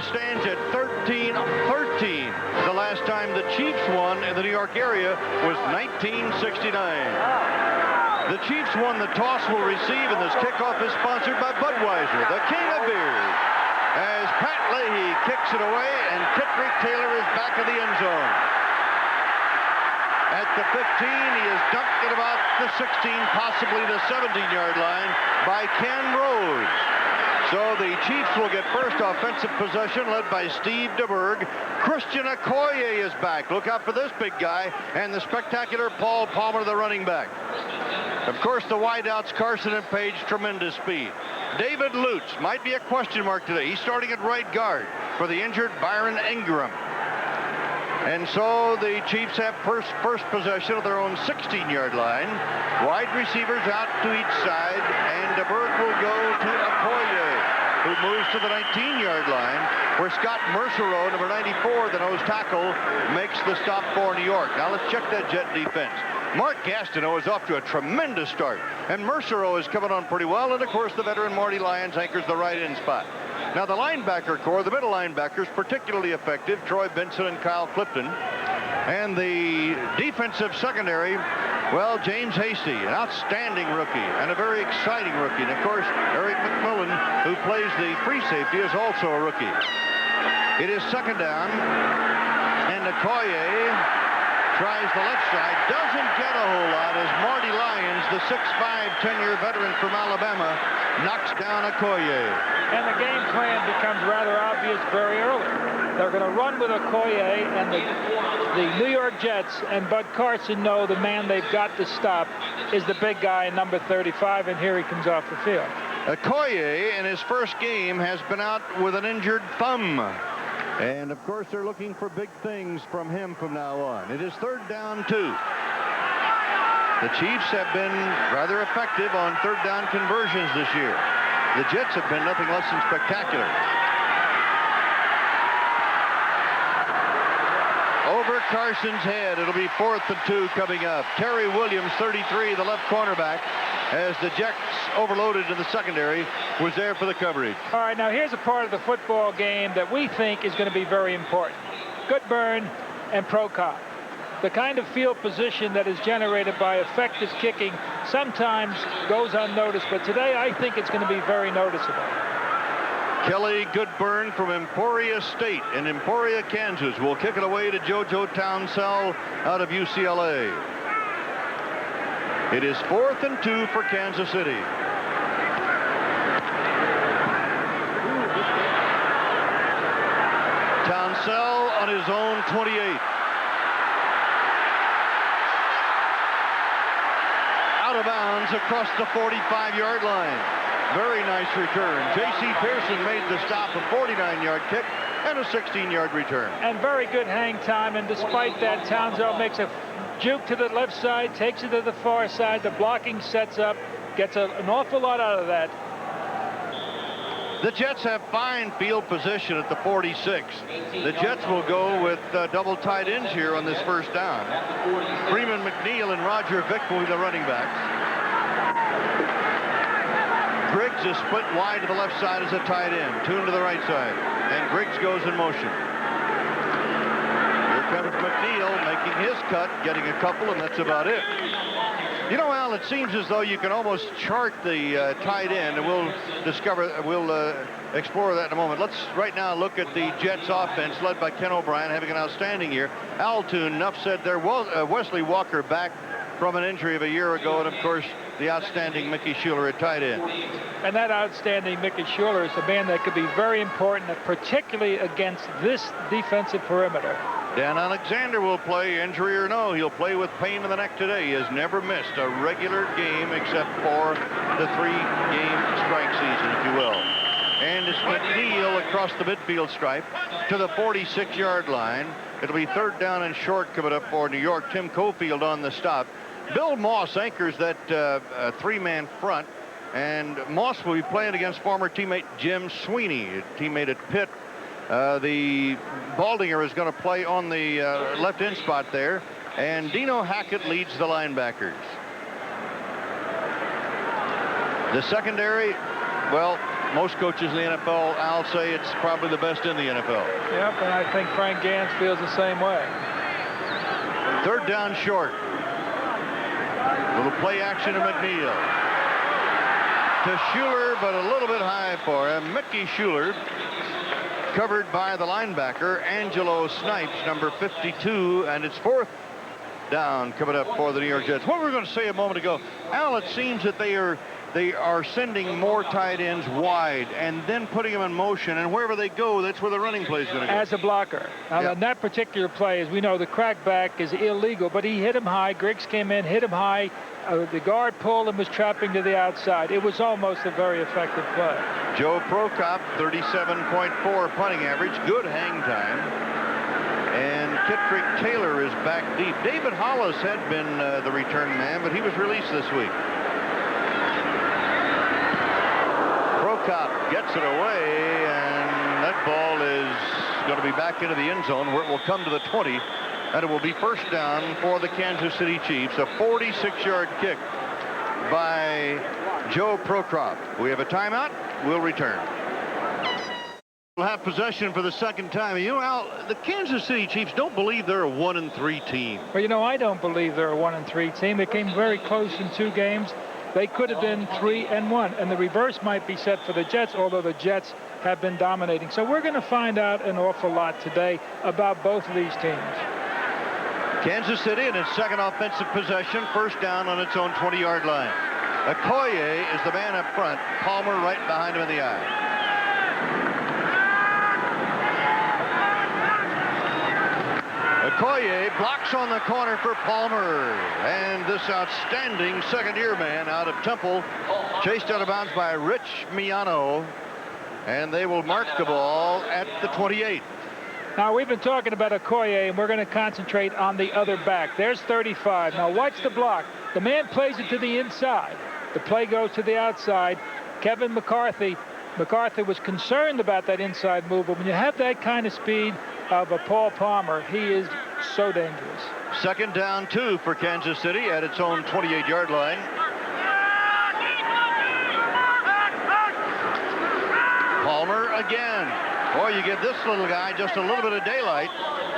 stands at 13-13. The last time the Chiefs won in the New York area was 1969. The Chiefs won. The toss will receive, and this kickoff is sponsored by Budweiser, the king of beers. As Pat Leahy kicks it away, and Kitrick Taylor is back in the end zone. At the 15, he is dunked at about the 16, possibly the 17-yard line by Ken Rose. So the Chiefs will get first offensive possession, led by Steve DeBerg. Christian Okoye is back. Look out for this big guy, and the spectacular Paul Palmer, the running back. Of course, the wideouts, Carson and Page, tremendous speed. David Lutz might be a question mark today. He's starting at right guard for the injured Byron Ingram. And so the Chiefs have first possession of their own 16-yard line. Wide receivers out to each side, and DeBerg will go to Okoye, who moves to the 19-yard line, where Scott Mercereau, number 94, the nose tackle, makes the stop for New York. Now let's check that Jet defense. Mark Gastineau is off to a tremendous start, and Mercereau is coming on pretty well, and of course the veteran Marty Lyons anchors the right end spot. Now the linebacker core, the middle linebackers, particularly effective, Troy Benson and Kyle Clifton. And the defensive secondary, well, James Hasty, an outstanding rookie and a very exciting rookie. And of course, Eric McMillan, who plays the free safety, is also a rookie. It is second down, and Okoye tries the left side, doesn't get a whole lot as Marty Lyons, the 6'5", 10-year veteran from Alabama, knocks down Okoye. And the game plan becomes rather obvious very early. They're going to run with Okoye, and the New York Jets and Bud Carson know the man they've got to stop is the big guy, number 35, and here he comes off the field. Okoye, in his first game, has been out with an injured thumb. And, of course, they're looking for big things from him from now on. It is third down 2. The Chiefs have been rather effective on third down conversions this year. The Jets have been nothing less than spectacular. Over Carson's head, it'll be 4th and 2 coming up. Terry Williams, 33, the left cornerback, as the Jets overloaded in the secondary, was there for the coverage. All right, now here's a part of the football game that we think is going to be very important. Goodburn and Prokop. The kind of field position that is generated by effective kicking sometimes goes unnoticed, but today I think it's going to be very noticeable. Kelly Goodburn from Emporia State in Emporia, Kansas, will kick it away to JoJo Townsell out of UCLA. It is 4th and 2 for Kansas City. Townsell on his own 28. Out of bounds across the 45-yard line. Very nice return. J.C. Pearson made the stop, a 49-yard kick and a 16-yard return. And very good hang time, and despite that, Townsell makes a juke to the left side, takes it to the far side. The blocking sets up, gets an awful lot out of that. The Jets have fine field position at the 46. The Jets will go with double tight ends here on this first down. Freeman McNeil and Roger Vick will be the running backs. Griggs is split wide to the left side as a tight end. Tune to the right side. And Griggs goes in motion. Here comes McNeil making his cut, getting a couple, and that's about it. You know, Al, it seems as though you can almost chart the tight end, and we'll explore that in a moment. Let's right now look at the Jets offense led by Ken O'Brien, having an outstanding year. Al Toon, enough said there. Wesley Walker back from an injury of a year ago, and of course the outstanding Mickey Schuler at tight end. And that outstanding Mickey Schuler is a man that could be very important, particularly against this defensive perimeter. Dan Alexander will play, injury or no. He'll play with pain in the neck today. He has never missed a regular game except for the 3-game strike season, if you will. And it's McNeil across the midfield stripe to the 46-yard line. It'll be third down and short coming up for New York. Tim Cofield on the stop. Bill Moss anchors that 3-man front, and Moss will be playing against former teammate Jim Sweeney, a teammate at Pitt. The Baldinger is going to play on the left end spot there, and Dino Hackett leads the linebackers. The secondary, well, most coaches in the NFL, I'll say it's probably the best in the NFL. Yep, and I think Frank Gans feels the same way. Third down short. Little play action to McNeil. To Schuler, but a little bit high for him. Mickey Schuler, covered by the linebacker, Angelo Snipes, number 52, and it's fourth down coming up for the New York Jets. What we were going to say a moment ago, Al, it seems that they are sending more tight ends wide and then putting them in motion, and wherever they go, that's where the running play is going to go. As a blocker. Now, in that particular play, as we know, the crackback is illegal, but he hit him high. Griggs came in, hit him high. The guard pulled and was trapping to the outside. It was almost a very effective play. Joe Prokop, 37.4 punting average, good hang time. And Kittrick Taylor is back deep. David Hollis had been the return man, but he was released this week. Prokop gets it away, and that ball is going to be back into the end zone, where it will come to the 20, and it will be first down for the Kansas City Chiefs. A 46-yard kick by Joe Prokop. We have a timeout. We'll return. We'll have possession for the second time. You know, Al, the Kansas City Chiefs don't believe they're a 1-3 team. Well, you know, I don't believe they're a 1-3 team. They came very close in 2 games. They could have been 3-1, and the reverse might be set for the Jets, although the Jets have been dominating. So we're going to find out an awful lot today about both of these teams. Kansas City in its second offensive possession, first down on its own 20-yard line. Okoye is the man up front. Palmer right behind him in the eye. Okoye blocks on the corner for Palmer, and this outstanding second-year man out of Temple, chased out of bounds by Rich Miano, and they will mark the ball at the 28. Now, we've been talking about Okoye, and we're going to concentrate on the other back. There's 35. Now, watch the block. The man plays it to the inside. The play goes to the outside. Kevin McCarthy was concerned about that inside move, but when you have that kind of speed of a Paul Palmer, he is so dangerous. Second down 2 for Kansas City at its own 28-yard line. Palmer again. Boy, you give this little guy just a little bit of daylight,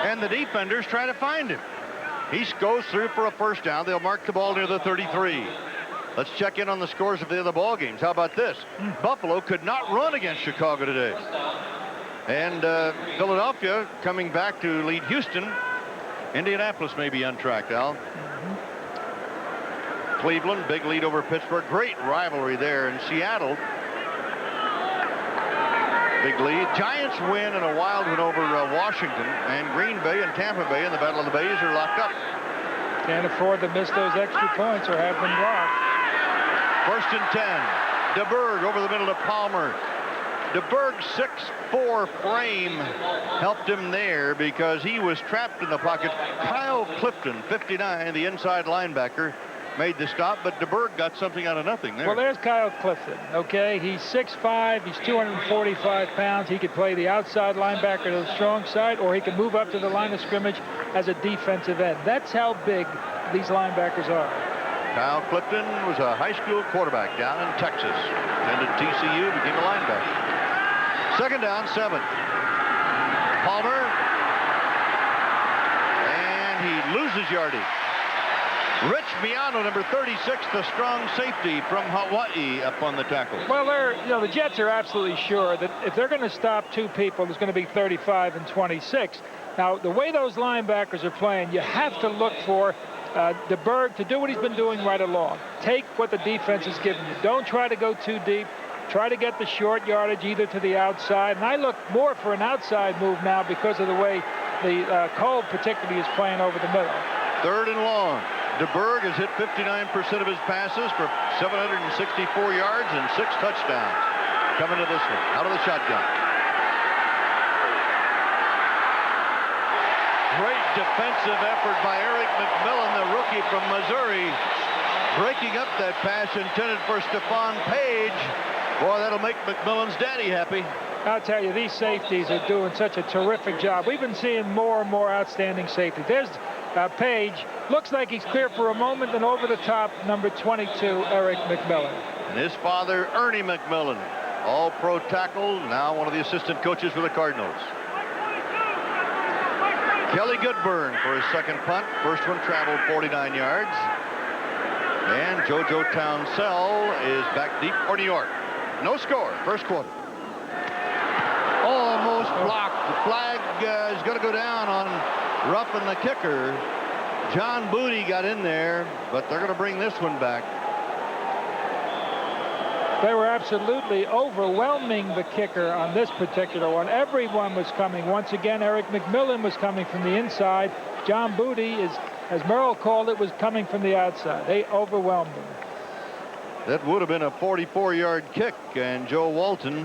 and the defenders try to find him. He goes through for a first down. They'll mark the ball near the 33. Let's check in on the scores of the other ball games. How about this? Buffalo could not run against Chicago today. And Philadelphia coming back to lead Houston. Indianapolis may be untracked, Al. Cleveland, big lead over Pittsburgh. Great rivalry there in Seattle. Big lead. Giants win in a wild one over Washington. And Green Bay and Tampa Bay in the Battle of the Bays are locked up. Can't afford to miss those extra points or have them blocked. First and 10. DeBerg over the middle to Palmer. DeBerg's 6'4" frame helped him there because he was trapped in the pocket. Kyle Clifton, 59, the inside linebacker, made the stop, but DeBerg got something out of nothing there. Well, there's Kyle Clifton, okay? He's 6'5", he's 245 pounds. He could play the outside linebacker to the strong side, or he could move up to the line of scrimmage as a defensive end. That's how big these linebackers are. Kyle Clifton was a high school quarterback down in Texas. Attended TCU, became a linebacker. Second down, 7. Palmer. And he loses yardage. Rich Miano, number 36, the strong safety from Hawaii, up on the tackle. Well, the Jets are absolutely sure that if they're going to stop 2 people, there's going to be 35 and 26. Now, the way those linebackers are playing, you have to look for DeBerg to do what he's been doing right along. Take what the defense is giving you. Don't try to go too deep. Try to get the short yardage either to the outside. And I look more for an outside move now because of the way the Cole particularly is playing over the middle. Third and long. DeBerg has hit 59% of his passes for 764 yards and 6 touchdowns. Coming to this one, out of the shotgun. Great defensive effort by Eric McMillan, the rookie from Missouri, breaking up that pass intended for Stephon Page. Boy, that'll make McMillan's daddy happy. I'll tell you, these safeties are doing such a terrific job. We've been seeing more and more outstanding safety. There's Page. Looks like he's clear for a moment, and over the top, number 22, Eric McMillan. And his father, Ernie McMillan, All-Pro tackle, now one of the assistant coaches for the Cardinals. Kelly Goodburn for his second punt. First one traveled 49 yards. And JoJo Townsell is back deep for New York. No score, first quarter. Almost blocked. The flag is going to go down on roughing the kicker. John Booty got in there, but they're going to bring this one back. They were absolutely overwhelming the kicker on this particular one. Everyone was coming. Once again, Eric McMillan was coming from the inside. John Booty, as Merrill called it, was coming from the outside. They overwhelmed him. That would have been a 44-yard kick, and Joe Walton,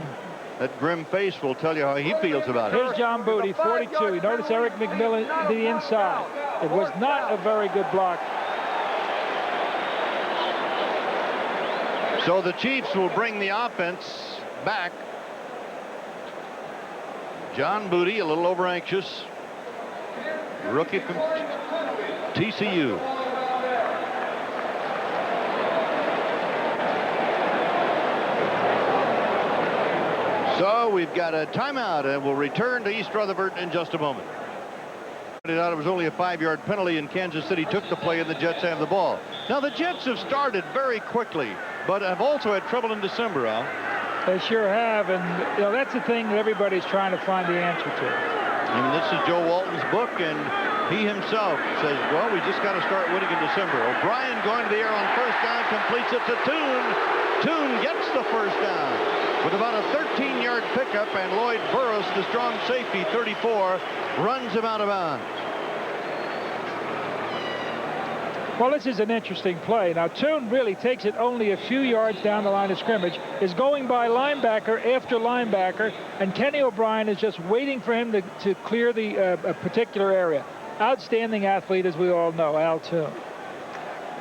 that grim face, will tell you how he feels about it. Here's John Booty, 42. You notice Eric McMillan to the inside. It was not a very good block. So the Chiefs will bring the offense back. John Booty, a little over anxious. Rookie from TCU. So we've got a timeout, and we'll return to East Rutherford in just a moment. It was only a 5-yard penalty, and Kansas City took the play, and the Jets have the ball. Now the Jets have started very quickly, but have also had trouble in December, Al. They sure have, and you know that's the thing that everybody's trying to find the answer to. I mean, this is Joe Walton's book, and he himself says, well, we just got to start winning in December. O'Brien going to the air on first down, completes it to Toone. Toone gets the first down with about a 13-yard pickup, and Lloyd Burris, the strong safety, 34, runs him out of bounds. Well, this is an interesting play. Now, Toone really takes it only a few yards down the line of scrimmage, is going by linebacker after linebacker, and Kenny O'Brien is just waiting for him to clear the a particular area. Outstanding athlete, as we all know, Al Toone.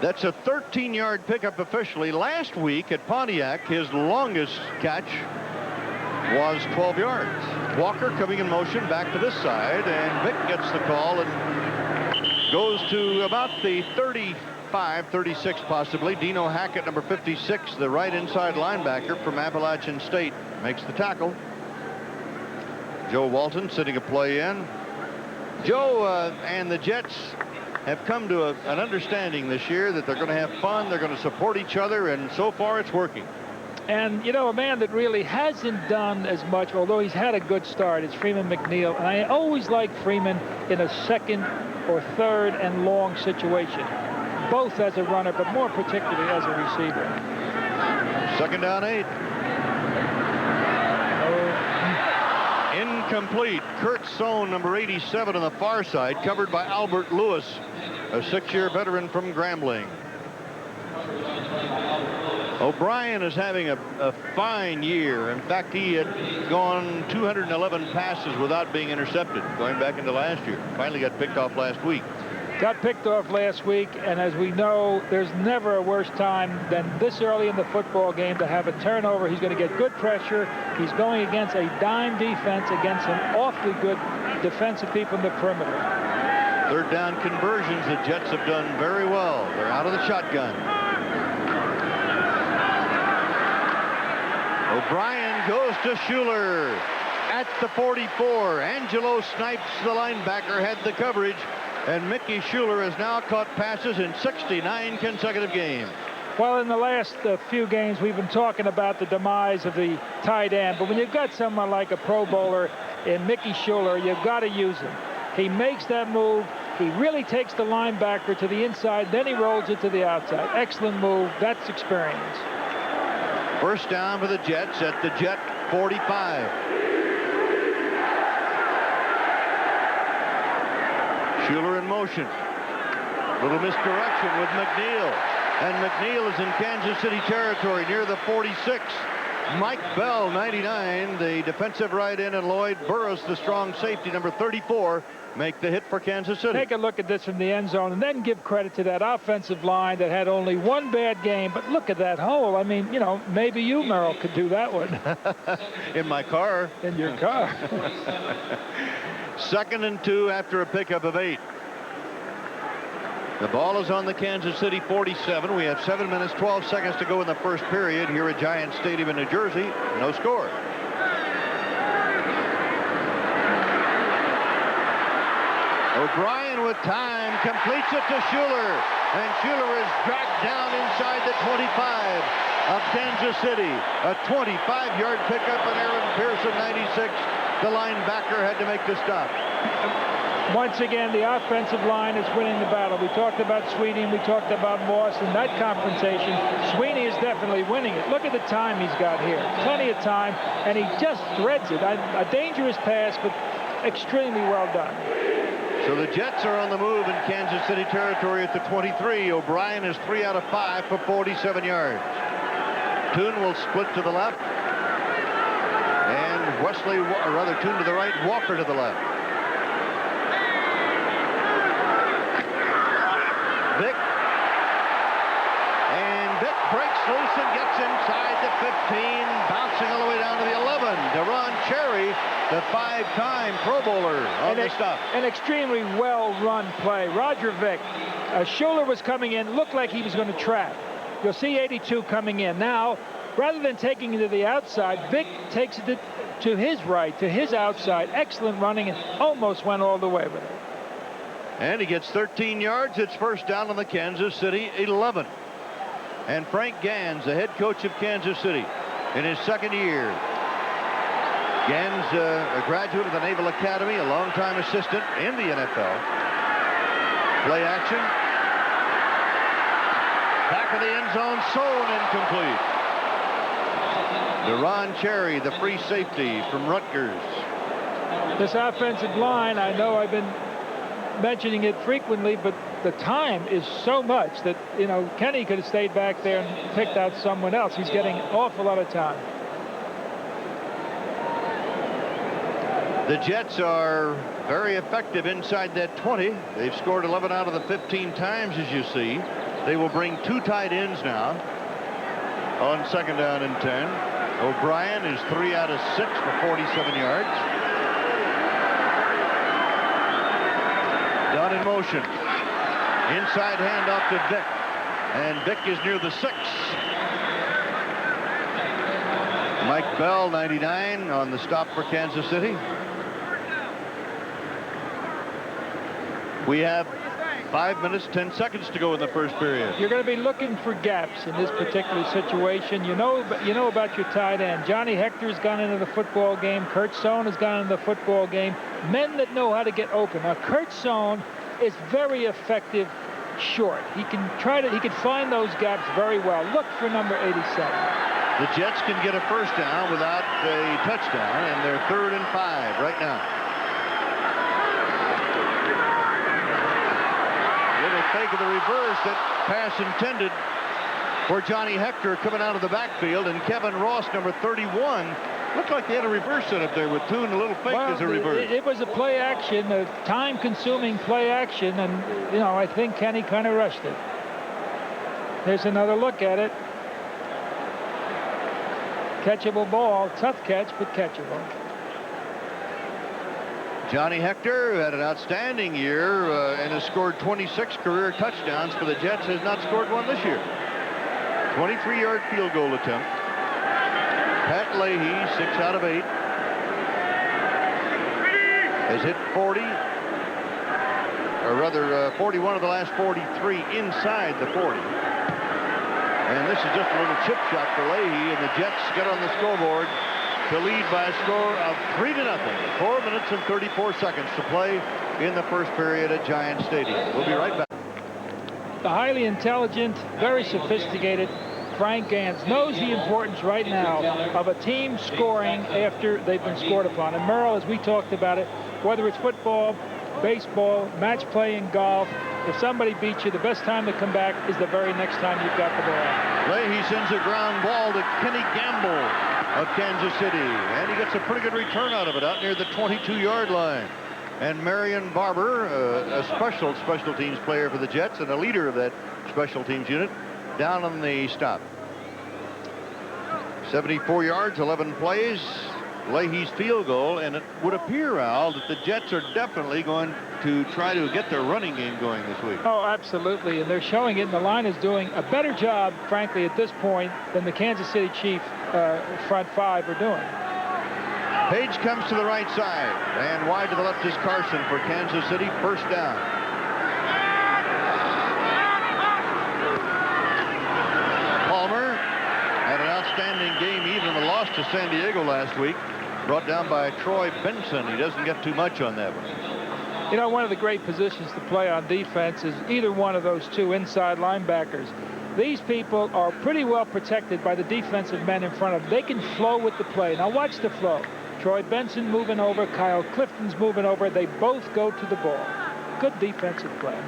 That's a 13-yard pickup officially. Last week at Pontiac, his longest catch was 12 yards. Walker coming in motion back to this side, and Vic gets the call and goes to about the 35, 36 possibly. Dino Hackett, number 56, the right inside linebacker from Appalachian State, makes the tackle. Joe Walton sitting a play in. Joe and the Jets have come to an understanding this year that they're going to have fun, they're going to support each other, and so far it's working. And, you know, a man that really hasn't done as much, although he's had a good start, is Freeman McNeil. And I always like Freeman in a second or third and long situation, both as a runner, but more particularly as a receiver. Second down 8. Incomplete. Kurt Sohn, number 87 on the far side, covered by Albert Lewis, a 6-year veteran from Grambling. O'Brien is having a fine year. In fact, he had gone 211 passes without being intercepted going back into last year. Finally got picked off last week. Got picked off last week, and as we know, there's never a worse time than this early in the football game to have a turnover. He's going to get good pressure. He's going against a dime defense, against some awfully good defensive people in the perimeter. Third down conversions, the Jets have done very well. They're out of the shotgun. O'Brien goes to Schuler at the 44. Angelo Snipes, the linebacker, had the coverage, and Mickey Schuler has now caught passes in 69 consecutive games. Well, in the last few games, we've been talking about the demise of the tight end, but when you've got someone like a Pro Bowler in Mickey Schuler, you've got to use him. He makes that move. He really takes the linebacker to the inside, then he rolls it to the outside. Excellent move. That's experience. First down for the Jets at the Jet 45. Schuler in motion. Little misdirection with McNeil. And McNeil is in Kansas City territory near the 46. Mike Bell, 99, the defensive right end, and Lloyd Burris, the strong safety, number 34, make the hit for Kansas City. Take a look at this from the end zone and then give credit to that offensive line that had only one bad game. But look at that hole. I mean, you know, maybe you, Merrill, could do that one. In my car. In your car. 2nd and 2 after a pickup of 8. The ball is on the Kansas City 47. We have 7 minutes, 12 seconds to go in the first period here at Giant Stadium in New Jersey. No score. O'Brien with time completes it to Schuler. And Schuler is dragged down inside the 25 of Kansas City. A 25-yard pickup, and Aaron Pearson, 96. The linebacker had to make the stop. Once again, the offensive line is winning the battle. We talked about Sweeney and we talked about Moss in that confrontation. Sweeney is definitely winning it. Look at the time he's got here. Plenty of time, and he just threads it. A dangerous pass, but extremely well done. So the Jets are on the move in Kansas City territory at the 23. O'Brien is 3 out of 5 for 47 yards. Toon will split to the left. And Wesley, or rather Toon to the right, Walker to the left. Vick. And Vick breaks loose and gets inside the 15, bouncing all the way down to the 11. Deron Cherry, the 5-time Pro Bowler on the stop. An extremely well-run play. Roger Vick. Schuler was coming in, looked like he was going to trap. You'll see 82 coming in. Now, rather than taking it to the outside, Vick takes it to his right, to his outside. Excellent running, and almost went all the way with it. And he gets 13 yards. It's first down on the Kansas City 11. And Frank Gans, the head coach of Kansas City, in his second year. Gans, a graduate of the Naval Academy, a longtime assistant in the NFL. Play action. Back of the end zone, Sohn, incomplete. Deron Cherry, the free safety from Rutgers. This offensive line, I know I've been mentioning it frequently, but the time is so much that, you know, Kenny could have stayed back there and picked out someone else. He's getting an awful lot of time. The Jets are very effective inside that 20. They've scored 11 out of the 15 times, as you see. They will bring 2 tight ends now on second down and 10. O'Brien is 3 out of 6 for 47 yards. Done in motion. Inside handoff to Vick. And Vick is near the 6. Mike Bell, 99, on the stop for Kansas City. We have 5 minutes, 10 seconds to go in the first period. You're going to be looking for gaps in this particular situation. You know about your tight end. Johnny Hector's gone into the football game. Kurt Sohn has gone into the football game. Men that know how to get open. Now, Kurt Sohn is very effective short. He can find those gaps very well. Look for number 87. The Jets can get a first down without a touchdown, and they're 3rd and 5 right now. Fake of the reverse, that pass intended for Johnny Hector coming out of the backfield, and Kevin Ross, number 31, looked like they had a reverse set up there with Toon, a little fake as a reverse. It was a play action, a time-consuming play action, and, you know, I think Kenny kind of rushed it. Here's another look at it. Catchable ball, tough catch, but catchable. Johnny Hector had an outstanding year and has scored 26 career touchdowns for the Jets. Has not scored one this year. 23-yard field goal attempt. Pat Leahy, 6 out of 8. Has hit 40, or rather 41 of the last 43 inside the 40. And this is just a little chip shot for Leahy, and the Jets get on the scoreboard to lead by a score of 3-0. 4 minutes and 34 seconds to play in the first period at Giant Stadium. We'll be right back. The highly intelligent, very sophisticated Frank Gans knows the importance right now of a team scoring after they've been scored upon. And Merle, as we talked about it, whether it's football, baseball, match play in golf, if somebody beats you, the best time to come back is the very next time you've got the ball. Leahy sends a ground ball to Kenny Gamble of Kansas City, and he gets a pretty good return out of it out near the 22-yard line. And Marion Barber, a special teams player for the Jets and a leader of that special teams unit, down on the stop. 74 yards, 11 plays. Leahy's field goal, and it would appear, Al, that the Jets are definitely going to try to get their running game going this week. Oh, absolutely, and they're showing it, and the line is doing a better job, frankly, at this point than the Kansas City Chiefs front five are doing. Page comes to the right side, and wide to the left is Carson for Kansas City, first down. Palmer had an outstanding game, even in the loss to San Diego last week, brought down by Troy Benson. He doesn't get too much on that one. You know, one of the great positions to play on defense is either one of those two inside linebackers. These people are pretty well protected by the defensive men in front of them. They can flow with the play. Now watch the flow. Troy Benson moving over, Kyle Clifton's moving over. They both go to the ball. Good defensive play.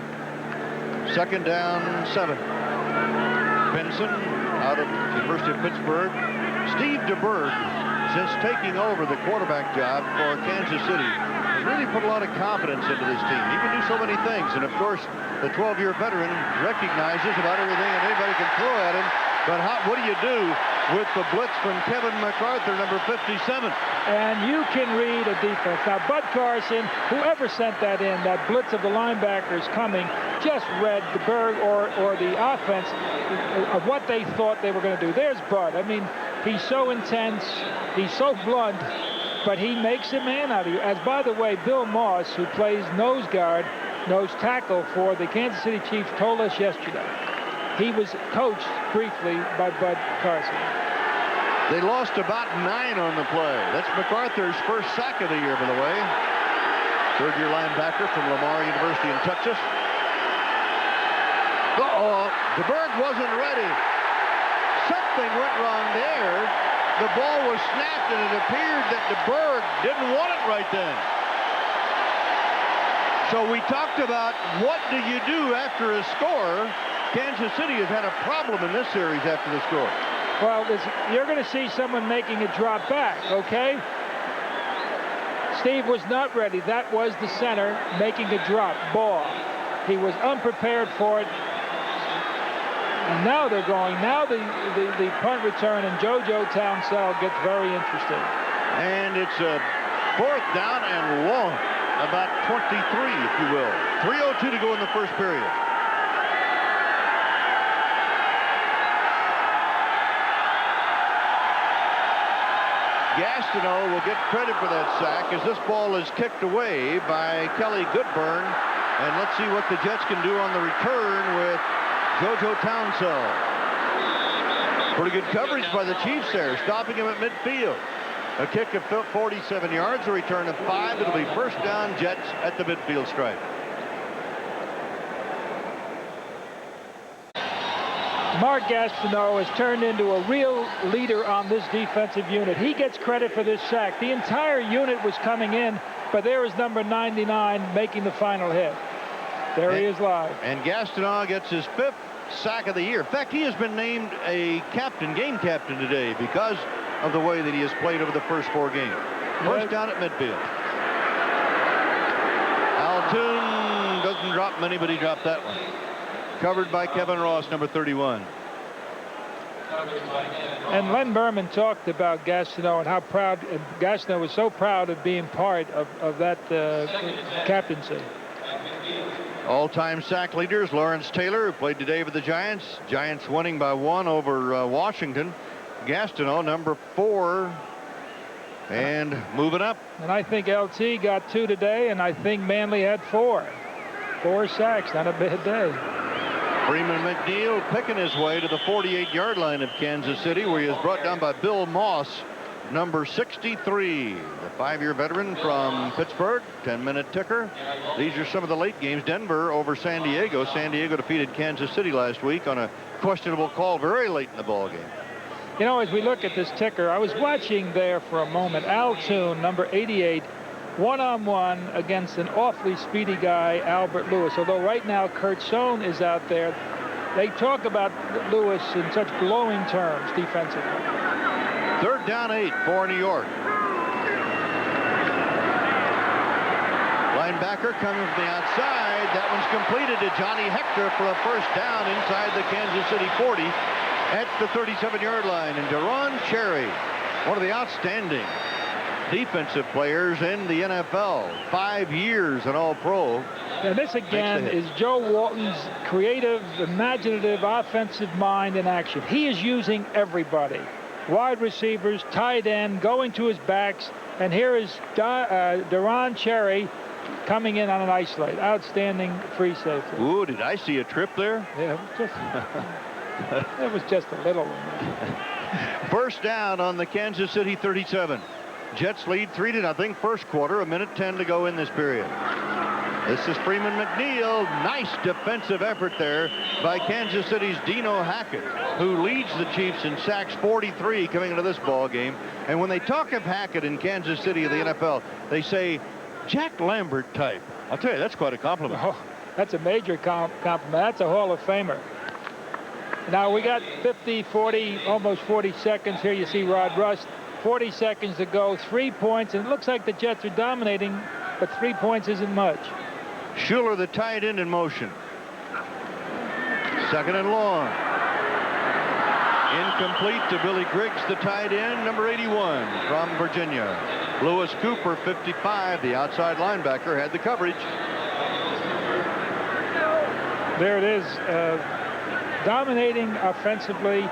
Second down, 7. Benson out of the University of Pittsburgh. Steve DeBerg, since taking over the quarterback job for Kansas City, has really put a lot of confidence into this team. He can do so many things, and of course, the 12-year veteran recognizes about everything and anybody can throw at him. But what do you do with the blitz from Kevin MacArthur, number 57? And you can read a defense. Now, Bud Carson, whoever sent that in, that blitz of the linebackers coming, just read the Berg or the offense of what they thought they were going to do. There's Bud. I mean, he's so intense. He's so blunt, but he makes a man out of you. As, by the way, Bill Moss, who plays nose tackle for the Kansas City Chiefs, told us yesterday. He was coached briefly by Bud Carson. They lost about 9 on the play. That's MacArthur's first sack of the year, by the way. Third-year linebacker from Lamar University in Texas. Uh-oh, DeBerg wasn't ready. Something went wrong there. The ball was snapped, and it appeared that DeBerg didn't want it right then. So we talked about what do you do after a score. Kansas City has had a problem in this series after the score. Well, you're going to see someone making a drop back, okay? Steve was not ready. That was the center making a drop ball. He was unprepared for it. And now they're going. Now the punt return, and JoJo Townsell gets very interesting. And it's a fourth down and long. About 23, if you will. 3:02 to go in the first period. Gastineau will get credit for that sack as this ball is kicked away by Kelly Goodburn. And let's see what the Jets can do on the return with JoJo Townsell. Pretty good coverage by the Chiefs there, stopping him at midfield. A kick of 47 yards, a return of 5. It'll be first down, Jets at the midfield stripe. Mark Gastineau has turned into a real leader on this defensive unit. He gets credit for this sack. The entire unit was coming in, but there is number 99 making the final hit. There he is live. And Gastineau gets his 5th sack of the year. In fact, he has been named a captain, game captain today because of the way that he has played over the first 4 games. First down at midfield. Altoon doesn't drop many, but he dropped that one. Covered by Kevin Ross, number 31. And Len Berman talked about Gastineau and how proud, Gastineau was so proud of being part of that captaincy. All-time sack leaders, Lawrence Taylor, who played today for the Giants. Giants winning by 1 over Washington. Gastineau, number 4, and moving up. And I think LT got 2 today, and I think Manley had 4. 4 sacks, not a bad day. Freeman McNeil picking his way to the 48-yard line of Kansas City, where he is brought down by Bill Moss, number 63, the 5-year veteran from Pittsburgh. 10-minute ticker. These are some of the late games. Denver over San Diego. San Diego defeated Kansas City last week on a questionable call very late in the ball game. You know, as we look at this ticker, I was watching there for a moment. Altoon, number 88, one-on-one against an awfully speedy guy, Albert Lewis. Although right now Kurt Sohn is out there. They talk about Lewis in such glowing terms defensively. Third down 8 for New York. Linebacker coming from the outside. That one's completed to Johnny Hector for a first down inside the Kansas City 40 at the 37-yard line. And Deron Cherry, one of the outstanding defensive players in the NFL. 5 years an All-Pro. And this again is Joe Walton's creative, imaginative, offensive mind in action. He is using everybody. Wide receivers, tight end, going to his backs. And here is Deron Cherry coming in on an isolate. Outstanding free safety. Ooh, did I see a trip there? Yeah, it was just a little one. First down on the Kansas City 37. Jets lead 3-0. First quarter, 1:10 to go in this period. This is Freeman McNeil. Nice defensive effort there by Kansas City's Dino Hackett, who leads the Chiefs in sacks, 43 coming into this ball game. And when they talk of Hackett in Kansas City of the NFL, they say Jack Lambert type. I'll tell you, that's quite a compliment. Oh, that's a major compliment. That's a Hall of Famer. Now we got 50, 40, almost 40 seconds. Here you see Rod Rust. 40 seconds to go, 3 points, and it looks like the Jets are dominating, but 3 points isn't much. Schuler, the tight end, in motion. Second and long. Incomplete to Billy Griggs, the tight end, number 81 from Virginia. Lewis Cooper, 55, the outside linebacker, had the coverage. There it is, dominating offensively.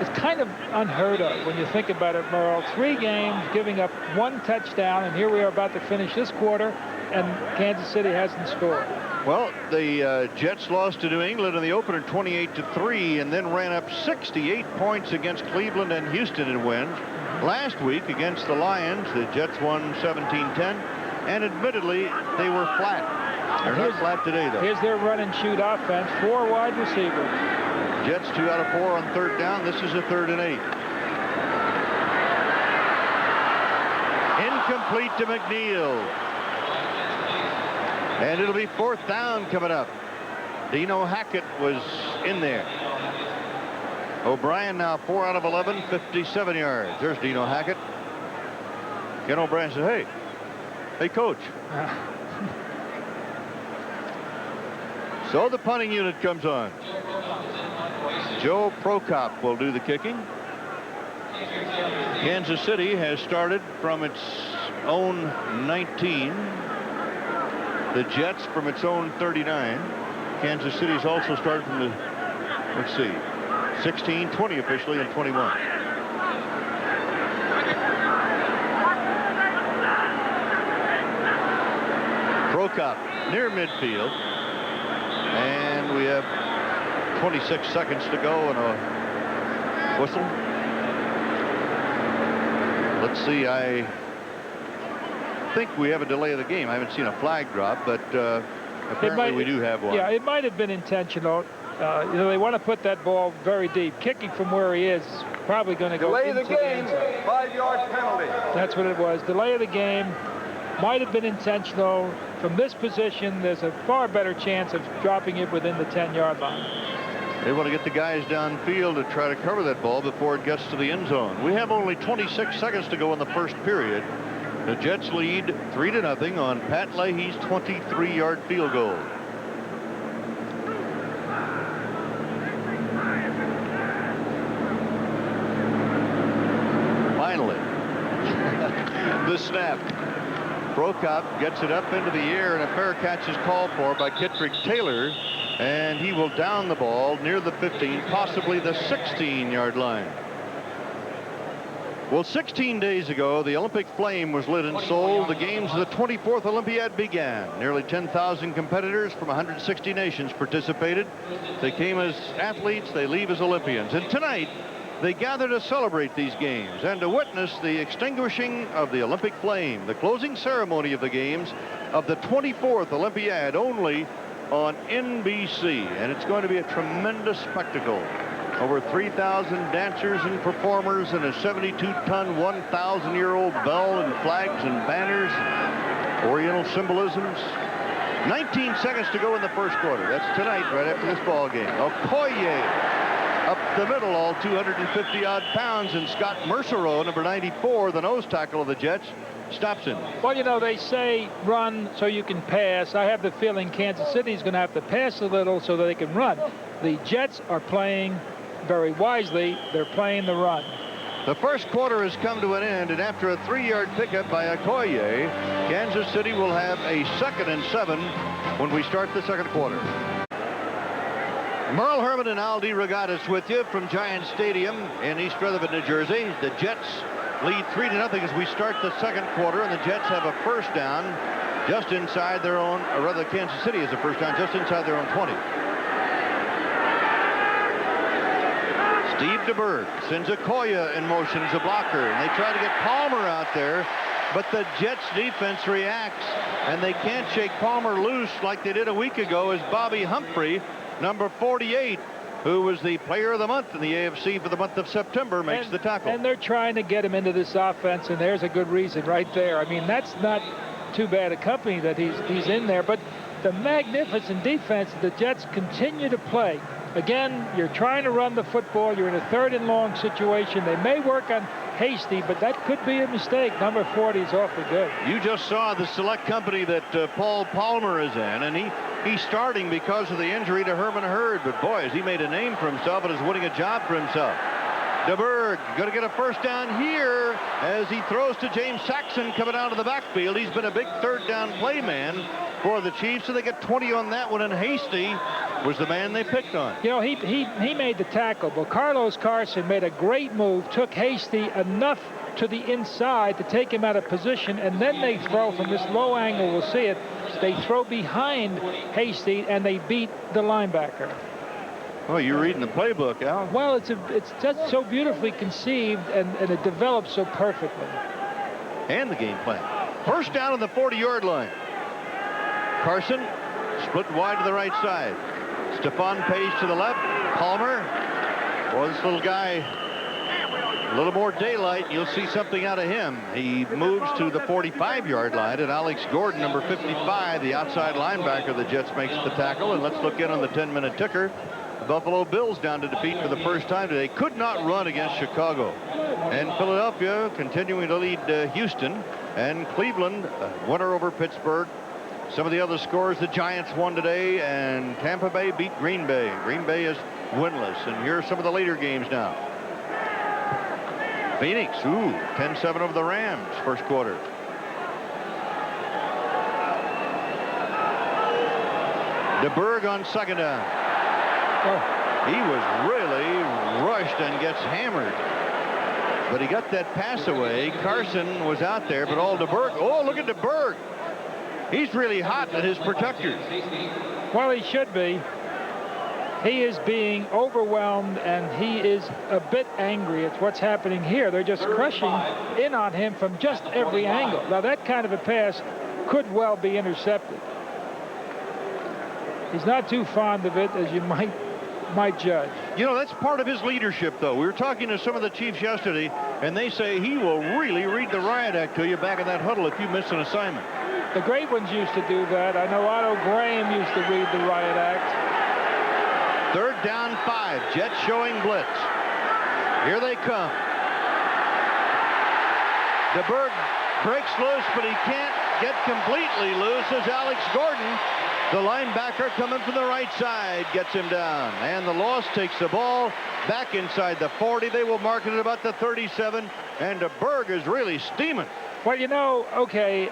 It's kind of unheard of when you think about it, Merle. 3 games, giving up 1 touchdown, and here we are about to finish this quarter, and Kansas City hasn't scored. Well, the Jets lost to New England in the opener 28-3, and then ran up 68 points against Cleveland and Houston in wins. Last week against the Lions, the Jets won 17-10, and admittedly, they were flat. They're not flat today, though. Here's their run and shoot offense, 4 wide receivers. Jets 2 out of 4 on third down. This is a 3rd and 8. Incomplete to McNeil. And it'll be 4th down coming up. Dino Hackett was in there. O'Brien now 4 out of 11, 57 yards. There's Dino Hackett. Ken O'Brien said, hey, coach. So the punting unit comes on. Joe Prokop will do the kicking. Kansas City has started from its own 19. The Jets from its own 39. Kansas City's also started from the, 16, 20 officially, and 21. Prokop near midfield. And we have 26 seconds to go and a whistle. Let's see, I think we have a delay of the game. I haven't seen a flag drop, but apparently we do have one. Yeah, it might have been intentional. They want to put that ball very deep. Kicking from where he is probably going to go delay into the game, 5-yard penalty. That's what it was. Delay of the game. Might have been intentional. From this position, there's a far better chance of dropping it within the 10-yard line. They want to get the guys downfield to try to cover that ball before it gets to the end zone. We have only 26 seconds to go in the first period. The Jets lead 3-0 on Pat Leahy's 23-yard field goal. Finally, the snap. Prokop gets it up into the air, and a fair catch is called for by Kittrick Taylor, and he will down the ball near the 15, possibly the 16-yard line. Well, 16 days ago, the Olympic flame was lit in Seoul. The games of the 24th Olympiad began. Nearly 10,000 competitors from 160 nations participated. They came as athletes, they leave as Olympians. And tonight, they gather to celebrate these games and to witness the extinguishing of the Olympic flame, the closing ceremony of the games of the 24th Olympiad, only on NBC. And it's going to be a tremendous spectacle. Over 3,000 dancers and performers and a 72-ton, 1,000-year-old bell and flags and banners, Oriental symbolisms. 19 seconds to go in the first quarter. That's tonight, right after this ball game. Okoye up the middle, all 250-odd pounds, and Scott Mercereau, number 94, the nose tackle of the Jets, stops him. Well, you know, they say run so you can pass. I have the feeling Kansas City is going to have to pass a little so that they can run. The Jets are playing very wisely. They're playing the run. The first quarter has come to an end, and after a 3-yard pickup by Okoye, Kansas City will have a 2nd and 7 when we start the second quarter. Merle Herman and Al DeRogatis with you from Giant Stadium in East Rutherford, New Jersey. The Jets lead 3-0 as we start the second quarter, and the Jets have a first down just inside their own, or rather Kansas City has a first down just inside their own 20. Steve DeBerg sends Okoye in motion as a blocker, and they try to get Palmer out there, but the Jets defense reacts, and they can't shake Palmer loose like they did a week ago as Bobby Humphrey, number 48, who was the player of the month in the AFC for the month of September, makes the tackle. And they're trying to get him into this offense, and there's a good reason right there. I mean, that's not too bad a company that he's in there, but the magnificent defense the Jets continue to play. Again, you're trying to run the football. You're in a 3rd and long situation. They may work on Hasty, but that could be a mistake. Number 40 is awfully good. You just saw the select company that Paul Palmer is in, and he's starting because of the injury to Herman Hurd. But boy, has he made a name for himself and is winning a job for himself. DeBerg going to get a first down here as he throws to James Saxon coming out of the backfield. He's been a big 3rd down play man for the Chiefs, so they get 20 on that one, and Hasty was the man they picked on. You know, he made the tackle, but Carlos Carson made a great move, took Hasty enough to the inside to take him out of position, and then they throw from this low angle. We'll see it. They throw behind Hasty, and they beat the linebacker. Oh, you're reading the playbook, Al. Well, it's just so beautifully conceived, and it develops so perfectly. And the game plan. First down on the 40-yard line. Carson split wide to the right side. Stephon Page to the left. Palmer. Boy, this little guy, a little more daylight, you'll see something out of him. He moves to the 45-yard line, and Alex Gordon, number 55, the outside linebacker of the Jets, makes the tackle. And let's look in on the 10-minute ticker. The Buffalo Bills down to defeat for the first time today. Could not run against Chicago. And Philadelphia continuing to lead Houston. And Cleveland, winner over Pittsburgh. Some of the other scores, the Giants won today, and Tampa Bay beat Green Bay. Green Bay is winless. And here are some of the later games now. Phoenix, 10-7 over the Rams, first quarter. DeBerg on second down. He was really rushed and gets hammered. But he got that pass away. Carson was out there, but all DeBerg. Oh, look at DeBerg. He's really hot at his protectors. Well, he should be. He is being overwhelmed, and he is a bit angry at what's happening here. They're just crushing in on him from just every angle. Now, that kind of a pass could well be intercepted. He's not too fond of it, as you might judge. You know, that's part of his leadership, though. We were talking to some of the Chiefs yesterday, and they say he will really read the riot act to you back in that huddle if you miss an assignment. The great ones used to do that. I know Otto Graham used to read the riot act. 3rd down 5. Jets showing blitz. Here they come. DeBerg breaks loose, but he can't get completely loose as Alex Gordon, the linebacker coming from the right side, gets him down. And the loss takes the ball back inside the 40. They will mark it at about the 37. And DeBerg is really steaming. Well, you know, okay,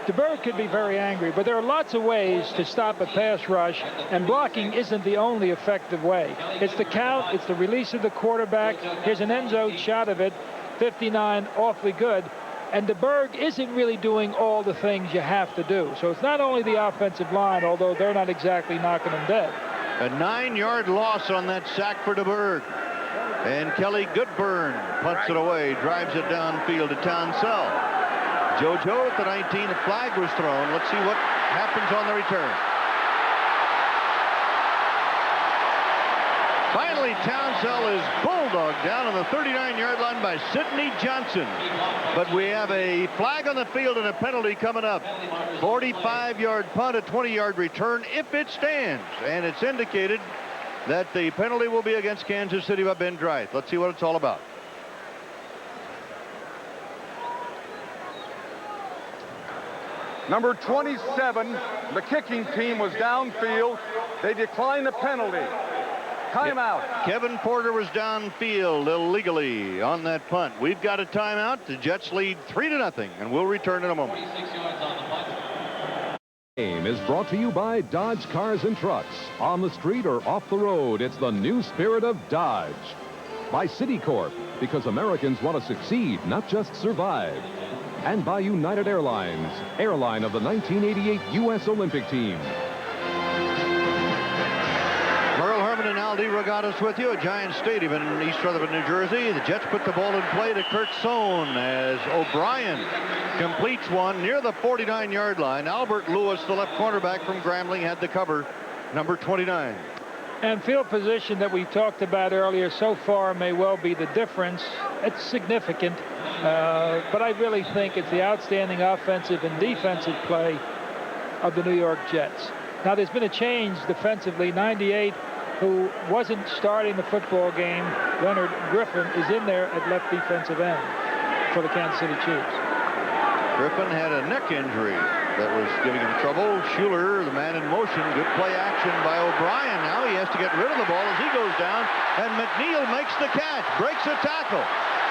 DeBerg could be very angry, but there are lots of ways to stop a pass rush, and blocking isn't the only effective way. It's the count, it's the release of the quarterback. Here's an end zone shot of it, 59, awfully good. And DeBerg isn't really doing all the things you have to do. So it's not only the offensive line, although they're not exactly knocking him dead. A 9-yard loss on that sack for DeBerg. And Kelly Goodburn punts it away, drives it downfield to Townsell. JoJo at the 19, the flag was thrown. Let's see what happens on the return. Finally, Townsell is bulldogged down on the 39-yard line by Sidney Johnson. But we have a flag on the field and a penalty coming up. 45-yard punt, a 20-yard return if it stands. And it's indicated that the penalty will be against Kansas City by Ben Dreith. Let's see what it's all about. Number 27, the kicking team was downfield. They declined the penalty. Timeout. Kevin Porter was downfield illegally on that punt. We've got a timeout. The Jets lead 3-0, and we'll return in a moment. Game is brought to you by Dodge Cars and Trucks. On the street or off the road, it's the new spirit of Dodge. By Citicorp, because Americans want to succeed, not just survive. And by United Airlines, airline of the 1988 U.S. Olympic team. Merle Herman and Al DeRogatis with you at Giant Stadium in East Rutherford, New Jersey. The Jets put the ball in play to Kurt Sohn as O'Brien completes one near the 49-yard line. Albert Lewis, the left cornerback from Grambling, had the cover, number 29. And field position that we talked about earlier so far may well be the difference. It's significant, but I really think it's the outstanding offensive and defensive play of the New York Jets. Now, there's been a change defensively. 98, who wasn't starting the football game, Leonard Griffin, is in there at left defensive end for the Kansas City Chiefs. Griffin had a neck injury that was giving him trouble. Schuler, the man in motion, good play action by O'Brien. Now he has to get rid of the ball as he goes down, and McNeil makes the catch, breaks a tackle,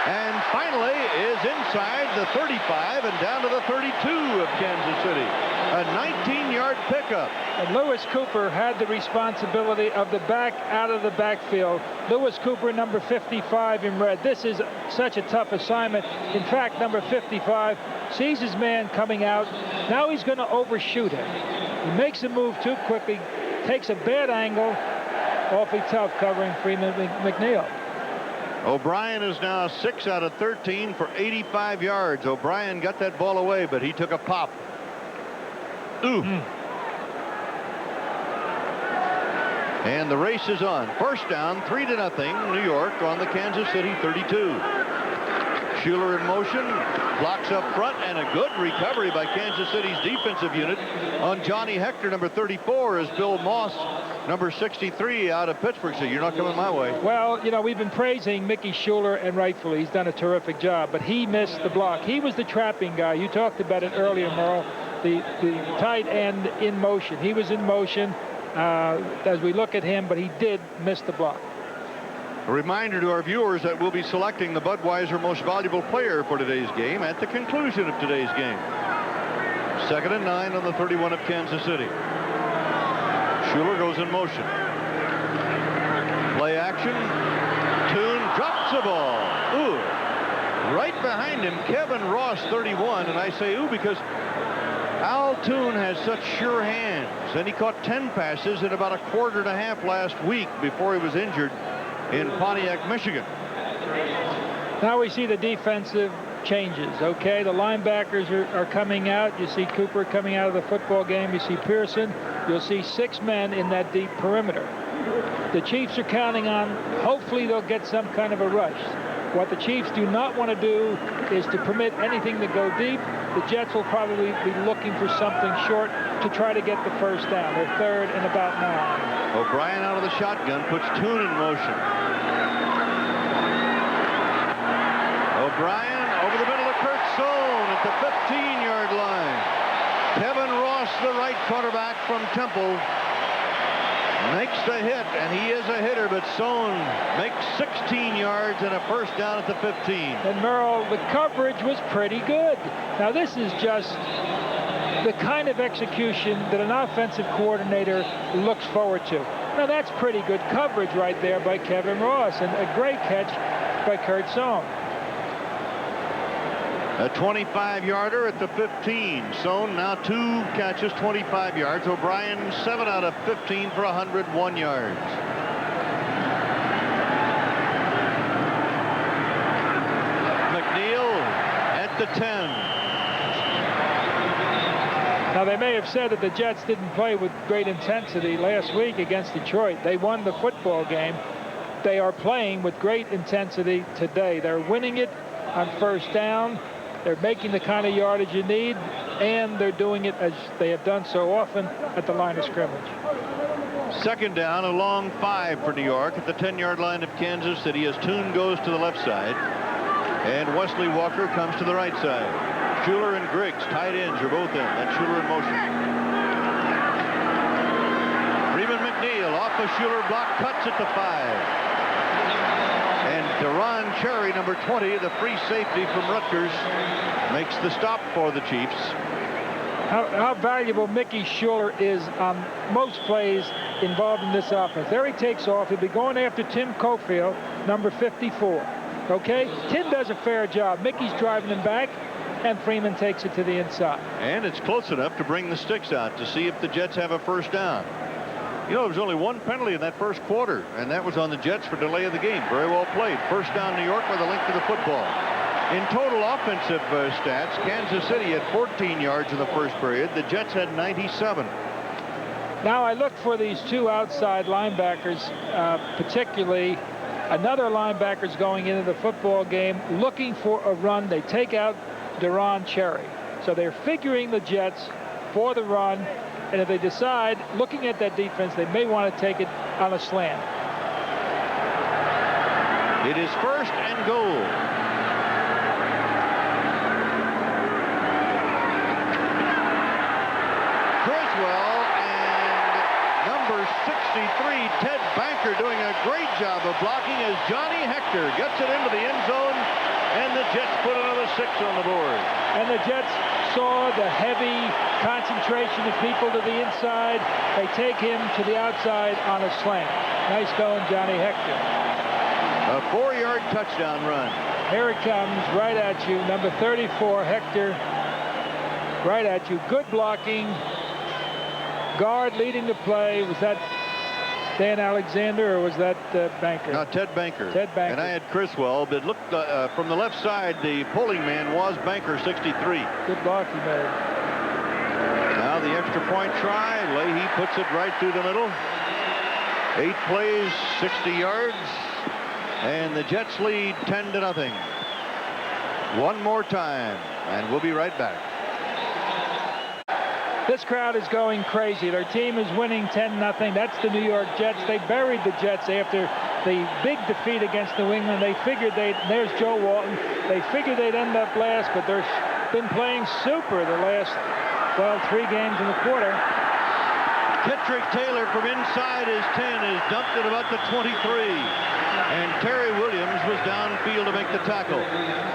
and finally is inside the 35 and down to the 32 of Kansas City. A 19-yard pickup. And Lewis Cooper had the responsibility of the back out of the backfield. Lewis Cooper, number 55 in red. This is such a tough assignment. In fact, number 55 sees his man coming out. Now he's going to overshoot him. He makes a move too quickly, takes a bad angle. Awfully tough covering Freeman McNeil. O'Brien is now 6 out of 13 for 85 yards. O'Brien got that ball away, but he took a pop. Ooh. And the race is on. First down, 3-0, New York on the Kansas City 32. Schuler in motion, blocks up front, and a good recovery by Kansas City's defensive unit on Johnny Hector. Number 34 is Bill Moss, number 63 out of Pittsburgh. So you're not coming my way. Well, you know, we've been praising Mickey Schuler, and rightfully. He's done a terrific job, but he missed the block. He was the trapping guy. You talked about it earlier, Merle. The tight end in motion. He was in motion as we look at him, but he did miss the block. A reminder to our viewers that we'll be selecting the Budweiser Most Valuable Player for today's game at the conclusion of today's game. 2nd and 9 on the 31 of Kansas City. Schuler goes in motion. Play action. Toon drops the ball. Ooh. Right behind him, Kevin Ross, 31. And I say ooh because Al Toon has such sure hands, and he caught 10 passes in about a quarter and a half last week before he was injured in Pontiac, Michigan. Now we see the defensive changes. Okay, the linebackers are coming out. You see Cooper coming out of the football game. You see Pearson. You'll see 6 men in that deep perimeter. The Chiefs are counting on, hopefully they'll get some kind of a rush. What the Chiefs do not want to do is to permit anything to go deep. The Jets will probably be looking for something short to try to get the first down. They're 3rd and about 9. O'Brien out of the shotgun, puts Toon in motion. O'Brien over the middle of Kurt Sohn at the 15-yard line. Kevin Ross, the right quarterback from Temple, makes the hit, and he is a hitter, but Sohn makes 16 yards and a first down at the 15. And Merle, the coverage was pretty good. Now this is just the kind of execution that an offensive coordinator looks forward to. Now that's pretty good coverage right there by Kevin Ross, and a great catch by Kurt Sohn. A 25-yarder at the 15. Sohn now 2 catches, 25 yards. O'Brien 7 out of 15 for 101 yards. McNeil at the 10. Now they may have said that the Jets didn't play with great intensity last week against Detroit. They won the football game. They are playing with great intensity today. They're winning it on first down. They're making the kind of yardage you need, and they're doing it as they have done so often at the line of scrimmage. 2nd down, a long 5 for New York at the 10-yard line of Kansas City as Toon goes to the left side, and Wesley Walker comes to the right side. Schuler and Griggs, tight ends, are both in. That's Schuler in motion. Freeman McNeil off a Schuler block, cuts it to 5. And Deron Cherry, number 20, the free safety from Rutgers, makes the stop for the Chiefs. How valuable Mickey Schuler is on most plays involved in this offense. There he takes off. He'll be going after Tim Cofield, number 54. Okay? Tim does a fair job. Mickey's driving him back, and Freeman takes it to the inside. And it's close enough to bring the sticks out to see if the Jets have a first down. You know, there was only one penalty in that first quarter, and that was on the Jets for delay of the game. Very well played. First down, New York, with a link to the football. In total offensive stats, Kansas City had 14 yards in the first period. The Jets had 97. Now I look for these two outside linebackers, particularly another linebacker's going into the football game looking for a run. They take out Deron Cherry. So they're figuring the Jets for the run. And if they decide, looking at that defense, they may want to take it on a slant. It is first and goal. Criswell and number 63, Ted Banker, doing a great job of blocking as Johnny Hector gets it into the end zone, and the Jets put another 6 on the board. And the Jets saw the heavy concentration of people to the inside. They take him to the outside on a slant. Nice going, Johnny Hector. A 4-yard touchdown run. Here it comes, right at you. Number 34, Hector, right at you. Good blocking. Guard leading the play. Was that Dan Alexander, or was that Banker? No, Ted Banker. Ted Banker. And I had Criswell, but looked from the left side, the pulling man was Banker, 63. Good block he made. Now the extra point try. Leahy puts it right through the middle. 8 plays, 60 yards. And the Jets lead 10-0. One more time, and we'll be right back. This crowd is going crazy. Their team is winning 10-0. That's the New York Jets. They buried the Jets after the big defeat against New England. They figured there's Joe Walton. They figured they'd end up last, but they've been playing super the last, 3 games in the quarter. Kitrick Taylor from inside his 10 is dumped at about the 23. And Terry Williams was downfield to make the tackle.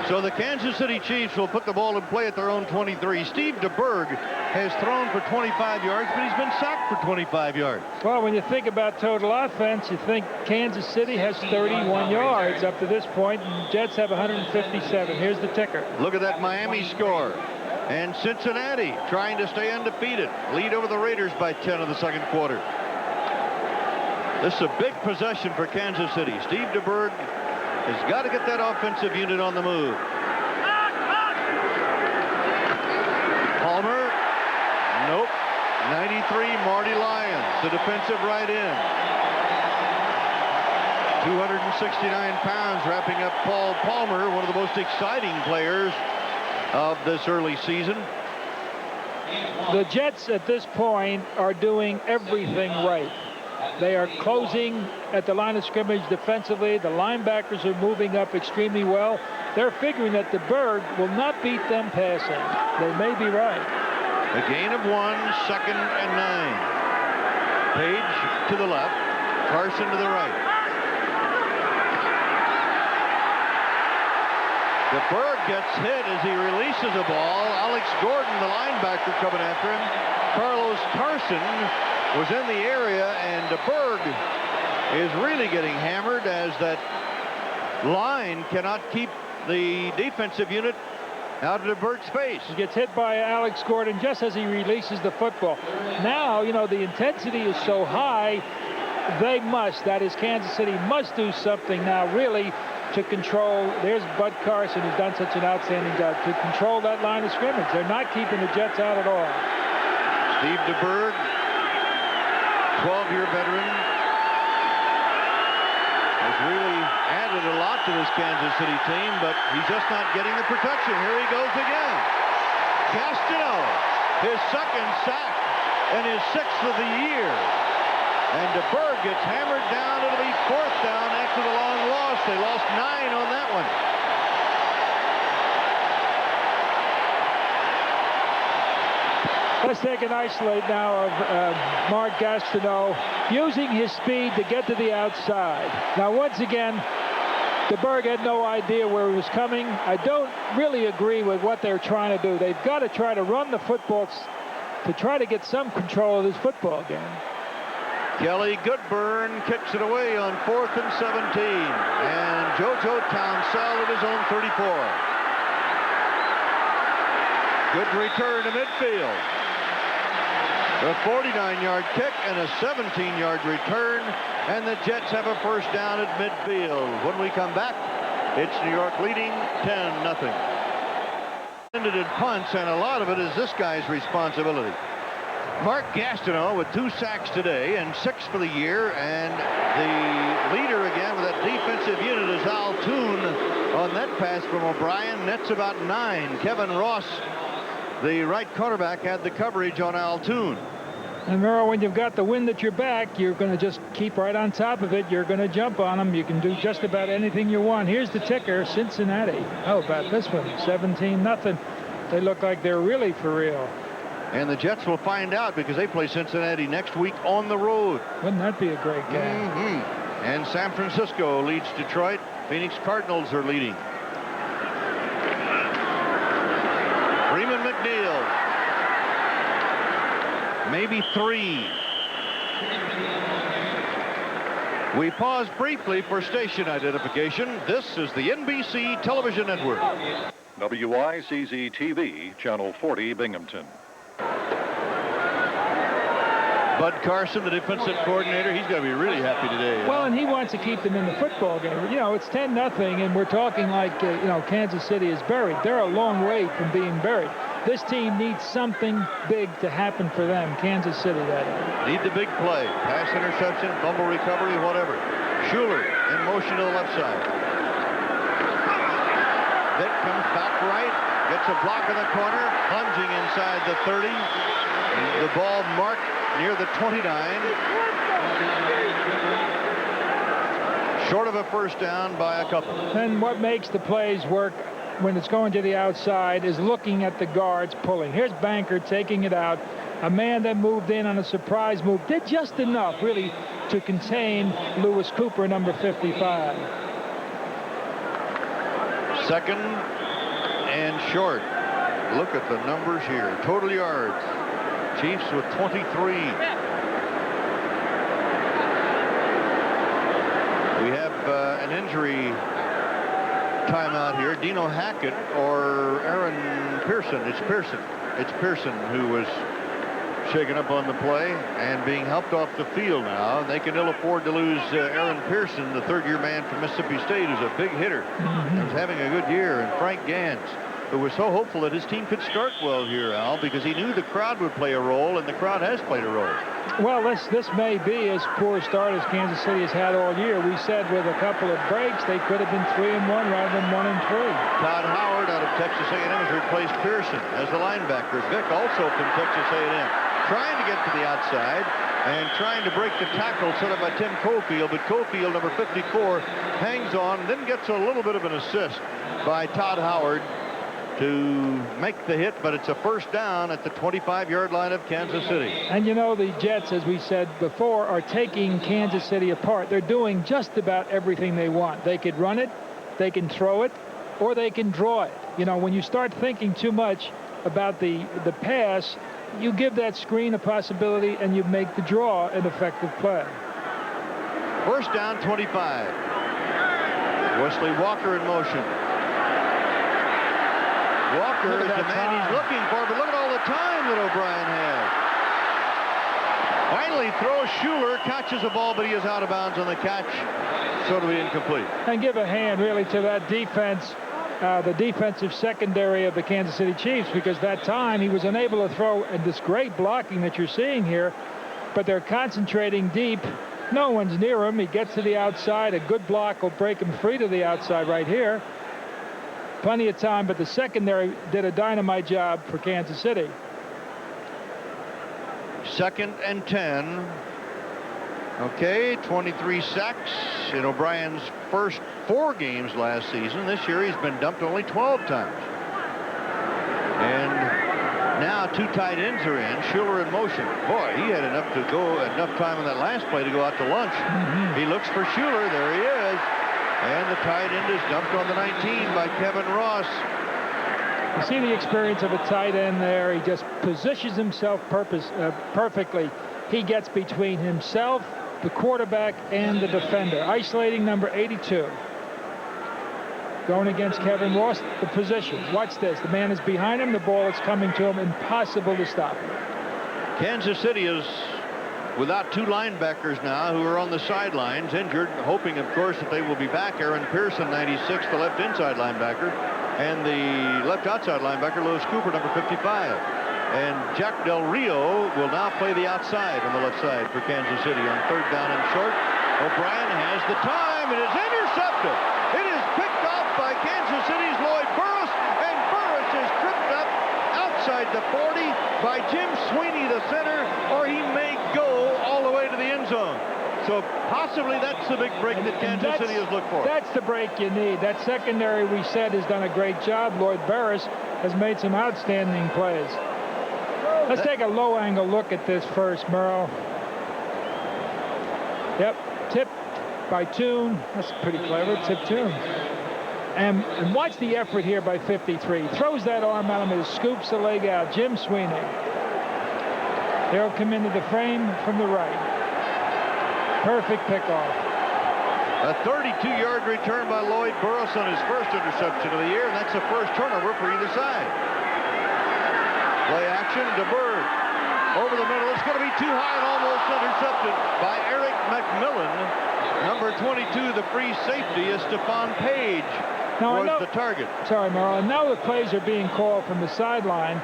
So the Kansas City Chiefs will put the ball in play at their own 23. Steve DeBerg has thrown for 25 yards, but he's been sacked for 25 yards. Well, when you think about total offense, you think Kansas City has 31 yards up to this point, and Jets have 157. Here's the ticker. Look at that Miami score. And Cincinnati trying to stay undefeated. Lead over the Raiders by 10 in the second quarter. This is a big possession for Kansas City. Steve DeBerg has got to get that offensive unit on the move. Palmer. Nope. 93, Marty Lyons, the defensive right end. 269 pounds, wrapping up Paul Palmer, one of the most exciting players of this early season. The Jets at this point are doing everything right. They are closing at the line of scrimmage defensively. The linebackers are moving up extremely well. They're figuring that DeBerg will not beat them passing. They may be right. A gain of 1, 2nd and 9. Page to the left, Carson to the right. DeBerg gets hit as he releases the ball. Alex Gordon, the linebacker, coming after him. Carlos Carson was in the area, and DeBerg is really getting hammered as that line cannot keep the defensive unit out of DeBerg's face. He gets hit by Alex Gordon just as he releases the football. Now, you know, the intensity is so high, they must, that is Kansas City, must do something now really to control. There's Bud Carson, who's done such an outstanding job to control that line of scrimmage. They're not keeping the Jets out at all. Steve DeBerg, 12-year veteran, has really added a lot to this Kansas City team, but he's just not getting the protection. Here he goes again. Castello, his second sack and his 6th of the year. And DeBerg gets hammered down. It'll be 4th down after the long loss. They lost 9 on that one. Let's take an isolate now of Mark Gastineau using his speed to get to the outside. Now, once again, DeBerg had no idea where he was coming. I don't really agree with what they're trying to do. They've got to try to run the football to try to get some control of this football game. Kelly Goodburn kicks it away on 4th and 17. And JoJo Townsell at his own 34. Good return to midfield. A 49-yard kick and a 17-yard return, and the Jets have a first down at midfield. When we come back, it's New York leading 10-0. Ended in punts, and a lot of it is this guy's responsibility. Mark Gastineau with 2 sacks today and 6 for the year, and the leader again with that defensive unit is Al Toon on that pass from O'Brien. Nets about 9. Kevin Ross, the right cornerback, had the coverage on Al Toon. And Merrill, when you've got the wind at your back, you're going to just keep right on top of it. You're going to jump on them. You can do just about anything you want. Here's the ticker, Cincinnati. How about this one? 17-0. They look like they're really for real. And the Jets will find out because they play Cincinnati next week on the road. Wouldn't that be a great game? And San Francisco leads Detroit. Phoenix Cardinals are leading. Freeman McNeil. Maybe 3. We pause briefly for station identification. This is the NBC Television Network. WICZ-TV, Channel 40, Binghamton. Bud Carson, the defensive coordinator, he's going to be really happy today. Well, and he wants to keep them in the football game. You know, it's 10-0, and we're talking like, you know, Kansas City is buried. They're a long way from being buried. This team needs something big to happen for them. Kansas City, that is. Need the big play. Pass interception, fumble recovery, whatever. Schuler in motion to the left side. Vick comes back right. Gets a block in the corner. Plunging inside the 30. The ball marked near the 29. Short of a first down by a couple. And what makes the plays work when it's going to the outside is looking at the guards pulling. Here's Banker taking it out. A man that moved in on a surprise move. Did just enough, really, to contain Lewis Cooper, number 55. Second and short. Look at the numbers here. Total yards. Chiefs with 23. We have an injury timeout here. Dino Hackett or Aaron Pearson. It's Pearson. It's Pearson who was shaken up on the play and being helped off the field now. They can ill afford to lose Aaron Pearson, the third-year man from Mississippi State, who's a big hitter. He's having a good year. And Frank Gans, who was so hopeful that his team could start well here, Al, because he knew the crowd would play a role, and the crowd has played a role. Well, this may be as poor a start as Kansas City has had all year. We said with a couple of breaks, they could have been 3-1 rather than 1-3. Todd Howard out of Texas A&M has replaced Pearson as the linebacker. Vick also from Texas A&M, trying to get to the outside and trying to break the tackle set up by Tim Cofield, but Cofield, number 54, hangs on and then gets a little bit of an assist by Todd Howard to make the hit, but it's a first down at the 25-yard line of Kansas City. And you know, the Jets, as we said before, are taking Kansas City apart. They're doing just about everything they want. They could run it, they can throw it, or they can draw it. You know, when you start thinking too much about the pass, you give that screen a possibility and you make the draw an effective play. First down, 25. Wesley Walker in motion. Walker is the man he's looking for, but look at all the time that O'Brien has. Finally throws. Schuler catches the ball, but he is out of bounds on the catch, so to be incomplete. And give a hand really to that defense, the defensive secondary of the Kansas City Chiefs, because that time he was unable to throw, and this great blocking that you're seeing here, but they're concentrating deep. No one's near him. He gets to the outside. A good block will break him free to the outside right here. Plenty of time, but the secondary did a dynamite job for Kansas City. Second and 10. Okay, 23 sacks in O'Brien's first 4 games last season. This year he's been dumped only 12 times. And now two tight ends are in. Schuler in motion. Boy, he had enough time in that last play to go out to lunch. He looks for Schuler. There he is. And the tight end is dumped on the 19 by Kevin Ross. You see the experience of a tight end there. He just positions himself perfectly. He gets between himself, the quarterback, and the defender. Isolating number 82. Going against Kevin Ross, the positions. Watch this. The man is behind him. The ball is coming to him. Impossible to stop. Kansas City is without two linebackers now who are on the sidelines, injured, hoping, of course, that they will be back. Aaron Pearson, 96, the left inside linebacker, and the left outside linebacker, Lewis Cooper, number 55. And Jack Del Rio will now play the outside on the left side for Kansas City on third down and short. O'Brien has the time. It is intercepted. It is picked off by Kansas City's Lloyd Burruss, and Burruss is tripped up outside the 40 by Jim Sweeney, the center, or he may go all the way to the end zone. So possibly that's the big break that Kansas City has looked for. That's the break you need. That secondary, we said, has done a great job. Lloyd Burruss has made some outstanding plays. Let's take a low-angle look at this first, Merle. Yep, tipped by Toon. That's pretty clever, tip Toon. And watch the effort here by 53. Throws that arm out and scoops the leg out. Jim Sweeney. They'll come into the frame from the right. Perfect pickoff. A 32-yard return by Lloyd Burruss on his first interception of the year, and that's the first turnover for either side. Play action, DeBerg. Over the middle, it's going to be too high and almost intercepted by Eric McMillan. Number 22, the free safety, is Stephon Page. Now, was the target. Sorry, Merle. Now the plays are being called from the sideline,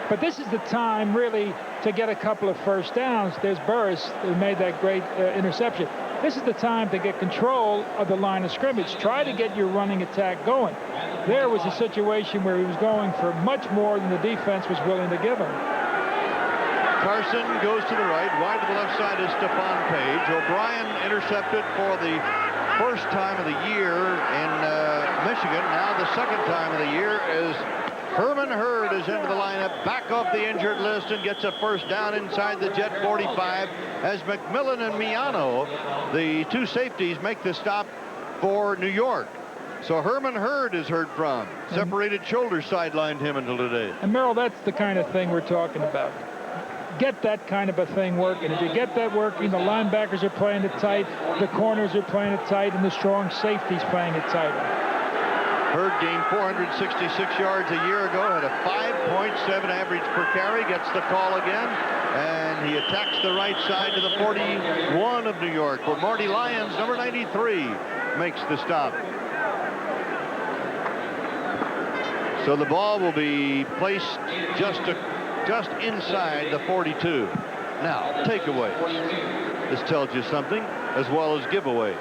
but this is the time really to get a couple of first downs. There's Burruss who made that great interception. This is the time to get control of the line of scrimmage. Try to get your running attack going. There was a situation where he was going for much more than the defense was willing to give him. Carson goes to the right. Wide to the left side is Stephon Page. O'Brien intercepted for the first time of the year in Michigan. Now the second time of the year is Herman Hurd is into the lineup, back off the injured list, and gets a first down inside the Jet 45 as McMillan and Miano, the two safeties, make the stop for New York. So Herman Hurd is heard from. Separated shoulders sidelined him until today. And Merrill, that's the kind of thing we're talking about. Get that kind of a thing working. If you get that working, the linebackers are playing it tight, the corners are playing it tight, and the strong safeties playing it tighter. Hurd gained 466 yards a year ago, had a 5.7 average per carry, gets the call again, and he attacks the right side to the 41 of New York, where Marty Lyons, number 93, makes the stop. So the ball will be placed just inside the 42. Now, takeaways. This tells you something, as well as giveaways.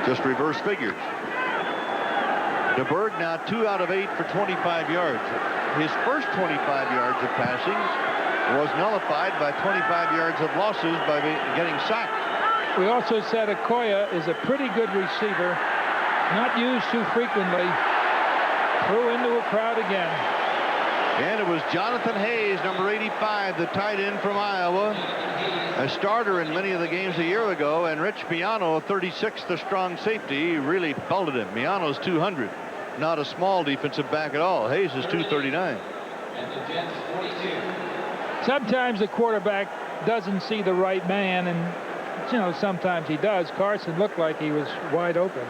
Just reverse figures. DeBerg now 2 out of 8 for 25 yards. His first 25 yards of passing was nullified by 25 yards of losses by getting sacked. We also said Okoye is a pretty good receiver, not used too frequently. Threw into a crowd again. And it was Jonathan Hayes, number 85, the tight end from Iowa, a starter in many of the games a year ago, and Rich Miano, 36, the strong safety, really belted him. Miano's 200, not a small defensive back at all. Hayes is 239. Sometimes the quarterback doesn't see the right man, and you know, sometimes he does. Carson looked like he was wide open.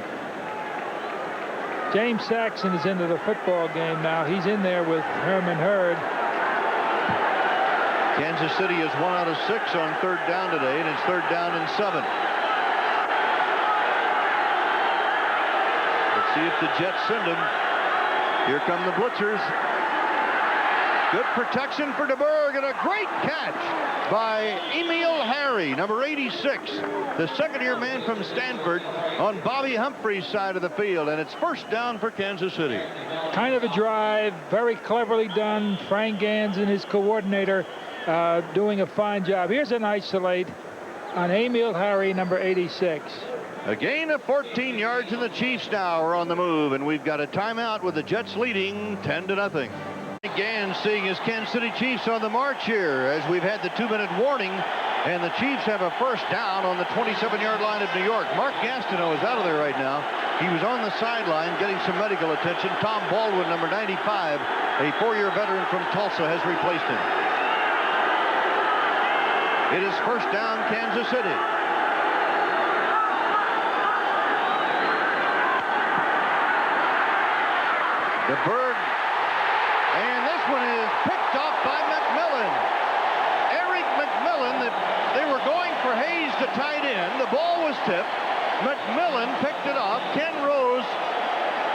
James Saxon is into the football game now. He's in there with Herman Hurd. Kansas City is 1 out of 6 on third down today, and it's third down and 7. Let's see if the Jets send him. Here come the blitzers. Good protection for DeBerg, and a great catch by Emil Harry, number 86, the second-year man from Stanford, on Bobby Humphrey's side of the field, and it's first down for Kansas City. Kind of a drive, very cleverly done. Frank Gans and his coordinator doing a fine job. Here's an isolate on Emil Harry, number 86. A gain of 14 yards, and the Chiefs now are on the move, and we've got a timeout with the Jets leading 10-0. Again, seeing his Kansas City Chiefs on the march here as we've had the 2-minute warning, and the Chiefs have a first down on the 27-yard line of New York. Mark Gastineau is out of there right now. He was on the sideline getting some medical attention. Tom Baldwin, number 95, a 4-year veteran from Tulsa, has replaced him. It is first down, Kansas City. DeBerg, and this one is picked off by McMillan. Eric McMillan, they were going for Hayes, the tight end. The ball was tipped. McMillan picked it off. Ken Rose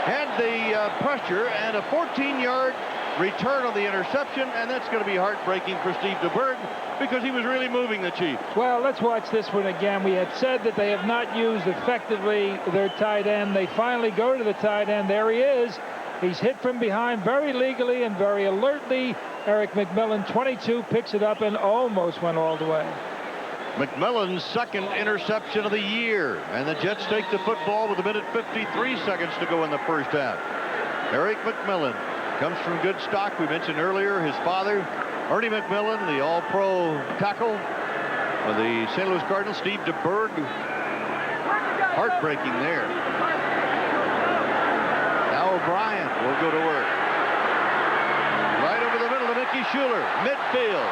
had the pressure and a 14-yard return on the interception, and that's going to be heartbreaking for Steve DeBerg because he was really moving the Chiefs. Well, let's watch this one again. We had said that they have not used effectively their tight end. They finally go to the tight end. There he is. He's hit from behind very legally and very alertly. Eric McMillan, 22, picks it up and almost went all the way. McMillan's second interception of the year, and the Jets take the football with 1:53 seconds to go in the first half. Eric McMillan comes from good stock. We mentioned earlier his father, Ernie McMillan, the all-pro tackle of the St. Louis Cardinals. Steve DeBerg, heartbreaking there. Now O'Brien will go to work. Right over the middle to Mickey Schuler, midfield.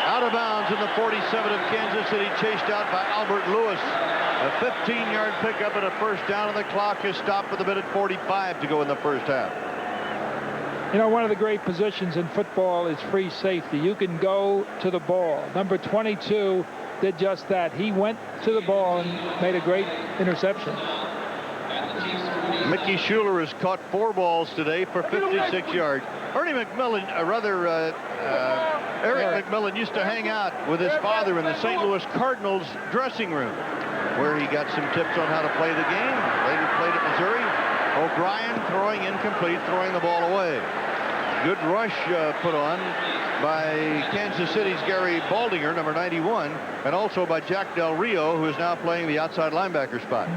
Out of bounds in the 47 of Kansas City, chased out by Albert Lewis. A 15-yard pickup and a first down, and the clock is stopped with 1:45 to go in the first half. You know, one of the great positions in football is free safety. You can go to the ball. Number 22 did just that. He went to the ball and made a great interception. Mickey Schuler has caught 4 balls today for 56 yards. Ernie McMillan, Eric McMillan used to hang out with his father in the St. Louis Cardinals dressing room, where he got some tips on how to play the game. Later played at Missouri. O'Brien throwing incomplete, throwing the ball away. Good rush put on by Kansas City's Gary Baldinger, number 91, and also by Jack Del Rio, who is now playing the outside linebacker spot.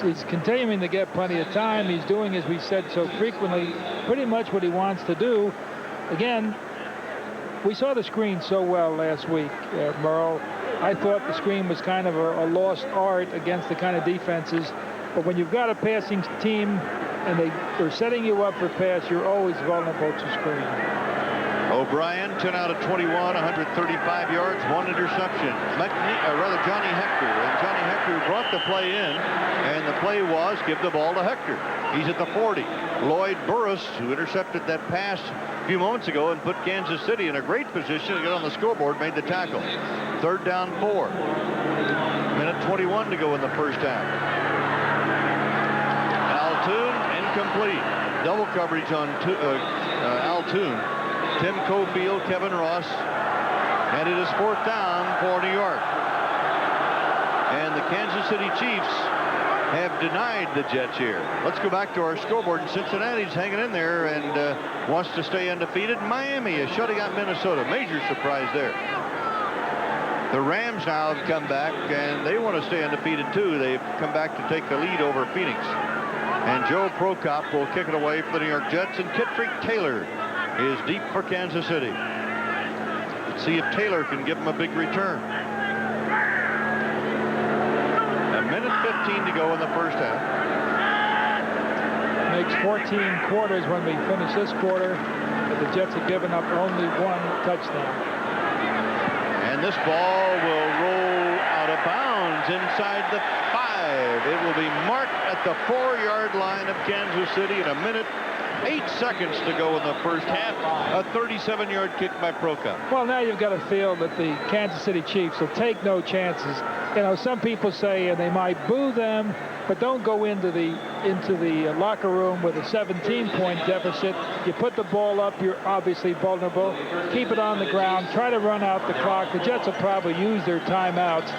He's continuing to get plenty of time. He's doing, as we said so frequently, pretty much what he wants to do. Again, we saw the screen so well last week, Merle. I thought the screen was kind of a lost art against the kind of defenses. But when you've got a passing team and they're setting you up for pass, you're always vulnerable to screen. O'Brien, 10 out of 21, 135 yards, 1 interception. Johnny Hector. And Johnny Hector brought the play in, and the play was give the ball to Hector. He's at the 40. Lloyd Burris, who intercepted that pass a few moments ago and put Kansas City in a great position to get on the scoreboard, made the tackle. Third down 4. 1:21 to go in the first half. Altoon, incomplete. Double coverage on Altoon. Tim Cofield, Kevin Ross, and it is 4th down for New York. And the Kansas City Chiefs have denied the Jets here. Let's go back to our scoreboard. And Cincinnati's hanging in there and wants to stay undefeated. Miami is shutting out Minnesota. Major surprise there. The Rams now have come back, and they want to stay undefeated too. They've come back to take the lead over Phoenix. And Joe Prokop will kick it away for the New York Jets, and Kittrick Taylor is deep for Kansas City. Let's see if Taylor can give him a big return. 1:15 to go in the first half. Makes 14 quarters when we finish this quarter, but the Jets have given up only 1 touchdown. And this ball will roll out of bounds inside the 5. It will be marked at the 4-yard line of Kansas City in 1:08 seconds to go in the first half. A 37-yard kick by Prokop. Well, now you've got to feel that the Kansas City Chiefs will take no chances. You know, some people say, and they might boo them, but don't go into the locker room with a 17-point deficit. You put the ball up, you're obviously vulnerable. Keep it on the ground. Try to run out the clock. The Jets will probably use their timeouts,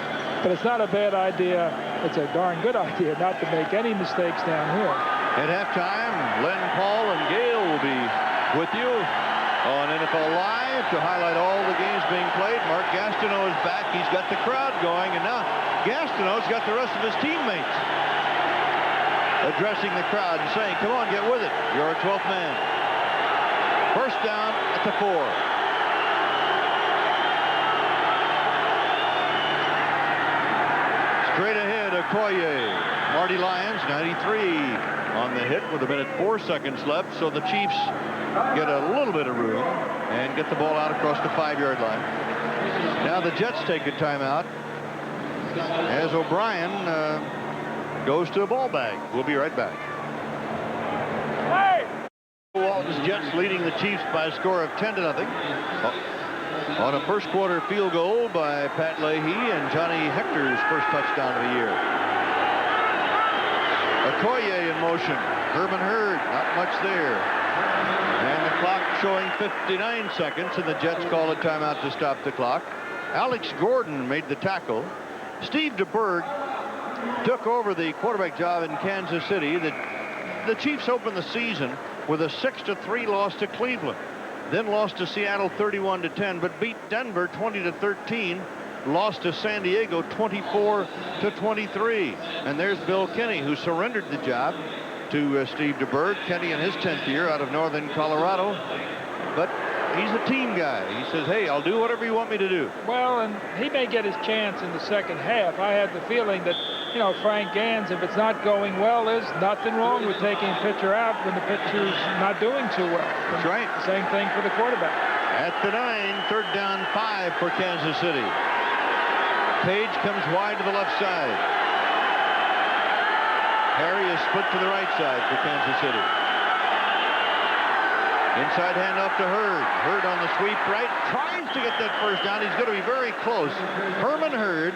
but it's not a bad idea. It's a darn good idea not to make any mistakes down here. At halftime, Len Paul and Gale will be with you. On NFL Live, to highlight all the games being played, Mark Gastineau is back. He's got the crowd going, and now Gastineau's got the rest of his teammates addressing the crowd and saying, come on, get with it. You're a 12th man. First down at the 4. Straight ahead, Okoye. Marty Lyons, 93 on the hit with 1:04 left. So the Chiefs get a little bit of room and get the ball out across the 5-yard line. Now the Jets take a timeout as O'Brien goes to a ball bag. We'll be right back. Walton's Jets leading the Chiefs by a score of 10-0 on a first quarter field goal by Pat Leahy and Johnny Hector's first touchdown of the year. Okoye in motion. Herman Hurd, not much there. And the clock showing 59 seconds, and the Jets call a timeout to stop the clock. Alex Gordon made the tackle. Steve DeBerg took over the quarterback job in Kansas City. The Chiefs opened the season with a 6-3 loss to Cleveland, then lost to Seattle 31-10, but beat Denver 20-13, lost to San Diego 24-23. And there's Bill Kenny, who surrendered the job to Steve DeBerg. Kenny in his 10th year out of Northern Colorado, but he's a team guy. He says, hey, I'll do whatever you want me to do. Well, and he may get his chance in the second half. I had the feeling that, you know, Frank Gans, if it's not going well, there's nothing wrong with taking a pitcher out when the pitcher's not doing too well. That's right. Same thing for the quarterback. At the 9, third down 5 for Kansas City. Page comes wide to the left side. Harry is split to the right side for Kansas City. Inside handoff to Hurd. Hurd on the sweep right. Tries to get that first down. He's going to be very close. Herman Hurd,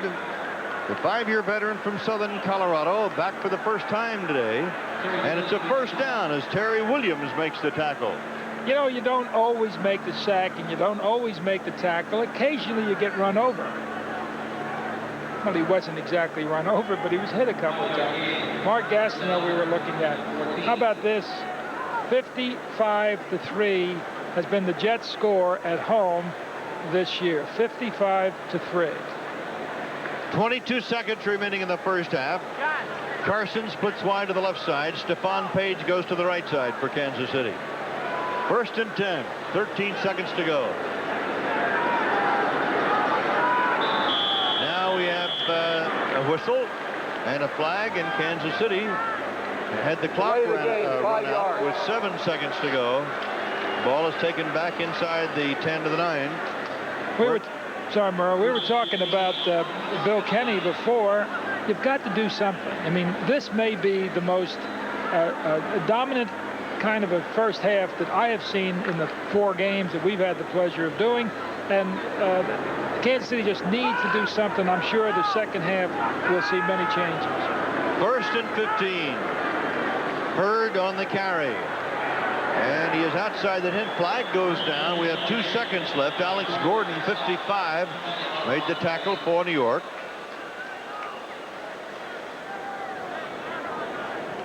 the 5-year veteran from Southern Colorado, back for the first time today. And it's a first down as Terry Williams makes the tackle. You know, you don't always make the sack and you don't always make the tackle. Occasionally you get run over. Well, he wasn't exactly run over, but he was hit a couple of times. Mark Gastineau we were looking at. How about this? 55-3 has been the Jets' score at home this year. 55-3. 22 seconds remaining in the first half. Carson splits wide to the left side. Stephon Page goes to the right side for Kansas City. First and 10. 13 seconds to go. Now we have a whistle and a flag in Kansas City. Had the clock run out with 7 seconds to go. Ball is taken back inside the 10 to the 9. Sorry, Merle. We were talking about Bill Kenny before. You've got to do something. I mean, this may be the most dominant kind of a first half that I have seen in the 4 games that we've had the pleasure of doing. And Kansas City just needs to do something. I'm sure the second half we'll see many changes. First and 15. Hurd on the carry. And he is outside the hit. Flag goes down. We have 2 seconds left. Alex Gordon, 55, made the tackle for New York.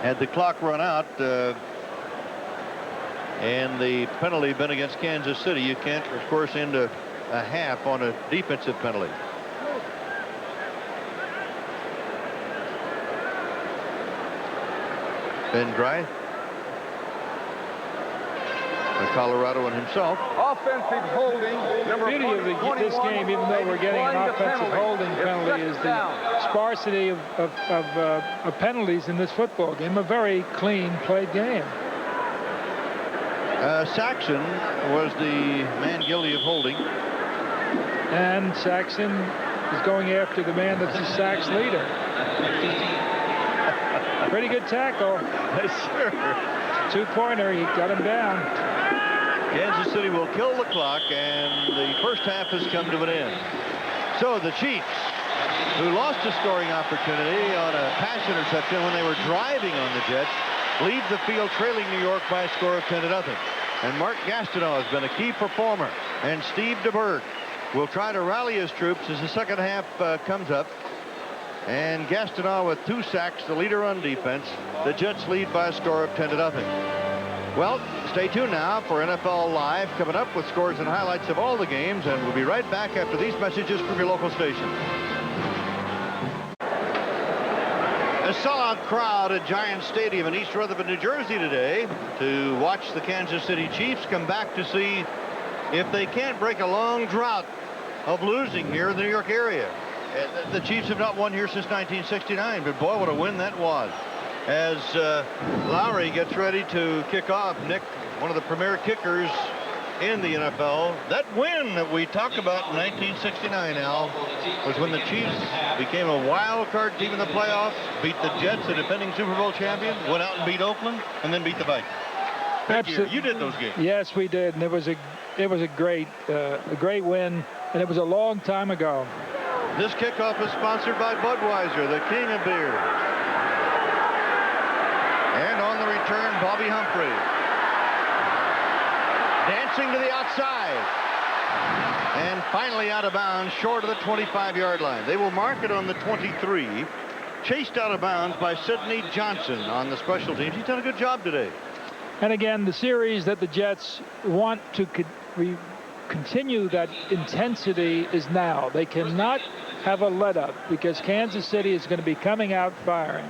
Had the clock run out and the penalty been against Kansas City, you can't, of course, end a half on a defensive penalty. Ben Dry, the Coloradoan himself. Offensive holding. The beauty of this game, even though we're getting an offensive holding penalty, is the sparsity of penalties in this football game. A very clean played game. Saxon was the man guilty of holding. And Saxon is going after the man that's the sacks leader. Pretty good tackle. Yes, sir. 2-pointer. He got him down. Kansas City will kill the clock, and the first half has come to an end. So the Chiefs, who lost a scoring opportunity on a pass interception when they were driving on the Jets, lead the field trailing New York by a score of 10-0. And Mark Gastineau has been a key performer. And Steve DeBerg will try to rally his troops as the second half comes up. And Gastineau with 2 sacks, the leader on defense. The Jets lead by a score of 10-0. Well, stay tuned now for NFL Live, coming up with scores and highlights of all the games, and we'll be right back after these messages from your local station. A sellout crowd at Giant Stadium in East Rutherford, New Jersey today to watch the Kansas City Chiefs come back to see if they can't break a long drought of losing here in the New York area. The Chiefs have not won here since 1969, but boy, what a win that was. As Lowry gets ready to kick off, Nick, one of the premier kickers in the NFL. That win that we talked about in 1969, Al, was when the Chiefs became a wild card team in the playoffs, beat the Jets, the defending Super Bowl champion, went out and beat Oakland, and then beat the Vikings. Absolutely. You did those games. Yes, we did, and it was a great win, and it was a long time ago. This kickoff is sponsored by Budweiser, the king of beers. And on the return, Bobby Humphrey. Dancing to the outside. And finally out of bounds, short of the 25-yard line. They will mark it on the 23. Chased out of bounds by Sidney Johnson on the special teams. He's done a good job today. And again, the series that the Jets want to continue that intensity is now. They cannot have a let-up because Kansas City is going to be coming out firing.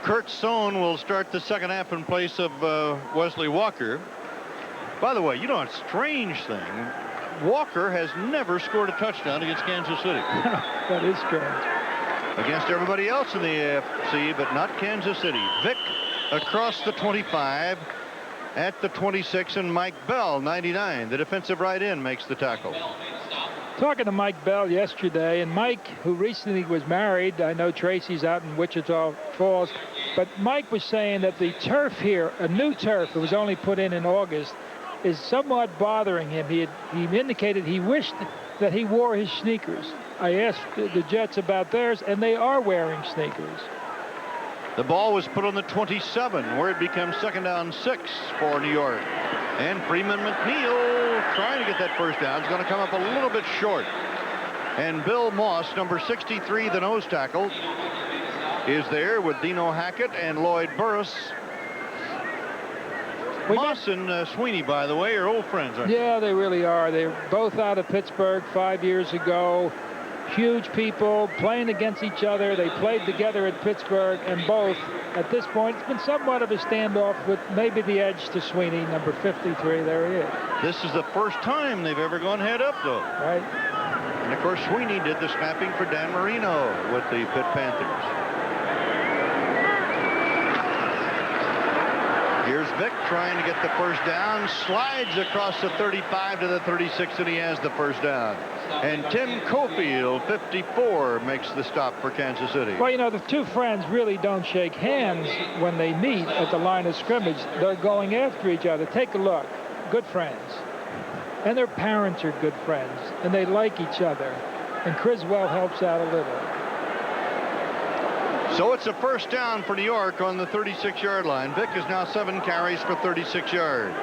Kurt Sohn will start the second half in place of Wesley Walker. By the way, you know, a strange thing. Walker has never scored a touchdown against Kansas City. That is strange. Against everybody else in the AFC, but not Kansas City. Vick across the 25 at the 26, and Mike Bell, 99, the defensive right end, makes the tackle. Talking to Mike Bell yesterday, and Mike, who recently was married, I know Tracy's out in Wichita Falls, but Mike was saying that the turf here, a new turf that was only put in August, is somewhat bothering him. He indicated he wished that he wore his sneakers. I asked the Jets about theirs, and they are wearing sneakers. The ball was put on the 27, where it becomes second down 6 for New York. And Freeman McNeil trying to get that first down. It's going to come up a little bit short. And Bill Moss, number 63, the nose tackle, is there with Dino Hackett and Lloyd Burris. Moss and Sweeney, by the way, are old friends, aren't they? Yeah, they really are. They're both out of Pittsburgh 5 years ago. Huge people playing against each other. They played together at Pittsburgh, and both, at this point, it's been somewhat of a standoff with maybe the edge to Sweeney, number 53. There he is. This is the first time they've ever gone head up, though. Right. And, of course, Sweeney did the snapping for Dan Marino with the Pitt Panthers. Here's Vick trying to get the first down, slides across the 35 to the 36, and he has the first down. And Tim Cofield, 54, makes the stop for Kansas City. Well, you know, the two friends really don't shake hands when they meet at the line of scrimmage. They're going after each other. Take a look. Good friends. And their parents are good friends, and they like each other. And Criswell helps out a little. So it's a first down for New York on the 36-yard line. Vick is now 7 carries for 36 yards.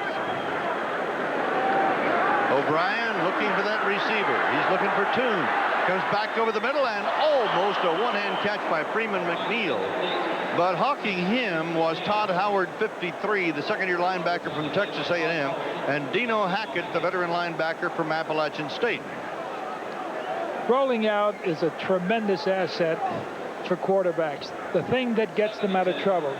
O'Brien looking for that receiver. He's looking for Toon. Comes back over the middle and almost a one-hand catch by Freeman McNeil. But hawking him was Todd Howard, 53, the second-year linebacker from Texas A&M, and Dino Hackett, the veteran linebacker from Appalachian State. Rolling out is a tremendous asset for quarterbacks, the thing that gets them out of trouble.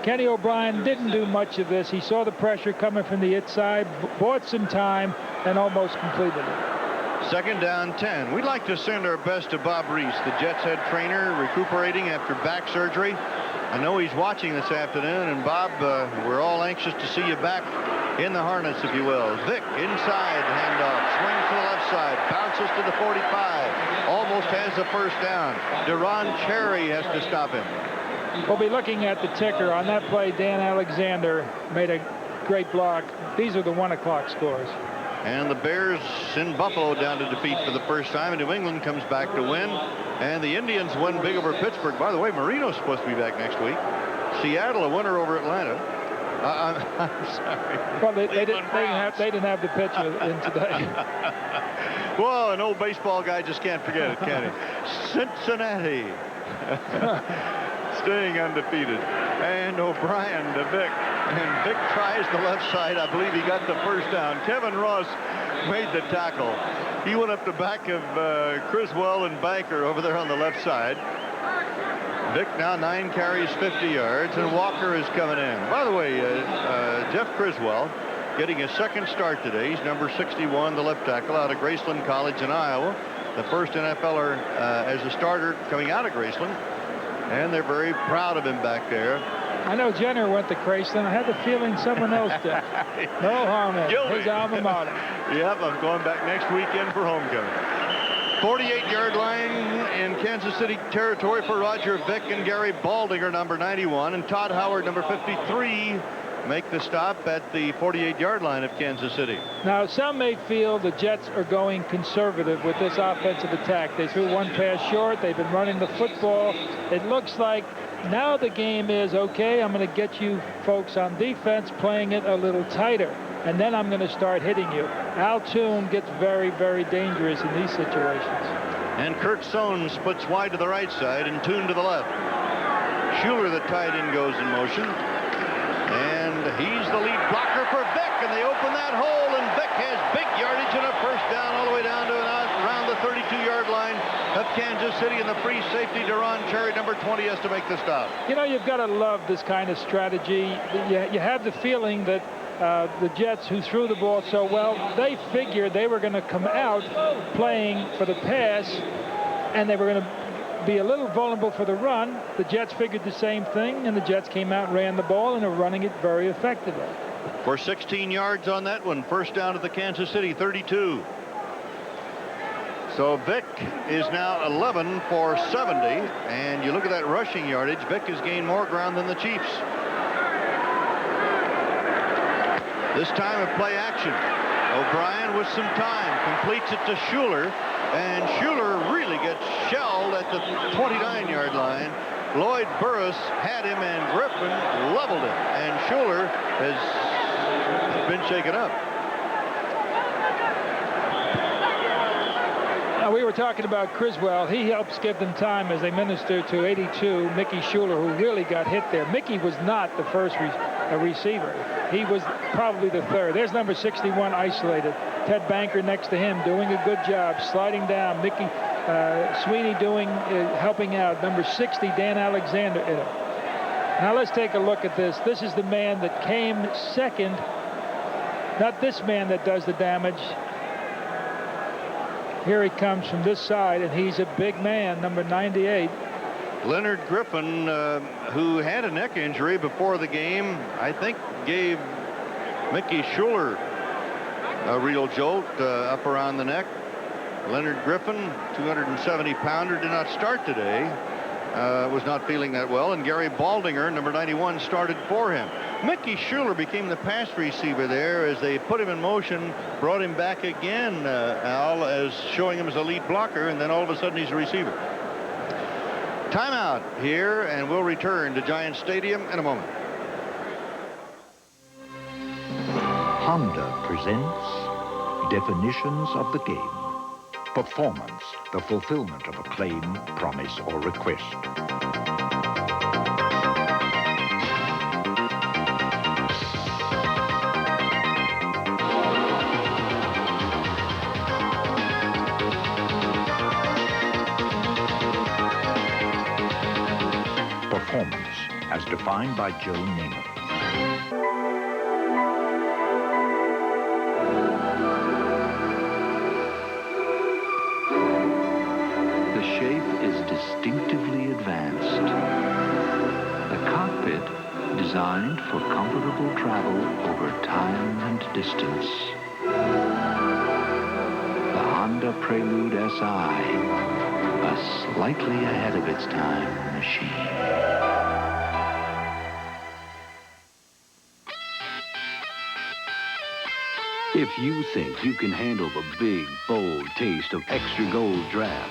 Kenny O'Brien didn't do much of this. He saw the pressure coming from the inside, bought some time, and almost completed it. Second down 10. We'd like to send our best to Bob Reese, the Jets head trainer, recuperating after back surgery. I know he's watching this afternoon, and Bob, we're all anxious to see you back in the harness, if you will. Vick inside, handoff, swings to the left side, bounces to the 45, almost has the first down. Deron Cherry has to stop him. We'll be looking at the ticker. On that play, Dan Alexander made a great block. These are the 1 o'clock scores. And the Bears send Buffalo down to defeat for the first time, and New England comes back to win. And the Indians win big over Pittsburgh. By the way, Marino's supposed to be back next week. Seattle a winner over Atlanta. I'm sorry. Well, they didn't have the pitcher in today. Well, an old baseball guy just can't forget it, can he? Cincinnati staying undefeated. And O'Brien to Vick. And Vick tries the left side. I believe he got the first down. Kevin Ross made the tackle. He went up the back of Criswell and Banker over there on the left side. Vick now 9 carries, 50 yards, and Walker is coming in. By the way, Jeff Criswell getting his second start today. He's number 61, the left tackle out of Graceland College in Iowa. The first NFLer as a starter coming out of Graceland. And they're very proud of him back there. I know Jenner went to Graceland. I had the feeling someone else did. No harm in it. His alma mater. Yep, I'm going back next weekend for homecoming. 48-yard line in Kansas City territory for Roger Vick and Gary Baldinger, number 91, and Todd Howard, number 53, make the stop at the 48-yard line of Kansas City. Now, some may feel the Jets are going conservative with this offensive attack. They threw one pass short. They've been running the football. It looks like now the game is, okay, I'm going to get you folks on defense playing it a little tighter, and then I'm going to start hitting you. Al Toon gets very, very dangerous in these situations. And Kurt Sohn splits wide to the right side and Toon to the left. Schuler, the tight end, goes in motion. And he's the lead blocker for Vick, and they open that hole, and Vick has big yardage and a first down all the way down to around the 32-yard line of Kansas City, and the free safety, Deron Cherry, number 20, has to make the stop. You know, you've got to love this kind of strategy. You have the feeling that the Jets, who threw the ball so well, they figured they were going to come out playing for the pass, and they were going to be a little vulnerable for the run. The Jets figured the same thing, and the Jets came out and ran the ball and are running it very effectively. For 16 yards on that one, first down to the Kansas City 32. So Vick is now 11 for 70, and you look at that rushing yardage, Vick has gained more ground than the Chiefs. This time of play action. O'Brien with some time completes it to Schuler, and Schuler really gets shelled at the 29-yard line. Lloyd Burris had him, and Griffin leveled it, and Schuler has been shaken up. Now, we were talking about Criswell. He helps give them time as they minister to 82, Mickey Schuler, who really got hit there. Mickey was not the first receiver. He was probably the third. There's number 61 isolated. Ted Banker next to him doing a good job sliding down. Mickey Sweeney helping out. Number 60, Dan Alexander in it. Now let's take a look at this. This is the man that came second. Not this man that does the damage. Here he comes from this side, and he's a big man, number 98. Leonard Griffin, who had a neck injury before the game, I think gave Mickey Schuler a real jolt up around the neck. Leonard Griffin, 270-pounder, did not start today. Was not feeling that well, and Gary Baldinger, number 91, started for him. Mickey Schuler became the pass receiver there as they put him in motion, brought him back again, Al, as showing him as a lead blocker, and then all of a sudden he's a receiver. Timeout here, and we'll return to Giant Stadium in a moment. Honda presents Definitions of the Game. Performance, the fulfillment of a claim, promise, or request. Performance, as defined by Joe Namath. The shape is distinctively advanced. The cockpit designed for comfortable travel over time and distance. The Honda Prelude SI, a slightly ahead of its time machine. If you think you can handle the big, bold taste of Extra Gold Draft,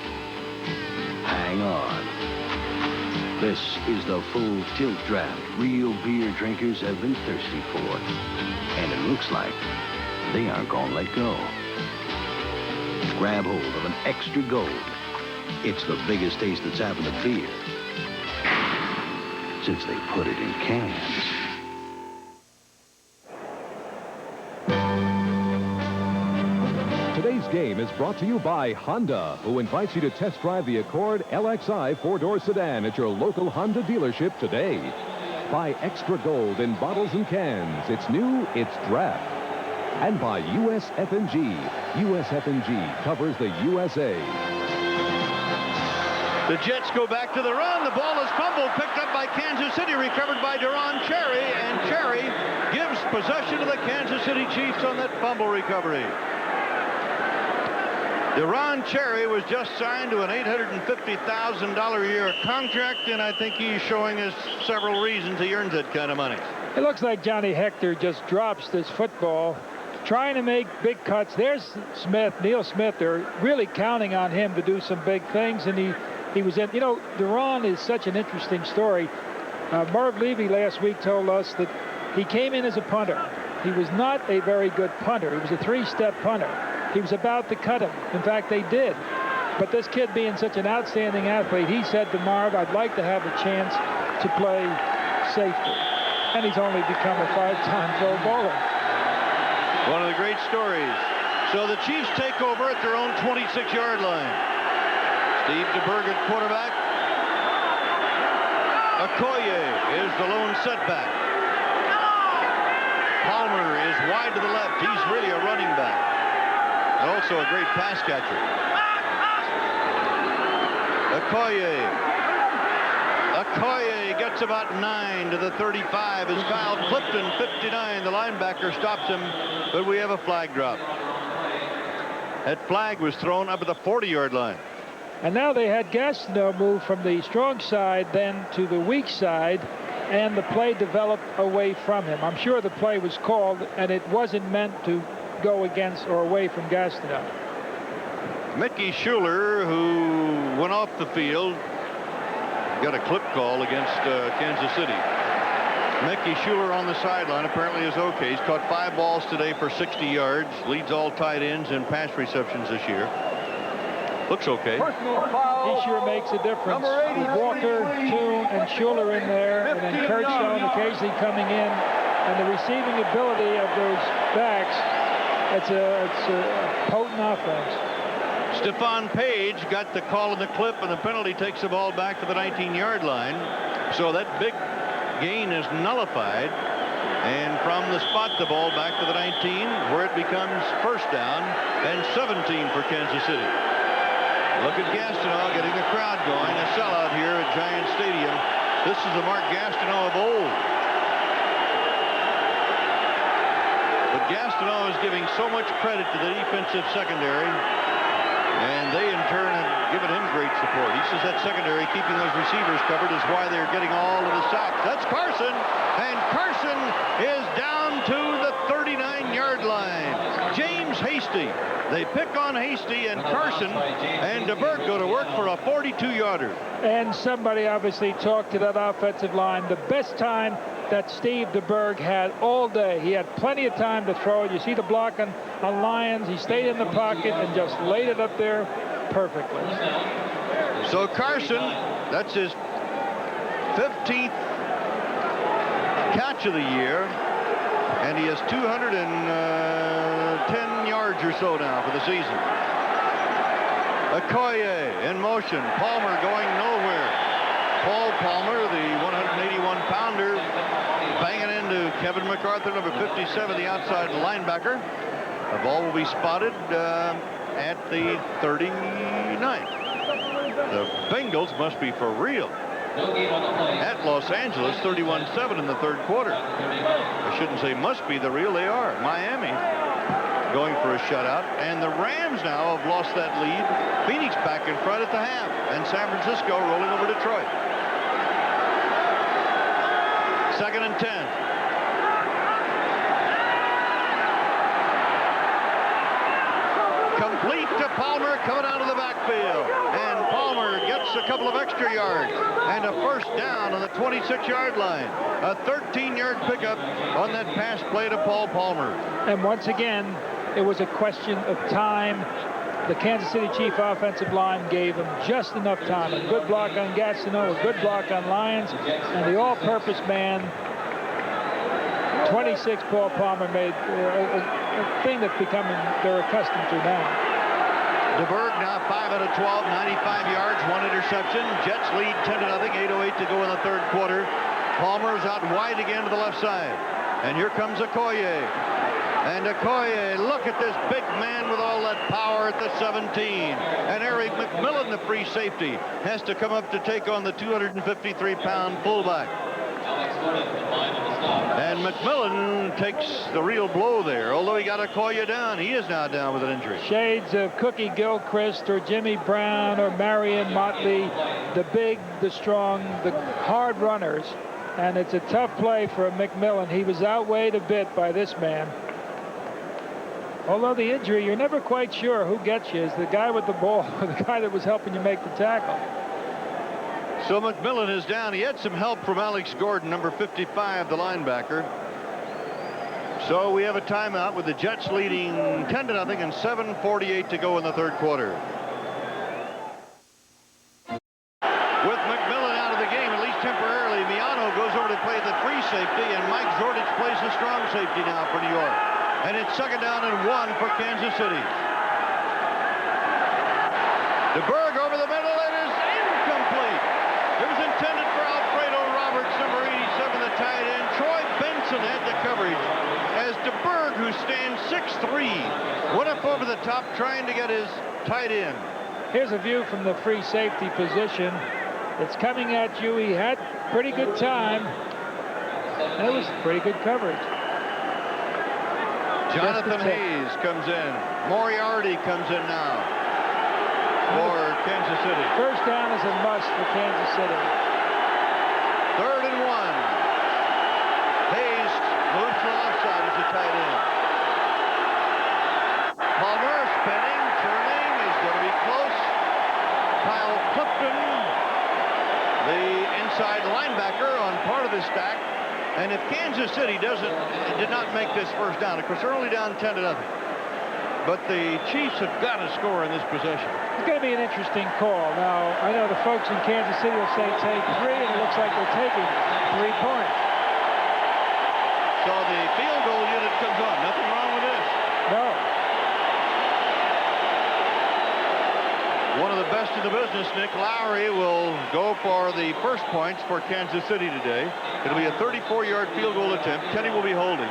hang on. This is the full tilt draft real beer drinkers have been thirsty for. And it looks like they aren't gonna let go. Grab hold of an Extra Gold. It's the biggest taste that's happened to beer since they put it in cans. Today's game is brought to you by Honda, who invites you to test drive the Accord LXI four-door sedan at your local Honda dealership today. By Extra Gold in bottles and cans. It's new, it's draft. And by USF&G. USF&G covers the USA. The Jets go back to the run. The ball is fumbled, picked up by Kansas City, recovered by Deron Cherry, and Cherry gives possession to the Kansas City Chiefs on that fumble recovery. Deron Cherry was just signed to an $850,000 a year contract, and I think he's showing us several reasons he earns that kind of money. It looks like Johnny Hector just drops this football, trying to make big cuts. There's Smith, Neil Smith. They're really counting on him to do some big things, and he was in. You know, Deron is such an interesting story. Merv Levy last week told us that he came in as a punter. He was not a very good punter. He was a three-step punter. He was about to cut him. In fact, they did. But this kid being such an outstanding athlete, he said to Marv, I'd like to have a chance to play safety. And he's only become a 5-time Pro Bowler. One of the great stories. So the Chiefs take over at their own 26-yard line. Steve DeBerg at quarterback. Okoye is the lone setback. Palmer is wide to the left. He's really a running back. And also a great pass catcher. Okoye gets about 9 to the 35 as Kyle Clifton, 59. The linebacker stops him, but we have a flag drop. That flag was thrown up at the 40-yard line. And now they had Gastineau move from the strong side then to the weak side, and the play developed away from him. I'm sure the play was called, and it wasn't meant to go against or away from Gastineau. Mickey Schuler, who went off the field, got a clip call against Kansas City. Mickey Schuler on the sideline apparently is okay. He's caught 5 balls today for 60 yards. Leads all tight ends in pass receptions this year. Looks okay. He sure makes a difference. With Walker, Toon, and Schuler in there, and then Kurtzstone occasionally coming in, and the receiving ability of those backs, it's a potent offense. Stephon Page got the call in the clip, and the penalty takes the ball back to the 19-yard line. So that big gain is nullified. And from the spot, the ball back to the 19, where it becomes first down and 17 for Kansas City. Look at Gastineau getting the crowd going. A sellout here at Giant Stadium. This is the Mark Gastineau of old. But Gastineau is giving so much credit to the defensive secondary, and they in turn have given him great support. He says that secondary keeping those receivers covered is why they're getting all of the sacks. That's Carson, and Carson is down to the 39-yard line. James Hasty. They pick on Hasty and Carson, and DeBerg go to work for a 42-yarder. And somebody obviously talked to that offensive line. The best time that Steve DeBerg had all day. He had plenty of time to throw. You see the block on Lyons. He stayed in the pocket and just laid it up there perfectly. So Carson, that's his 15th catch of the year, and he has 210 yards or so now for the season. Okoye in motion. Palmer going nowhere. Paul Palmer, the 181-pounder, banging into Kevin MacArthur, number 57, the outside linebacker. The ball will be spotted at the 39th. The Bengals must be for real. At Los Angeles, 31-7 in the third quarter. I shouldn't say must be the real, they are. Miami going for a shutout, and the Rams now have lost that lead. Phoenix back in front at the half, and San Francisco rolling over Detroit. 2nd and 10. Complete to Palmer coming out of the backfield, and Palmer gets a couple of extra yards and a first down on the 26-yard line. A 13-yard pickup on that pass play to Paul Palmer. And once again, it was a question of time. the Kansas City Chief offensive line gave him just enough time. A good block on Gastineau, a good block on Lyons, and the all-purpose man, 26, Paul Palmer, made a thing that's becoming they're accustomed to now. DeBerg now 5 out of 12, 95 yards, 1 interception. Jets lead 10-0, 8:08 to go in the third quarter. Palmer's out wide again to the left side. And here comes Okoye. And Okoye, look at this big man with all that power at the 17. And Eric McMillan, the free safety, has to come up to take on the 253-pound fullback. And McMillan takes the real blow there. Although he got Okoye down, he is now down with an injury. Shades of Cookie Gilchrist or Jimmy Brown or Marion Motley, the big, the strong, the hard runners. And it's a tough play for McMillan. He was outweighed a bit by this man. Although the injury, you're never quite sure who gets you. Is the guy with the ball or the guy that was helping you make the tackle? So McMillan is down. He had some help from Alex Gordon, number 55, the linebacker. So we have a timeout with the Jets leading 10-0 and 7:48 to go in the third quarter. With McMillan out of the game, at least temporarily, Miano goes over to play the free safety, and Mike Zordich plays the strong safety now for New York. And it's 2nd down and 1 for Kansas City. DeBerg over the middle. It is incomplete. It was intended for Alfredo Roberts, number 87, the tight end. Troy Benson had the coverage as DeBerg, who stands 6'3", went up over the top trying to get his tight end. Here's a view from the free safety position. It's coming at you. He had pretty good time. And it was pretty good coverage. Jonathan Hayes comes in. Moriarty comes in now for Kansas City. First down is a must for Kansas City. 3rd and 1. Hayes moves to the left side as a tight end. Palmer spinning, turning, is going to be close. Kyle Clifton, the inside linebacker on part of the stack. And if Kansas City did not make this first down, of course they're only down 10-0. But the Chiefs have got to score in this possession. It's going to be an interesting call. Now, I know the folks in Kansas City will say take 3, and it looks like they're taking 3 points. So the field goal unit comes on. Nothing wrong with this. No. One of the best in the business, Nick Lowry, will go for the first points for Kansas City today. It'll be a 34-yard field goal attempt. Kenny will be holding.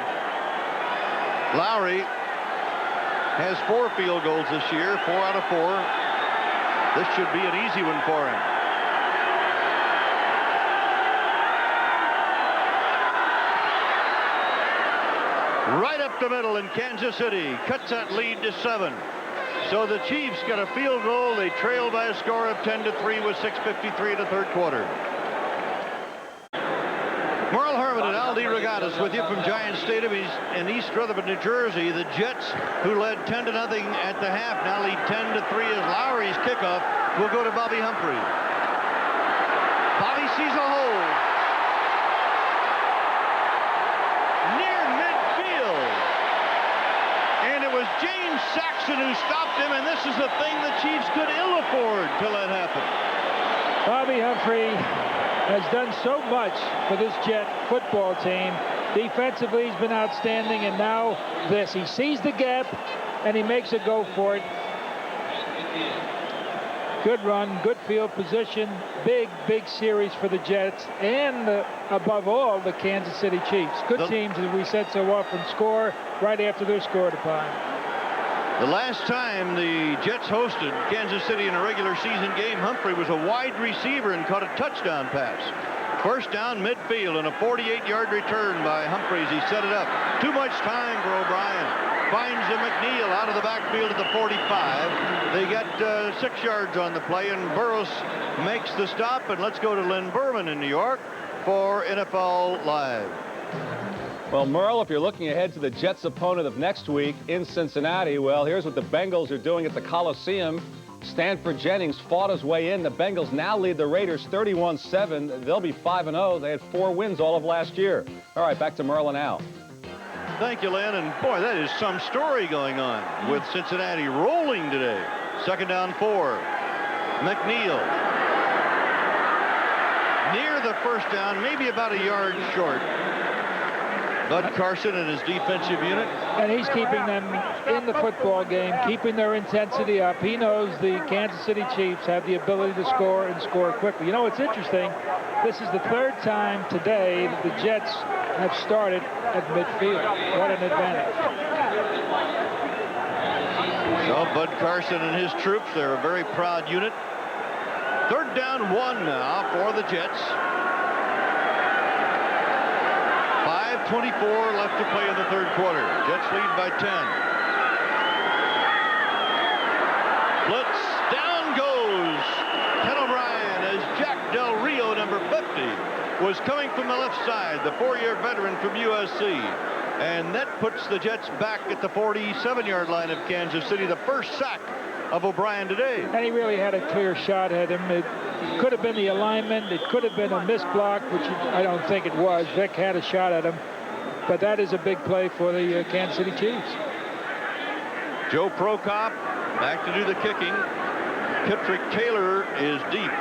Lowry has 4 field goals this year, 4 out of 4. This should be an easy one for him. Right up the middle, and Kansas City cuts that lead to 7. So the Chiefs get a field goal. They trail by a score of 10-3 with 6:53 in the third quarter. Merle Harmon and Aldi Regattas with you from Giant Stadium in East Rutherford, New Jersey. The Jets, who led 10-0 at the half, now lead 10-3 as Lowry's kickoff will go to Bobby Humphrey. Bobby sees a hole near midfield. And it was James Saxon who stopped him, and this is the thing the Chiefs could ill afford to let happen. Bobby Humphrey has done so much for this Jet football team. Defensively, he's been outstanding, and now this. He sees the gap, and he makes a go for it. Good run, good field position, big series for the Jets, and above all, the Kansas City Chiefs. Good teams, as we said so often, score right after they're scored upon. The last time the Jets hosted Kansas City in a regular season game, Humphrey was a wide receiver and caught a touchdown pass. First down midfield and a 48-yard return by Humphreys. He set it up. Too much time for O'Brien. Finds a McNeil out of the backfield at the 45. They get 6 yards on the play, and Burroughs makes the stop. And let's go to Lynn Berman in New York for NFL Live. Well, Merle, if you're looking ahead to the Jets' opponent of next week in Cincinnati, well, here's what the Bengals are doing at the Coliseum. Stanford Jennings fought his way in. The Bengals now lead the Raiders 31-7. They'll be 5-0. They had 4 wins all of last year. All right, back to Merle and Al. Thank you, Lynn. And boy, that is some story going on with Cincinnati rolling today. Second down 4. McNeil. Near the first down, maybe about a yard short. Bud Carson and his defensive unit. And he's keeping them in the football game, keeping their intensity up. He knows the Kansas City Chiefs have the ability to score and score quickly. You know, it's interesting. This is the third time today that the Jets have started at midfield. What an advantage. So Bud Carson and his troops, they're a very proud unit. Third down 1 now for the Jets. 5:24 left to play in the third quarter. Jets lead by 10. Blitz, down goes Ken O'Brien as Jack Del Rio, number 50, was coming from the left side, the 4-year veteran from USC. And that puts the Jets back at the 47-yard line of Kansas City, the first sack of O'Brien today. And he really had a clear shot at him. It could have been the alignment. It could have been a missed block, which I don't think it was. Vic had a shot at him. But that is a big play for the Kansas City Chiefs. Joe Prokop back to do the kicking. Kitrick Taylor is deep.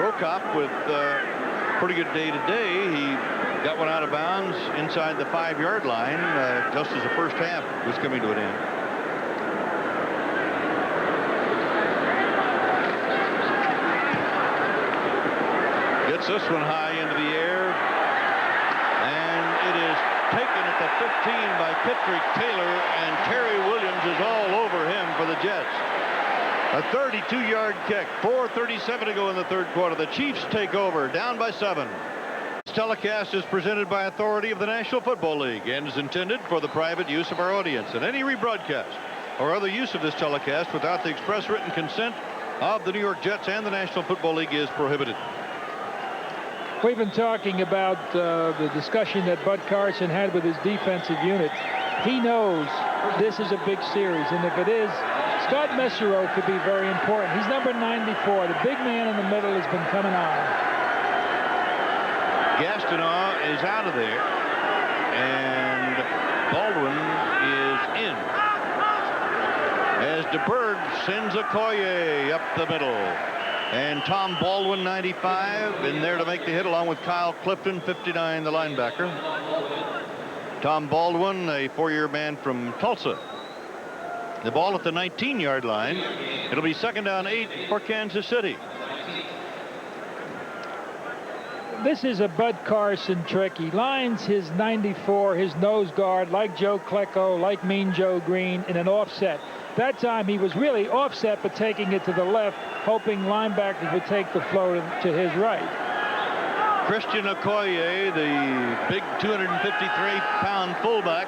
Prokop with a pretty good day today. He got one out of bounds inside the 5-yard line just as the first half was coming to an end. Gets this one high into the air. And it is taken at the 15 by Kitrick Taylor, and Terry Williams is all over him for the Jets. A 32-yard kick. 4:37 to go in the third quarter. The Chiefs take over, down by 7. This telecast is presented by authority of the National Football League and is intended for the private use of our audience. And any rebroadcast or other use of this telecast without the express written consent of the New York Jets and the National Football League is prohibited. We've been talking about the discussion that Bud Carson had with his defensive unit. He knows this is a big series, and if it is, Scott Messerow could be very important. He's number 94. The big man in the middle has been coming on. Gastineau is out of there, and Baldwin is in. As DeBerg sends Okoye up the middle. And Tom Baldwin, 95, in there to make the hit, along with Kyle Clifton, 59, the linebacker. Tom Baldwin, a 4-year man from Tulsa. The ball at the 19-yard line. It'll be second down 8 for Kansas City. This is a Bud Carson trick. He lines his 94, his nose guard, like Joe Klecko, like Mean Joe Green, in an offset. That time he was really offset, but taking it to the left, hoping linebackers would take the flow to his right. Christian Okoye, the big 253-pound fullback.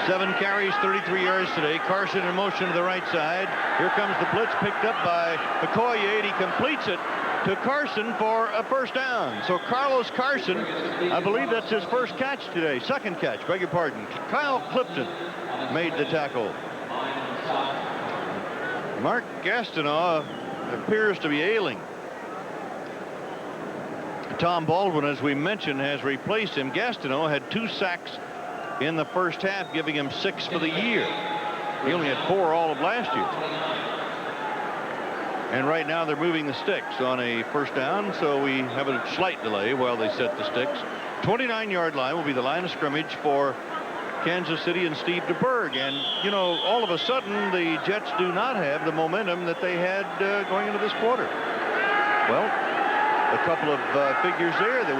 7 carries, 33 yards today. Carson in motion to the right side. Here comes the blitz, picked up by Okoye, and he completes it to Carson for a first down. So Carlos Carson, I believe that's his first catch today. Second catch, beg your pardon. Kyle Clifton made the tackle. Mark Gastineau appears to be ailing. Tom Baldwin, as we mentioned, has replaced him. Gastineau had 2 sacks in the first half, giving him 6 for the year. He only had 4 all of last year. And right now they're moving the sticks on a first down, so we have a slight delay while they set the sticks. 29-yard line will be the line of scrimmage for Kansas City and Steve DeBerg. And, you know, all of a sudden the Jets do not have the momentum that they had going into this quarter. Well, a couple of figures there that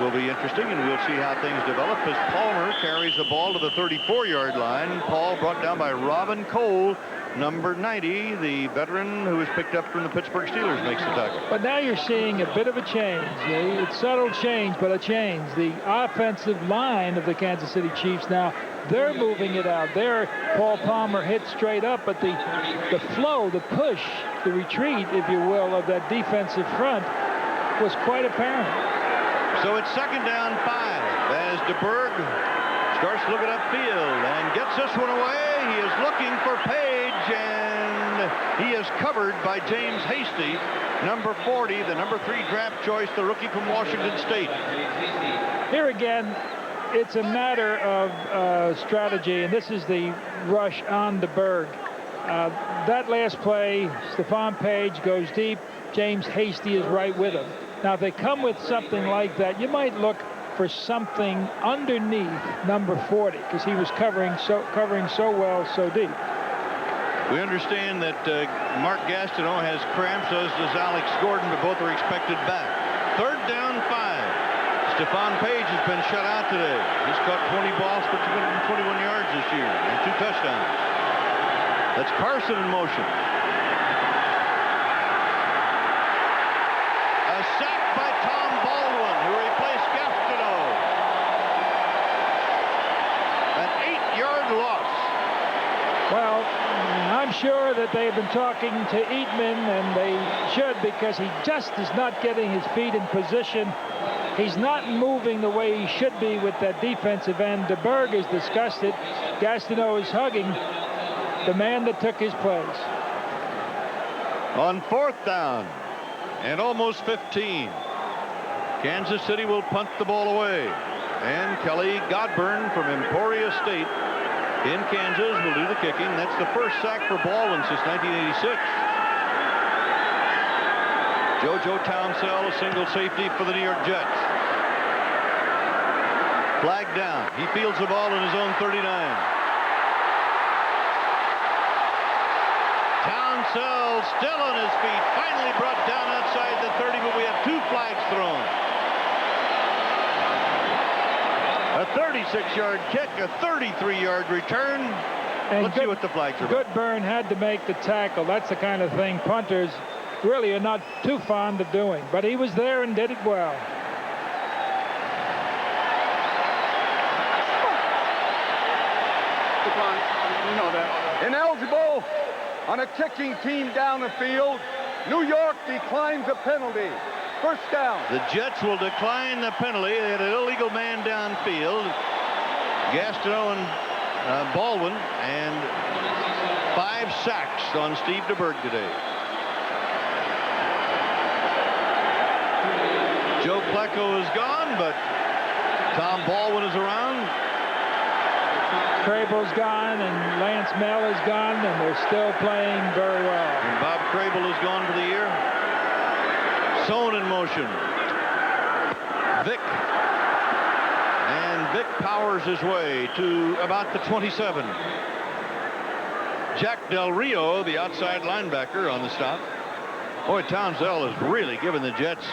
will be interesting, and we'll see how things develop as Palmer carries the ball to the 34-yard line. Paul brought down by Robin Cole, number 90, the veteran who was picked up from the Pittsburgh Steelers, makes the tackle. But now you're seeing a bit of a change. It's subtle change, but a change. The offensive line of the Kansas City Chiefs now, they're moving it out. There, Paul Palmer hit straight up, but the flow, the push, the retreat, if you will, of that defensive front was quite apparent. So it's second down 5 as DeBerg starts looking upfield and gets this one away. He is looking for Page, and he is covered by James Hasty, number 40, the number 3 draft choice, the rookie from Washington State. Here again, it's a matter of strategy, and this is the rush on DeBerg. That last play, Stephon Page goes deep. James Hasty is right with him. Now, if they come with something like that, you might look for something underneath number 40 because he was covering so well, so deep. We understand that Mark Gastineau has cramps, as does Alex Gordon, but both are expected back. 3rd down, 5. Stephon Page has been shut out today. He's caught 20 balls for 221 yards this year and 2 touchdowns. That's Carson in motion. A sack by Tom Baldwin, who replaced Gastineau. An 8-yard loss. Well, I'm sure that they've been talking to Eatman, and they should, because he just is not getting his feet in position. He's not moving the way he should be with that defensive end. DeBerg has discussed it. Gastineau is hugging the man that took his place. On 4th down and almost 15, Kansas City will punt the ball away. And Kelly Godburn from Emporia State in Kansas will do the kicking. That's the first sack for Baldwin since 1986. JoJo Townsell, a single safety for the New York Jets. Flag down. He fields the ball in his own 39. Townsell still on his feet. Finally brought down outside the 30, but we have 2 flags thrown. A 36-yard kick, a 33-yard return. And Let's see what the flags are about. Goodburn had to make the tackle. That's the kind of thing punters really are not too fond of doing. But he was there and did it well. You know that. Ineligible on a kicking team down the field. New York declines a penalty. 1st down. The Jets will decline the penalty. They had an illegal man downfield. Gastineau and Baldwin, and 5 sacks on Steve DeBerg today. Joe Klecko is gone, but Tom Baldwin is around. Crable's gone, and Lance Mel is gone, and they're still playing very well. And Bob Crable is gone for the year. Sohn in motion. Vick. And Vick powers his way to about the 27. Jack Del Rio, the outside linebacker, on the stop. Boy, Townsell has really given the Jets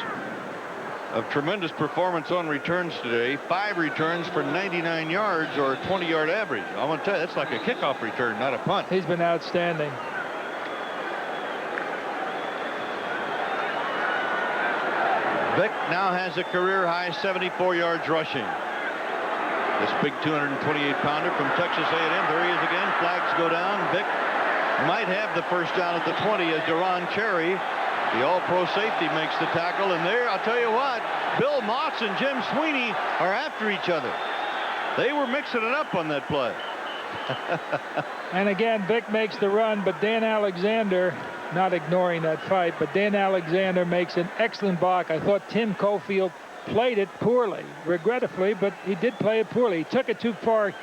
a tremendous performance on returns today. 5 returns for 99 yards, or a 20-yard average. I want to tell you, that's like a kickoff return, not a punt. He's been outstanding. Vick now has a career-high 74 yards rushing. This big 228-pounder from Texas A&M. There he is again. Flags go down. Vick might have the 1st down at the 20 as Deron Cherry, the all-pro safety, makes the tackle. And there, I'll tell you what, Bill Moss and Jim Sweeney are after each other. They were mixing it up on that play. And again, Vick makes the run, but Dan Alexander, not ignoring that fight, but Dan Alexander makes an excellent block. I thought Tim Cofield played it poorly, regrettably, but he did play it poorly. He took it too far,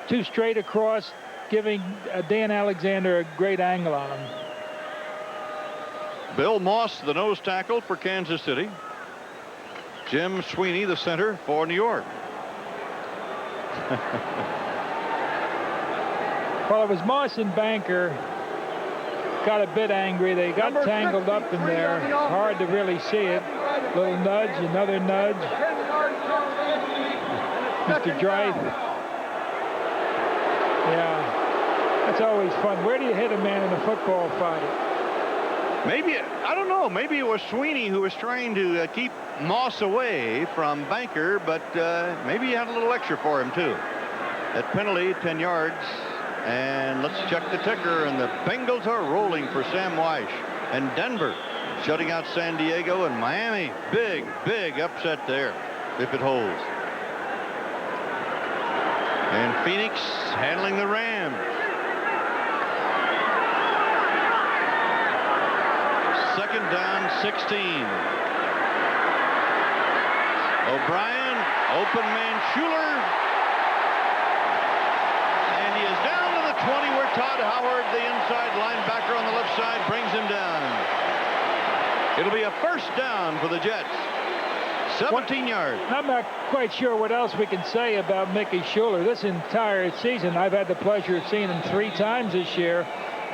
too straight across, giving Dan Alexander a great angle on him. Bill Moss, the nose tackle for Kansas City. Jim Sweeney, the center for New York. Well, it was Moss and Banker got a bit angry. They got tangled up in there. Hard to really see it. Little nudge, another nudge. Mr. Dreith. Yeah, that's always fun. Where do you hit a man in a football fight? Maybe, I don't know, maybe it was Sweeney who was trying to keep Moss away from Banker, but maybe he had a little extra for him, too. That penalty, 10 yards. And let's check the ticker, and the Bengals are rolling for Sam Weish. And Denver shutting out San Diego, and Miami, big, big upset there, if it holds. And Phoenix handling the Rams. Second down, 16. O'Brien, open man Schuler, is down to the 20 where Todd Howard, the inside linebacker on the left side, brings him down. It'll be a first down for the Jets. 17 yards. I'm not quite sure what else we can say about Mickey Schuler. This entire season, I've had the pleasure of seeing him 3 times this year.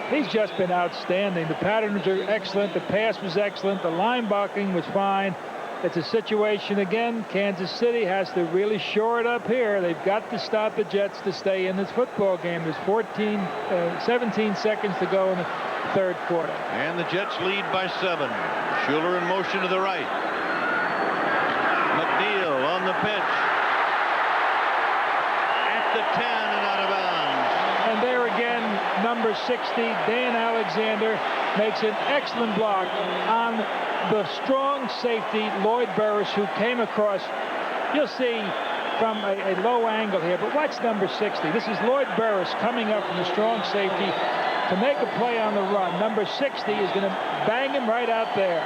He's just been outstanding. The patterns are excellent. The pass was excellent. The line blocking was fine. It's a situation, again, Kansas City has to really shore it up here. They've got to stop the Jets to stay in this football game. There's 17 seconds to go in the third quarter. And the Jets lead by 7. Schuler in motion to the right. McNeil on the pitch. At the 10 and out of bounds. And there again, number 60, Dan Alexander, makes an excellent block on the strong safety, Lloyd Burris, who came across. You'll see from a low angle here, but watch number 60. This is Lloyd Burris coming up from the strong safety to make a play on the run. Number 60 is going to bang him right out there.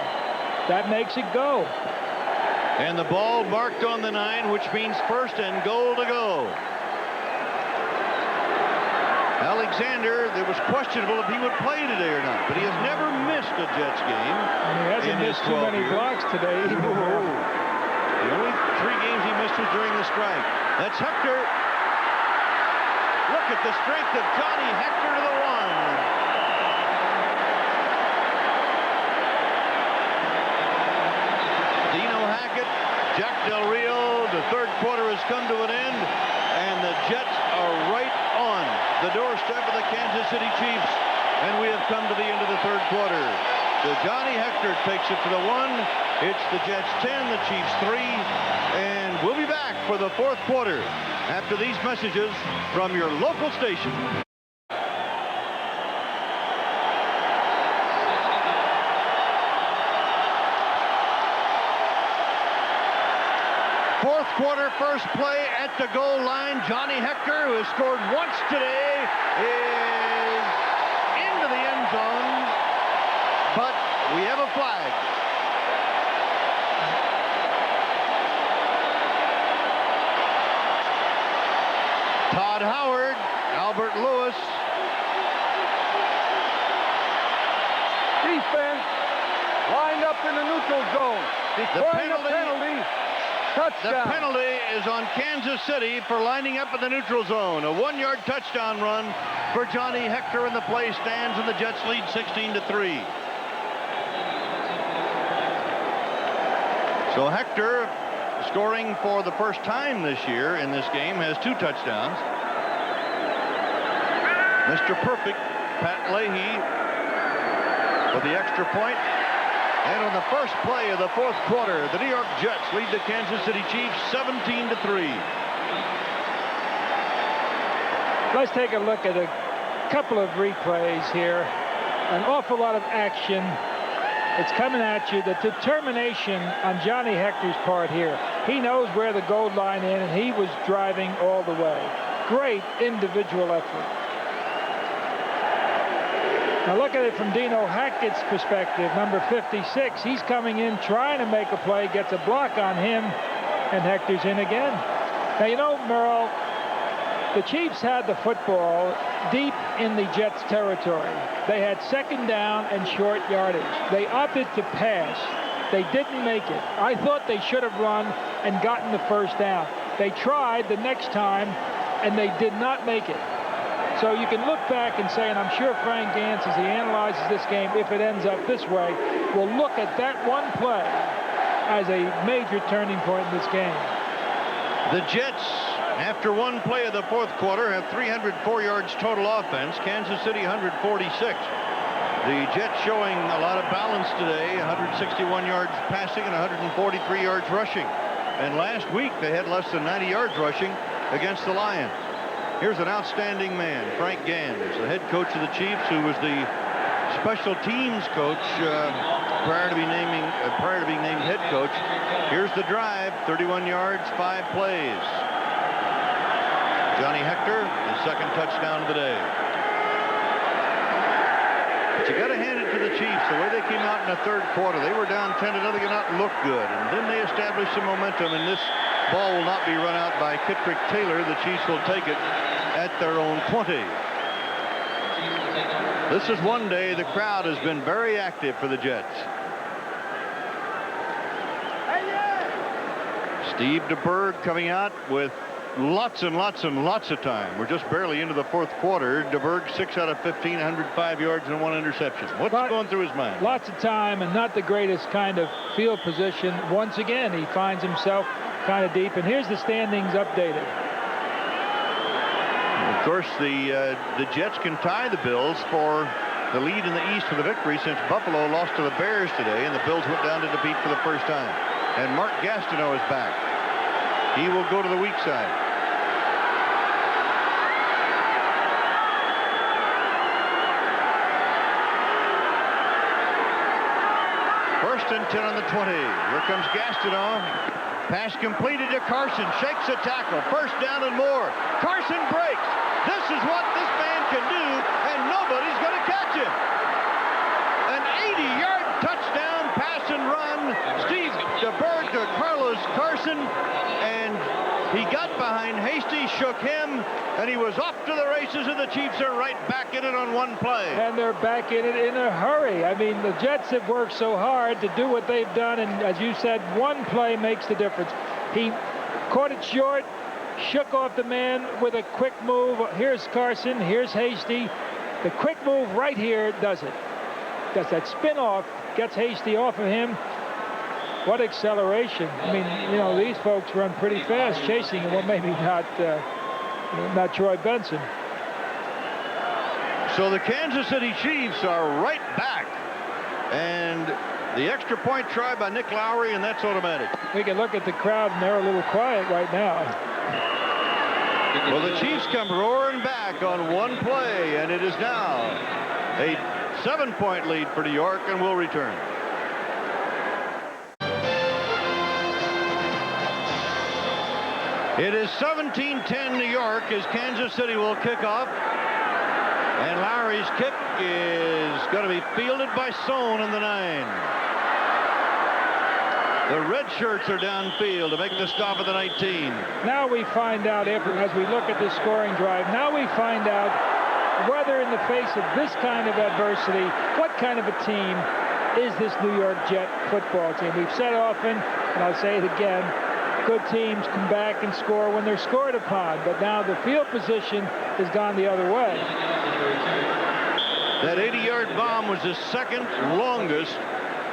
That makes it go. And the ball marked on the 9, which means first and goal to go. Alexander, it was questionable if he would play today or not, but he has never missed a Jets game. And he hasn't missed too many blocks today. The only 3 games he missed was during the strike. That's Hector. Look at the strength of Johnny Hector to the 1. Jack Del Rio, the third quarter has come to an end, and the Jets are right on the doorstep of the Kansas City Chiefs, and we have come to the end of the third quarter. So Johnny Hector takes it to the 1. It's the Jets 10, the Chiefs 3, and we'll be back for the fourth quarter after these messages from your local station. Fourth quarter, first play at the goal line. Johnny Hector, who has scored once today, is into the end zone, but we have a flag. Todd Howard, Albert Lewis. Defense lined up in the neutral zone. Declaring a penalty. Touchdown. The penalty is on Kansas City for lining up in the neutral zone. A 1-yard touchdown run for Johnny Hector, and the play stands, and the Jets lead 16-3. So Hector, scoring for the first time this year in this game, has 2 touchdowns. Mr. Perfect, Pat Leahy, for the extra point. And on the first play of the fourth quarter, the New York Jets lead the Kansas City Chiefs 17-3. Let's take a look at a couple of replays here. An awful lot of action. It's coming at you. The determination on Johnny Hector's part here. He knows where the goal line is, and he was driving all the way. Great individual effort. Now look at it from Dino Hackett's perspective, number 56. He's coming in trying to make a play, gets a block on him, and Hector's in again. Now, you know, Merle, the Chiefs had the football deep in the Jets' territory. They had second down and short yardage. They opted to pass. They didn't make it. I thought they should have run and gotten the first down. They tried the next time, and they did not make it. So you can look back and say, and I'm sure Frank Gantz, as he analyzes this game, if it ends up this way, will look at that one play as a major turning point in this game. The Jets, after one play of the fourth quarter, have 304 yards total offense. Kansas City 146. The Jets showing a lot of balance today, 161 yards passing and 143 yards rushing. And last week they had less than 90 yards rushing against the Lions. Here's an outstanding man, Frank Gantz, the head coach of the Chiefs, who was the special teams coach prior to being named head coach. Here's the drive, 31 yards, 5 plays. Johnny Hector, his second touchdown of the day. But you got to hand it to the Chiefs. The way they came out in the third quarter, they were down 10-0, did not look good. And then they established some momentum, and this ball will not be run out by Kittrick Taylor. The Chiefs will take it at their own 20. This is one day the crowd has been very active for the Jets. Steve DeBerg coming out with lots and lots and lots of time. We're just barely into the fourth quarter. DeBerg 6 out of 15, 105 yards and 1 interception. What's going through his mind? Lots of time and not the greatest kind of field position. Once again, he finds himself kind of deep. And here's the standings updated. Of course, the Jets can tie the Bills for the lead in the East for the victory since Buffalo lost to the Bears today, and the Bills went down to defeat for the first time. And Mark Gastineau is back. He will go to the weak side. First and 10 on the 20. Here comes Gastineau. Pass completed to Carson. Shakes a tackle. First down and more. Carson breaks. This is what this man can do, and nobody's going to catch him. An 80-yard touchdown pass and run. Steve DeBerg to Carlos Carson, and he got behind Hasty, shook him, and he was off to the races, and the Chiefs are right back in it on one play. And they're back in it in a hurry. I mean, the Jets have worked so hard to do what they've done, and as you said, one play makes the difference. He caught it short, shook off the man with a quick move. Here's Carson, here's Hasty. The quick move right here does it. Does that spin off, gets Hasty off of him. What acceleration. I mean, you know, these folks run pretty fast chasing him. Well, maybe not Troy Benson. So the Kansas City Chiefs are right back. And the extra point try by Nick Lowry, and that's automatic. We can look at the crowd, and they're a little quiet right now. Well, the Chiefs come roaring back on one play, and it is now a 7-point lead for New York, and will return. It is 17-10 New York as Kansas City will kick off. And Lowry's kick is going to be fielded by Sohn in the 9. The red shirts are downfield to make the stop at the 19. Now we find out, as we look at this scoring drive, now we find out whether in the face of this kind of adversity, what kind of a team is this New York Jet football team. We've said often, and I'll say it again, good teams come back and score when they're scored upon, but now the field position has gone the other way. That 80-yard bomb was the second longest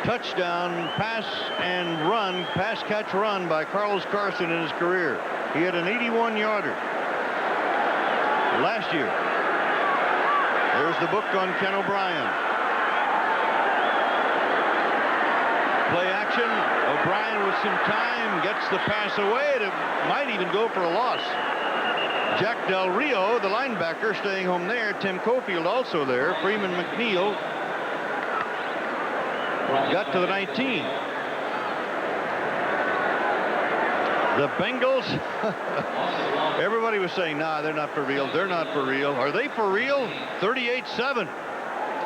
touchdown pass and run, pass catch run by Carlos Carson in his career. He had an 81-yarder last year. There's the book on Ken O'Brien. Play action. O'Brien with some time gets the pass away. It might even go for a loss. Jack Del Rio, the linebacker, staying home there. Tim Cofield also there. Freeman McNeil got to the 19. The Bengals, everybody was saying, nah, they're not for real. They're not for real. Are they for real? 38-7.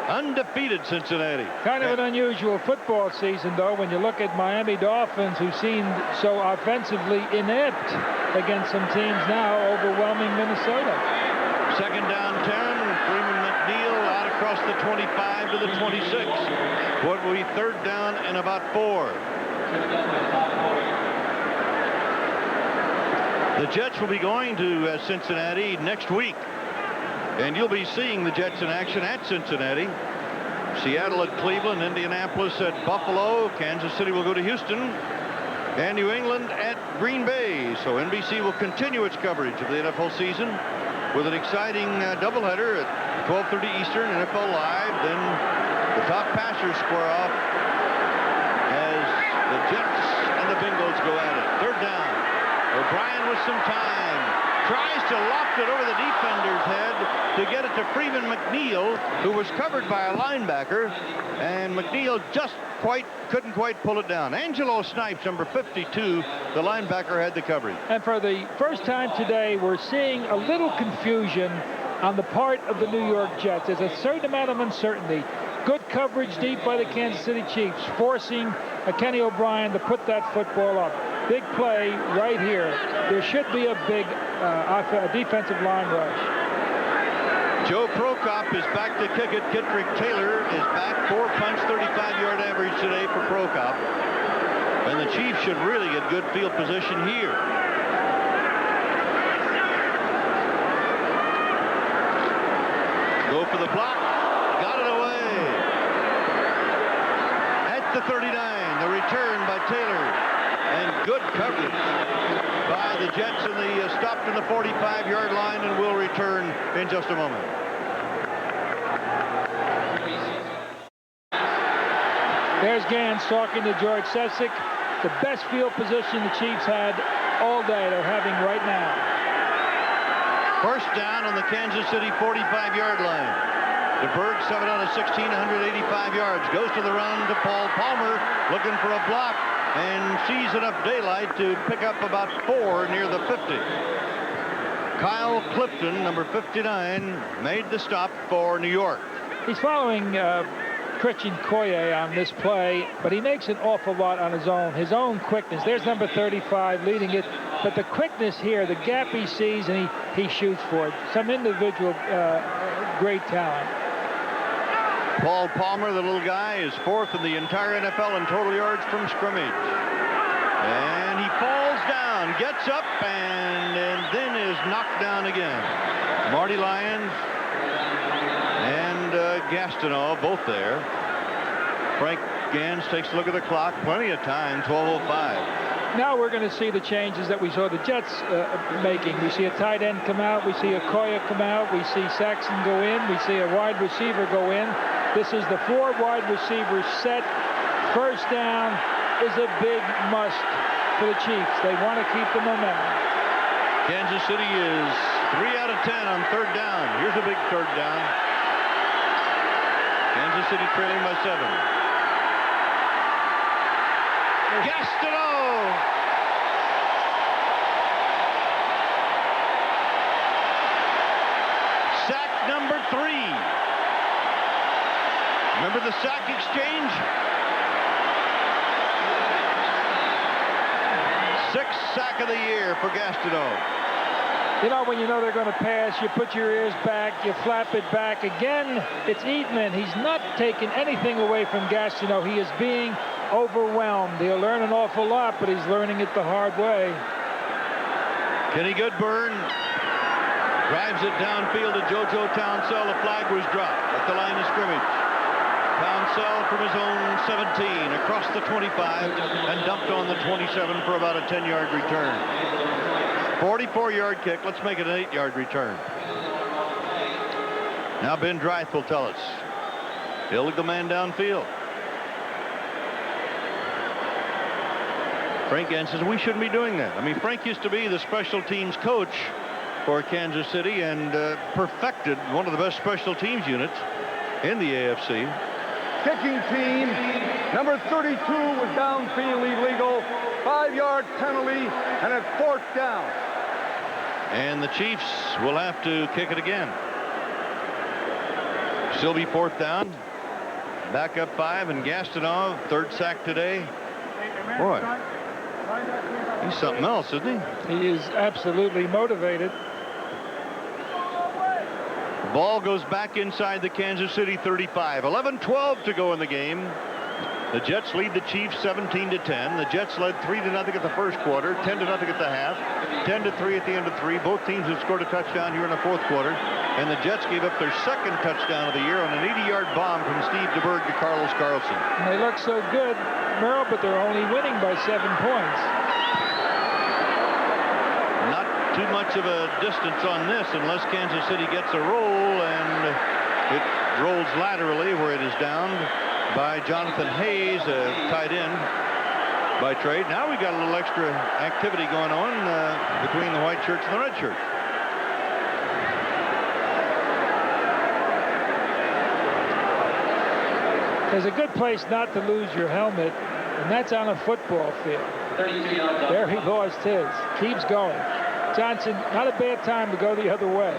Undefeated Cincinnati. Kind of an unusual football season, though, when you look at Miami Dolphins, who seem so offensively inept against some teams now, overwhelming Minnesota. Second down 10. Freeman McNeil out across the 25 to the 26. What will be third down and about 4. The Jets will be going to Cincinnati next week. And you'll be seeing the Jets in action at Cincinnati. Seattle at Cleveland, Indianapolis at Buffalo. Kansas City will go to Houston. And New England at Green Bay. So NBC will continue its coverage of the NFL season with an exciting doubleheader at 12:30 Eastern, NFL Live. Then the top passers square off as the Jets and the Bengals go at it. Third down. O'Brien with some time. Tries to loft it over the defender's head to get it to Freeman McNeil, who was covered by a linebacker, and McNeil just couldn't quite pull it down. Angelo Snipes, number 52, the linebacker, had the coverage. And for the first time today, we're seeing a little confusion on the part of the New York Jets. There's a certain amount of uncertainty. Good coverage deep by the Kansas City Chiefs, forcing Kenny O'Brien to put that football up. big play right here. There should be a big defensive line rush. Joe Prokop is back to kick it. Kittrick Taylor is back. 4 punts, 35-yard average today for Prokop. And the Chiefs should really get good field position here. Go for the block. Got it away. At the 39, the return by Taylor. And good coverage by the Jets, and they stopped in the 45-yard line and will return in just a moment. There's Gans talking to George Sessick. The best field position the Chiefs had all day. They're having right now. First down on the Kansas City 45-yard line. DeBerg 7 out of 16, 185 yards. Goes to the run to Paul Palmer, looking for a block, and sees enough daylight to pick up about 4 near the 50. Kyle Clifton, number 59, made the stop for New York. He's following Christian Koye on this play, but he makes an awful lot on his own quickness. There's number 35 leading it, but the quickness here, the gap he sees, and he shoots for it. Some individual great talent. Paul Palmer, the little guy, is 4th in the entire NFL in total yards from scrimmage. And he falls down, gets up, and then is knocked down again. Marty Lyons and Gastineau both there. Frank Gans takes a look at the clock. Plenty of time, 12:05. Now we're going to see the changes that we saw the Jets making. We see a tight end come out. We see a Koya come out. We see Saxon go in. We see a wide receiver go in. This is the 4 wide receivers set. First down is a big must for the Chiefs. They want to keep the momentum. Kansas City is 3 out of 10 on 3rd down. Here's a big 3rd down. Kansas City trailing by 7. Gastineau! Sack number 3. Remember the sack exchange? 6th sack of the year for Gastineau. You know, when you know they're going to pass, you put your ears back, you flap it back. Again, it's Eatman. He's not taking anything away from Gastineau. He is being overwhelmed. He'll learn an awful lot, but he's learning it the hard way. Kenny Goodburn drives it downfield to JoJo Townsell. The flag was dropped at the line of scrimmage. Townsell from his own 17 across the 25 and dumped on the 27 for about a 10-yard return. 44-yard kick. Let's make it an 8-yard return. Now Ben Dreith will tell us. He'll lead the man downfield. Frank Gans says we shouldn't be doing that. I mean, Frank used to be the special teams coach for Kansas City and perfected one of the best special teams units in the AFC. Kicking team, number 32 was downfield illegal, 5-yard penalty, and at 4th down. And the Chiefs will have to kick it again. Still be 4th down. Back up 5, and Gastineau, 3rd sack today. Boy, he's something else, isn't he? He is absolutely motivated. The ball goes back inside the Kansas City 35. 11-12 to go in the game. The Jets lead the Chiefs 17-10. The Jets led 3-0 at the first quarter, 10-0 at the half, 10-3 at the end of 3. Both teams have scored a touchdown here in the 4th quarter. And the Jets gave up their 2nd touchdown of the year on an 80-yard bomb from Steve DeBerg to Carlos Carlson. And they look so good, Merle, but they're only winning by 7 points. Not too much of a distance on this unless Kansas City gets a roll, and it rolls laterally where it is downed by Jonathan Hayes, a tight end by trade. Now we got a little extra activity going on between the white shirts and the red shirts. There's a good place not to lose your helmet, and that's on a football field. There he lost his. Keeps going. Johnson, not a bad time to go the other way.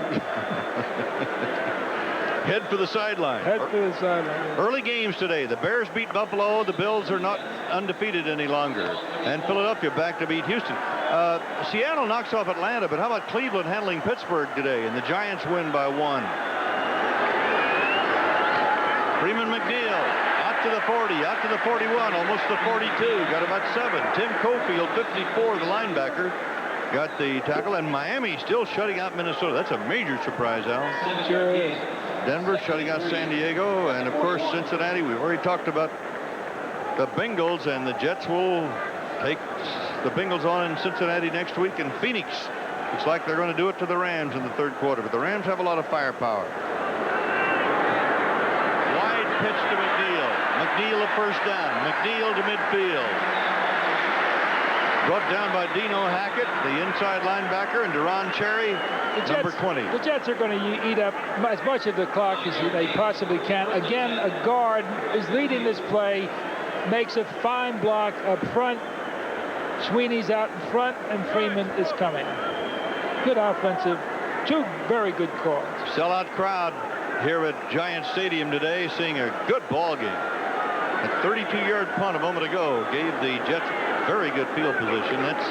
Head for the sideline. Head for the sideline. Early games today. The Bears beat Buffalo. The Bills are not undefeated any longer. And Philadelphia back to beat Houston. Seattle knocks off Atlanta, but how about Cleveland handling Pittsburgh today? And the Giants win by 1. Freeman McNeil out to the 40, out to the 41, almost the 42. Got about 7. Tim Cofield, 54, the linebacker, got the tackle. And Miami still shutting out Minnesota. That's a major surprise, Al. Sure is. Denver shutting out San Diego. And, of course, Cincinnati. We've already talked about the Bengals, and the Jets will take the Bengals on in Cincinnati next week. And Phoenix, looks like they're going to do it to the Rams in the third quarter. But the Rams have a lot of firepower. Wide pitch to McNeil. McNeil a first down. McNeil to midfield. Brought down by Dino Hackett, the inside linebacker, and Deron Cherry, number 20. The Jets are going to eat up as much of the clock as they possibly can. Again, a guard is leading this play, makes a fine block up front. Sweeney's out in front, and Freeman is coming. Good offensive. 2 very good calls. Sellout crowd here at Giant Stadium today, seeing a good ball game. A 32-yard punt a moment ago gave the Jets very good field position. That's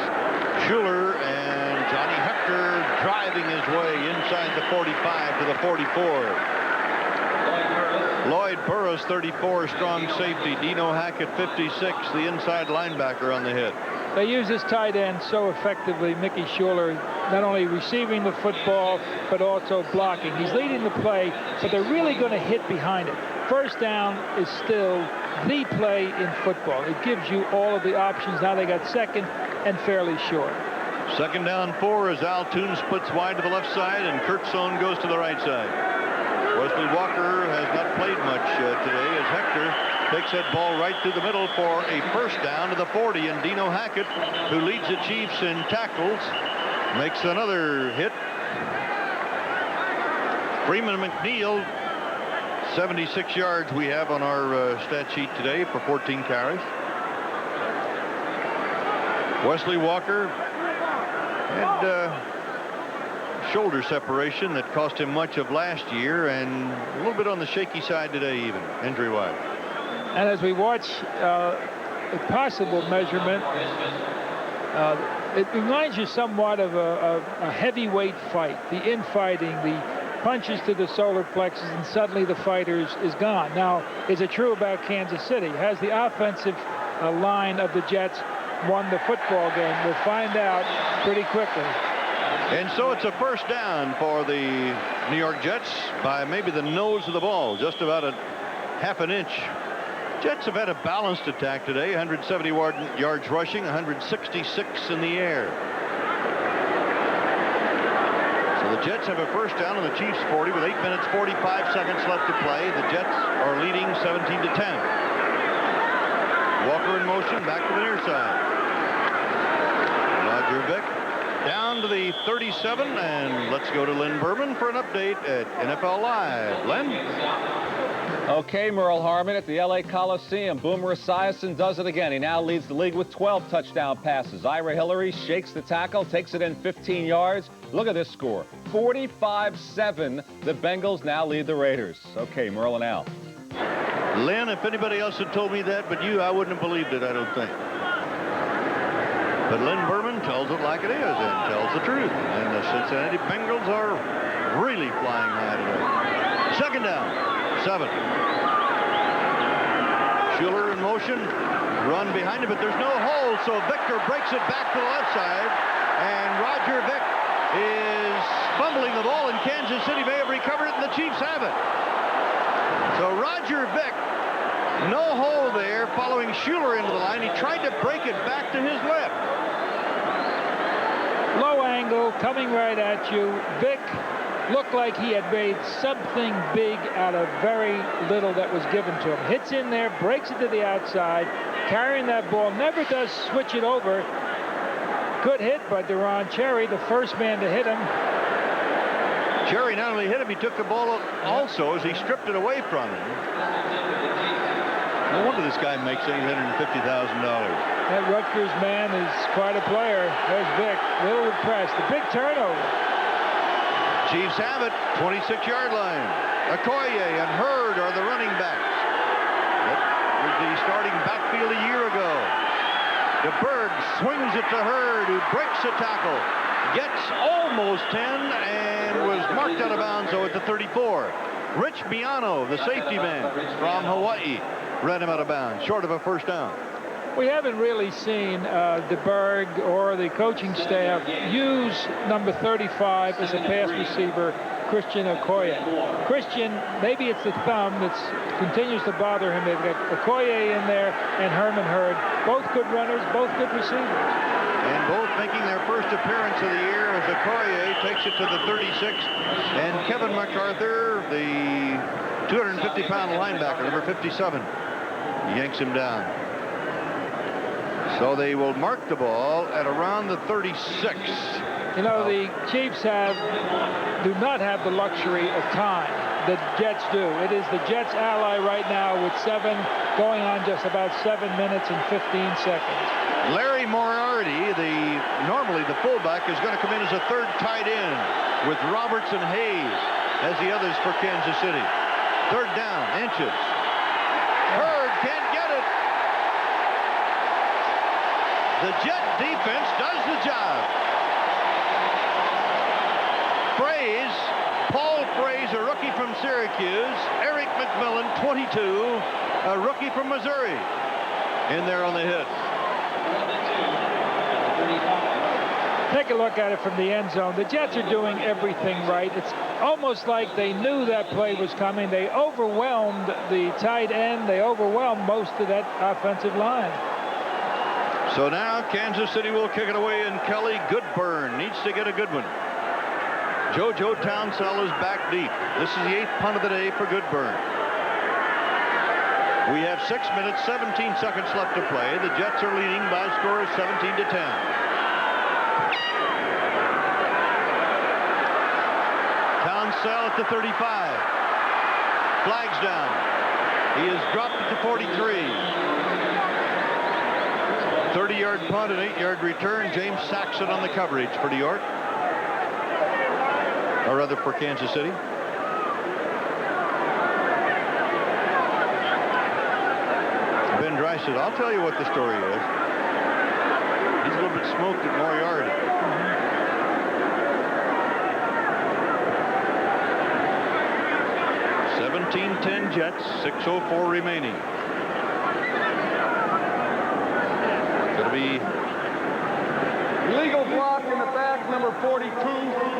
Schuler and Johnny Hector driving his way inside the 45 to the 44. Lloyd Burroughs, 34, strong safety. Dino Hackett, 56, the inside linebacker on the hit. They use this tight end so effectively, Mickey Schuler, not only receiving the football, but also blocking. He's leading the play, but they're really going to hit behind it. First down is still the play in football. It gives you all of the options. Now they got second and fairly short. Second down 4 as Al Toon splits wide to the left side, and Kurt Sohn goes to the right side. Wesley Walker has not played much today as Hector takes that ball right through the middle for a first down to the 40, and Dino Hackett, who leads the Chiefs in tackles, makes another hit. Freeman McNeil, 76 yards we have on our stat sheet today for 14 carries. Wesley Walker had shoulder separation that cost him much of last year, and a little bit on the shaky side today, even injury-wise. And as we watch a possible measurement, it reminds you somewhat of a heavyweight fight. The infighting, the punches to the solar plexus, and suddenly the fighter is gone. Now, is it true about Kansas City? Has the offensive line of the Jets won the football game? We'll find out pretty quickly. And so it's a first down for the New York Jets by maybe the nose of the ball, just about a half an inch. Jets have had a balanced attack today, 170 yards rushing, 166 in the air. So the Jets have a first down on the Chiefs 40 with 8 minutes 45 seconds left to play. The Jets are leading 17-10. Walker in motion, back to the near side. Roger Vick down to the 37, and let's go to Len Berman for an update at NFL Live. Len? Okay, Merle Harmon at the L.A. Coliseum. Boomer Esiason does it again. He now leads the league with 12 touchdown passes. Ira Hillary shakes the tackle, takes it in 15 yards. Look at this score, 45-7. The Bengals now lead the Raiders. Okay, Merle and Al. Len, if anybody else had told me that but you, I wouldn't have believed it, I don't think. But Len Berman tells it like it is and tells the truth. And the Cincinnati Bengals are really flying high today. Second down, 7. Schuler in motion, run behind him, but there's no hole, so Victor breaks it back to the left side, and Roger Vick is fumbling the ball, and Kansas City may have recovered it, and the Chiefs have it. So Roger Vick, no hole there, following Schuler into the line. He tried to break it back to his left. Low angle, coming right at you. Vick looked like he had made something big out of very little that was given to him. Hits in there, breaks it to the outside, carrying that ball, never does switch it over. Good hit by Deron Cherry, the first man to hit him. Cherry not only hit him, he took the ball also as he stripped it away from him. No wonder this guy makes $850,000. That Rutgers man is quite a player. There's Vick, a little impressed. The big turnover. Chiefs have it, 26-yard line. Okoye and Hurd are the running backs. That was the starting backfield a year ago. DeBerg swings it to Hurd, who breaks a tackle, gets almost 10, and was marked out of bounds, so at the 34. Rich Miano, the safety man from Hawaii, ran him out of bounds, short of a first down. We haven't really seen DeBerg or the coaching staff use number 35 as a pass receiver, Christian Okoye. Christian, maybe it's the thumb that continues to bother him. They've got Okoye in there and Herman Hurd. Both good runners, both good receivers. And both making their first appearance of the year as Okoye takes it to the 36. And Kevin MacArthur, the 250-pound linebacker, number 57, yanks him down. So they will mark the ball at around the 36. You know, the Chiefs do not have the luxury of time. The Jets do. It is the Jets' ally right now with going on just about 7 minutes and 15 seconds. Larry Moriarty, normally the fullback, is going to come in as a third tight end with Roberts and Hayes as the others for Kansas City. Third down, inches. Hurd can't get it. The Jet defense does the job. Paul Fraze, a rookie from Syracuse. Eric McMillan, 22, a rookie from Missouri, in there on the hit. Take a look at it from the end zone. The Jets are doing everything right. It's almost like they knew that play was coming. They overwhelmed the tight end. They overwhelmed most of that offensive line. So now Kansas City will kick it away, and Kelly Goodburn needs to get a good one. JoJo Townsell is back deep. This is the 8th punt of the day for Goodburn. We have 6 minutes, 17 seconds left to play. The Jets are leading by a score of 17-10. Townsell at the 35. Flags down. He is dropped at the 43. 30-yard punt, an 8-yard return. James Saxon on the coverage for New York. Or rather for Kansas City. Ben Drysdale, I'll tell you what the story is. He's a little bit smoked at Moriarty. -17-10 Jets, 6:04 remaining. It'll be illegal block in the back, number 42.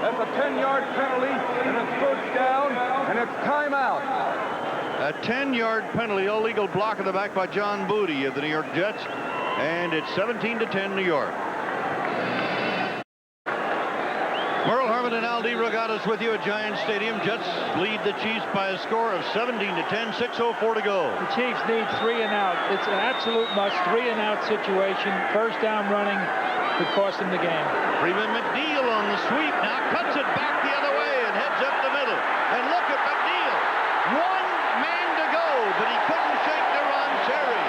That's a 10-yard penalty, and it's first down, and it's timeout. A 10-yard penalty, illegal block in the back by John Booty of the New York Jets, and it's 17-10 New York. Merle Harmon and Al DeRogatis with you at Giants Stadium. Jets lead the Chiefs by a score of 17-10, 6:04 to go. The Chiefs need 3 and out. It's an absolute must, 3 and out situation. First down running could cost them the game. Freeman McNeil on the sweep now, cuts it back the other way and heads up the middle. And look at McNeil. 1 man to go, but he couldn't shake Deron Cherry.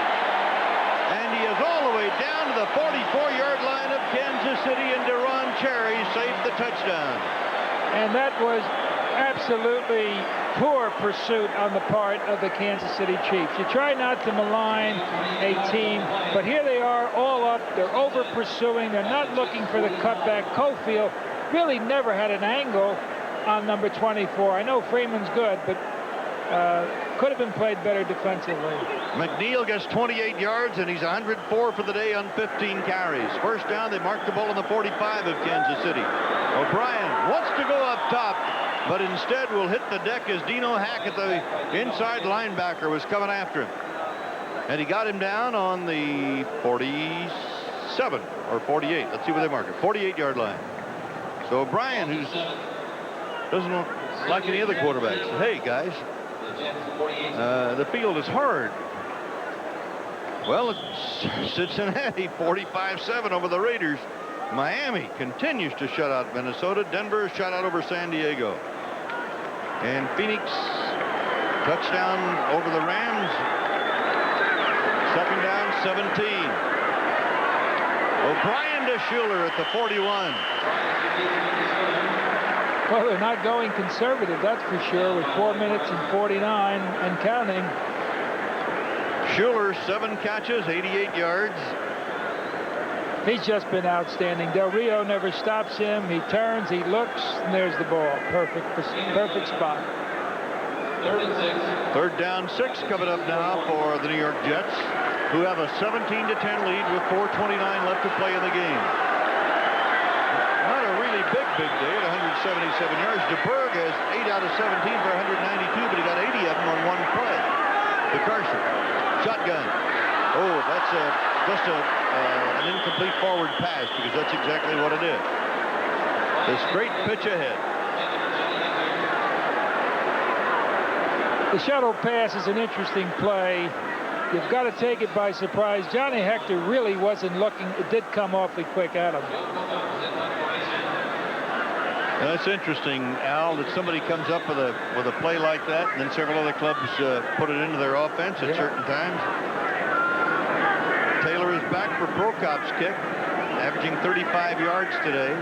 And he is all the way down to the 44-yard line of Kansas City, and Deron Cherry saved the touchdown. And that was absolutely poor pursuit on the part of the Kansas City Chiefs. You try not to malign a team, but here they are all up. They're over pursuing. They're not looking for the cutback. Cofield really never had an angle on number 24. I know Freeman's good, but could have been played better defensively. McNeil gets 28 yards, and he's 104 for the day on 15 carries. First down, they mark the ball on the 45 of Kansas City. O'Brien wants to go up top, but instead will hit the deck as Dino Hackett, the inside linebacker, was coming after him. And he got him down on the 47 or 48. Let's see where they mark it. 48-yard line. So O'Brien, who doesn't look like any other quarterbacks, said, hey, guys, the field is hard. Well, it's Cincinnati 45-7 over the Raiders. Miami continues to shut out Minnesota. Denver shut out over San Diego. And Phoenix touchdown over the Rams. Second down, 17. O'Brien to Schuler at the 41. Well, they're not going conservative, that's for sure, with 4 minutes and 49 and counting. Schuler, 7 catches, 88 yards. He's just been outstanding. Del Rio never stops him. He turns, he looks, and there's the ball. Perfect spot. Third down 6 coming up now for the New York Jets, who have a 17-10 lead with 4:29 left to play in the game. Not a really big day at 177 yards. DeBerg has 8 out of 17 for 192, but he got 80 of them on one play. To Carson. Shotgun. Oh, that's just an incomplete forward pass, because that's exactly what it is. The straight pitch ahead. The shuttle pass is an interesting play. You've got to take it by surprise. Johnny Hector really wasn't looking. It did come awfully quick at him. That's interesting, Al, that somebody comes up with a play like that, and then several other clubs put it into their offense at certain times. Taylor is back for Prokop's kick, averaging 35 yards today.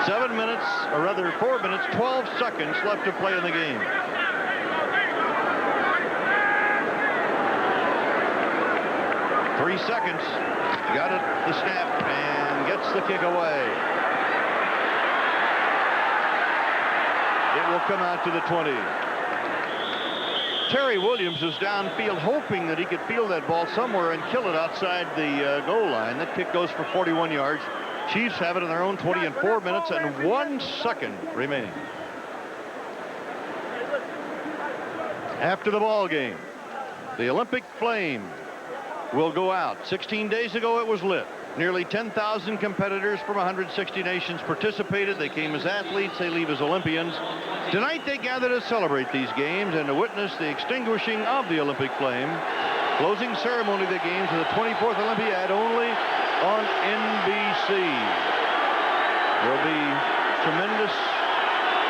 7 minutes, or rather 4 minutes, 12 seconds left to play in the game. Three seconds. Got it, the snap, and gets the kick away. It will come out to the 20. Terry Williams is downfield, hoping that he could field that ball somewhere and kill it outside the goal line. That kick goes for 41 yards. Chiefs have it in their own 20 in 4 minutes and 1 second remaining. After the ball game, the Olympic flame will go out. 16 days ago it was lit. Nearly 10,000 competitors from 160 nations participated. They came as athletes, they leave as Olympians. Tonight they gather to celebrate these games and to witness the extinguishing of the Olympic flame. Closing ceremony of the games of the 24th Olympiad only on NBC. There'll be tremendous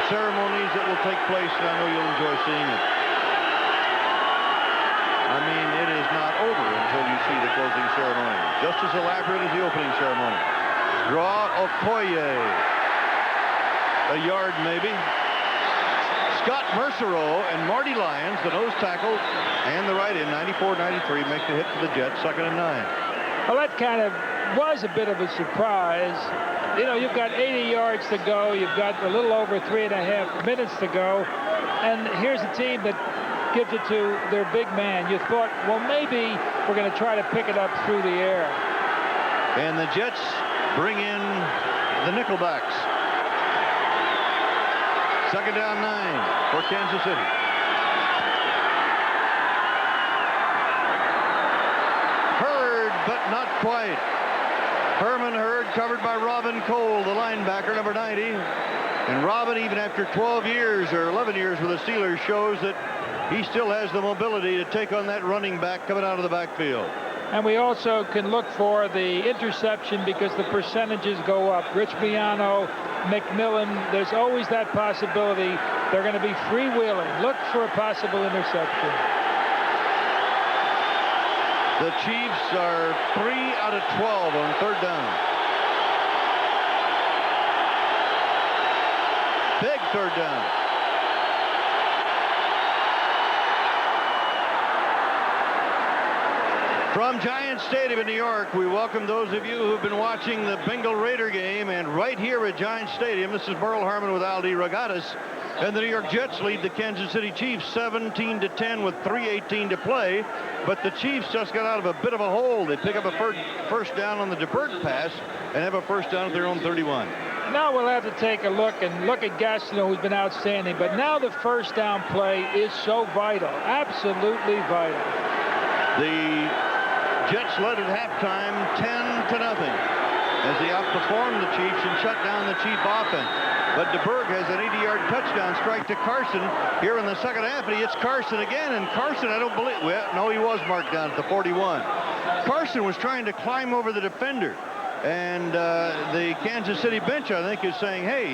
ceremonies that will take place, and I know you'll enjoy seeing it. I mean, it is not over until you see the closing ceremony. Just as elaborate as the opening ceremony. Draw Okoye. A yard, maybe. Scott Mercereau and Marty Lyons, the nose tackle, and the right end, 94-93, make the hit for the Jets, 2nd and 9. Well, that kind of was a bit of a surprise. You know, you've got 80 yards to go. You've got a little over 3.5 minutes to go. And here's a team that gives it to their big man. You thought, well, maybe we're going to try to pick it up through the air. And the Jets bring in the Nickelbacks. 2nd down 9 for Kansas City. Hurd, but not quite. Herman Hurd covered by Robin Cole, the linebacker, number 90. And Robin, even after 12 years or 11 years with the Steelers, shows that he still has the mobility to take on that running back coming out of the backfield. And we also can look for the interception because the percentages go up. Rich Biano, McMillan, there's always that possibility. They're going to be freewheeling. Look for a possible interception. The Chiefs are 3 out of 12 on 3rd down. Big 3rd down. From Giant Stadium in New York, we welcome those of you who've been watching the Bengal Raider game. And right here at Giant Stadium, this is Merle Harmon with Aldi Regatas. And the New York Jets lead the Kansas City Chiefs 17-10 with 3:18 to play. But the Chiefs just got out of a bit of a hole. They pick up a first down on the DeBerg pass and have a first down at their own 31. Now we'll have to take a look at Gastineau, who's been outstanding. But now the first down play is so vital, absolutely vital. The Jets led at halftime 10-0 as they outperformed the Chiefs and shut down the Chief offense. But DeBerg has an 80-yard touchdown strike to Carson here in the second half, and he hits Carson again. And Carson, I don't believe, well, no, he was marked down at the 41. Carson was trying to climb over the defender, and the Kansas City bench, I think, is saying, hey,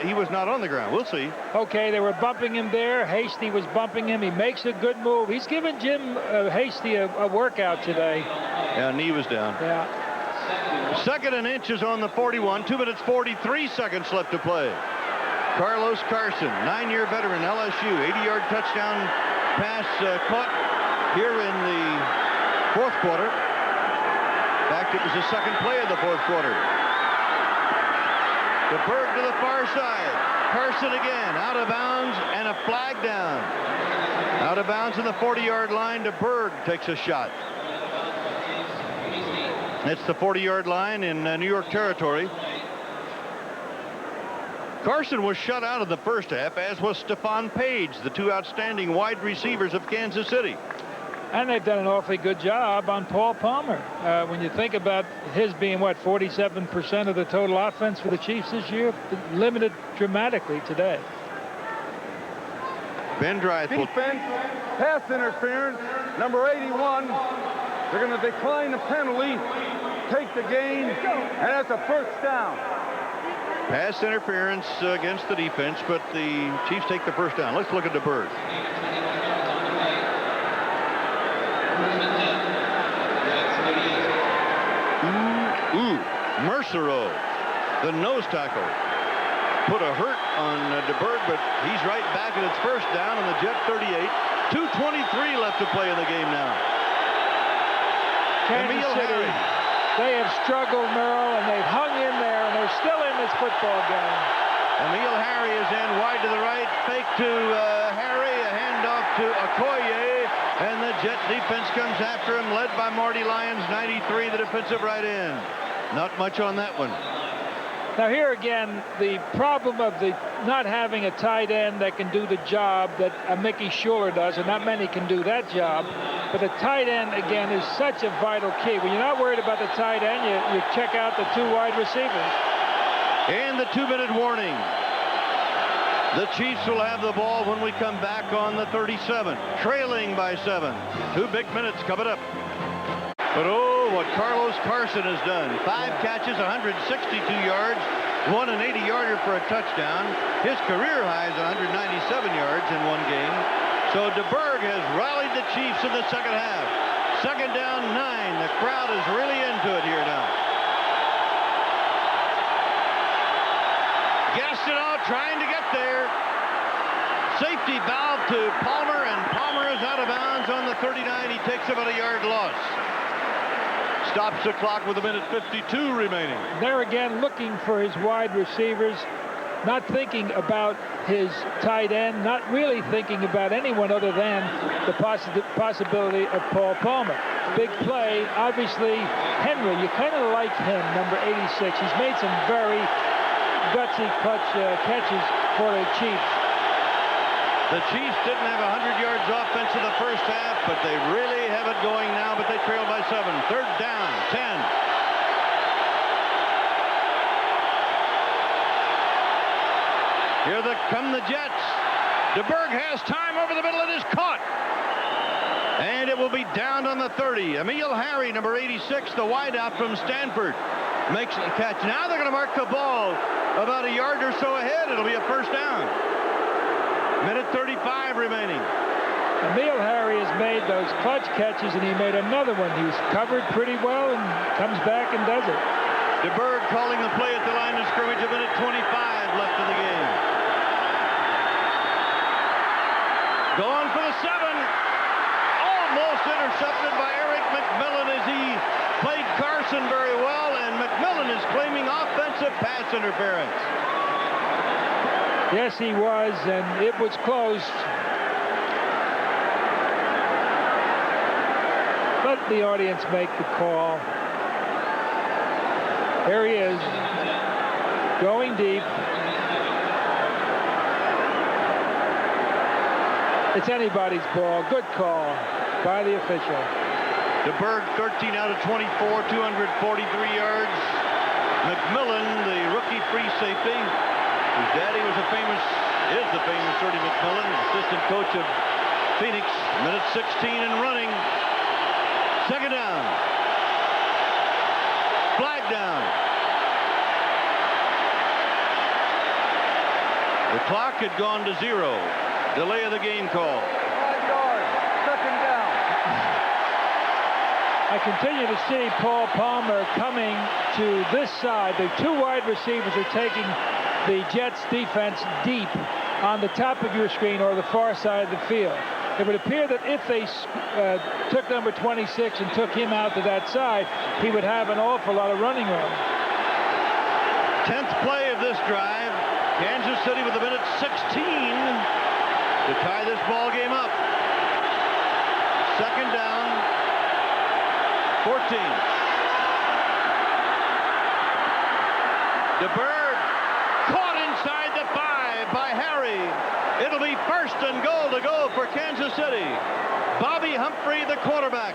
he was not on the ground. We'll see. Okay, they were bumping him there. Hasty was bumping him. He makes a good move. He's given Jim Hasty a workout today. Yeah, knee was down. Yeah. 2nd and inches on the 41. 2 minutes, 43 seconds left to play. Carlos Carson, 9-year veteran, LSU, 80-yard touchdown pass caught here in the 4th quarter. fact, it was the second play of the fourth quarter. DeBerg to the far side. Carson again, out of bounds, and a flag down. Out of bounds in the 40-yard line. DeBerg takes a shot. It's the 40-yard line in New York territory. Carson was shut out of the first half, as was Stephon Page, the two outstanding wide receivers of Kansas City. And they've done an awfully good job on Paul Palmer. When you think about his being, what, 47% of the total offense for the Chiefs this year, limited dramatically today. Ben Drysdale. Defense, pass interference, number 81. They're going to decline the penalty, take the gain, and that's a first down. Pass interference against the defense, but the Chiefs take the first down. Let's look at DeBerg. Mercero, the nose tackle, put a hurt on DeBerg, but he's right back at its first down on the Jet 38. 2:23 left to play in the game now. Kansas City, they have struggled, Merle, and they've hung in there, and they're still in this football game. Emil Harry is in wide to the right. Fake to Harry, a handoff to Okoye, and the Jet defense comes after him, led by Marty Lyons, 93, the defensive right end. Not much on that one. Now here again, the problem of the not having a tight end that can do the job that Mickey Schuller does, and not many can do that job. But the tight end, again, is such a vital key. When you're not worried about the tight end, you check out the two wide receivers. And the 2-minute warning. The Chiefs will have the ball when we come back on the 37, trailing by 7. 2 big minutes coming up. But oh, what Carlos Carson has done. 5 catches, 162 yards, won an 80-yarder for a touchdown. His career high is 197 yards in one game. So DeBerg has rallied the Chiefs in the second half. Second down, 9. The crowd is really into it here now. Gastineau trying to get there. Safety valve to Palmer, and Palmer is out of bounds on the 39. He takes about a yard loss. Stops the clock with 1:52 remaining. There again, looking for his wide receivers, not thinking about his tight end, not really thinking about anyone other than the possibility of Paul Palmer. Big play, obviously, Henry, you kind of like him, number 86. He's made some very gutsy clutch catches for the Chiefs. The Chiefs didn't have 100 yards offense in the first half, but they really have it going now, but they trail by 7. Third down, 10. Here come the Jets. DeBerg has time over the middle. It is caught. And it will be down on the 30. Emil Harry, number 86, the wideout from Stanford, makes the catch. Now they're going to mark the ball about a yard or so ahead. It'll be a first down. 1:35 remaining. Emil Harry has made those clutch catches, and he made another one. He's covered pretty well and comes back and does it. DeBerg calling the play at the line of scrimmage. 1:25 left in the game. Going for the 7. Almost intercepted by Eric McMillan as he played Carson very well, and McMillan is claiming offensive pass interference. Yes, he was, and it was close. Let the audience make the call. There he is, going deep. It's anybody's ball. Good call by the official. DeBerg, 13 out of 24, 243 yards. McMillan, the rookie free safety, whose daddy is the famous Ernie McMillan, assistant coach of Phoenix. 1:16 and running. Second down. Flag down. The clock had gone to 0. Delay of the game call. 5 yards. Second down. I continue to see Paul Palmer coming to this side. The two wide receivers are taking the Jets defense deep on the top of your screen or the far side of the field. it would appear that if they took number 26 and took him out to that side, he would have an awful lot of running room. 10th play of this drive. Kansas City with a minute 16 to tie this ball game up. Second down, 14. DeBerg caught inside the 5 by Harry. It'll be first and goal to go for Kansas City. Bobby Humphrey, the quarterback,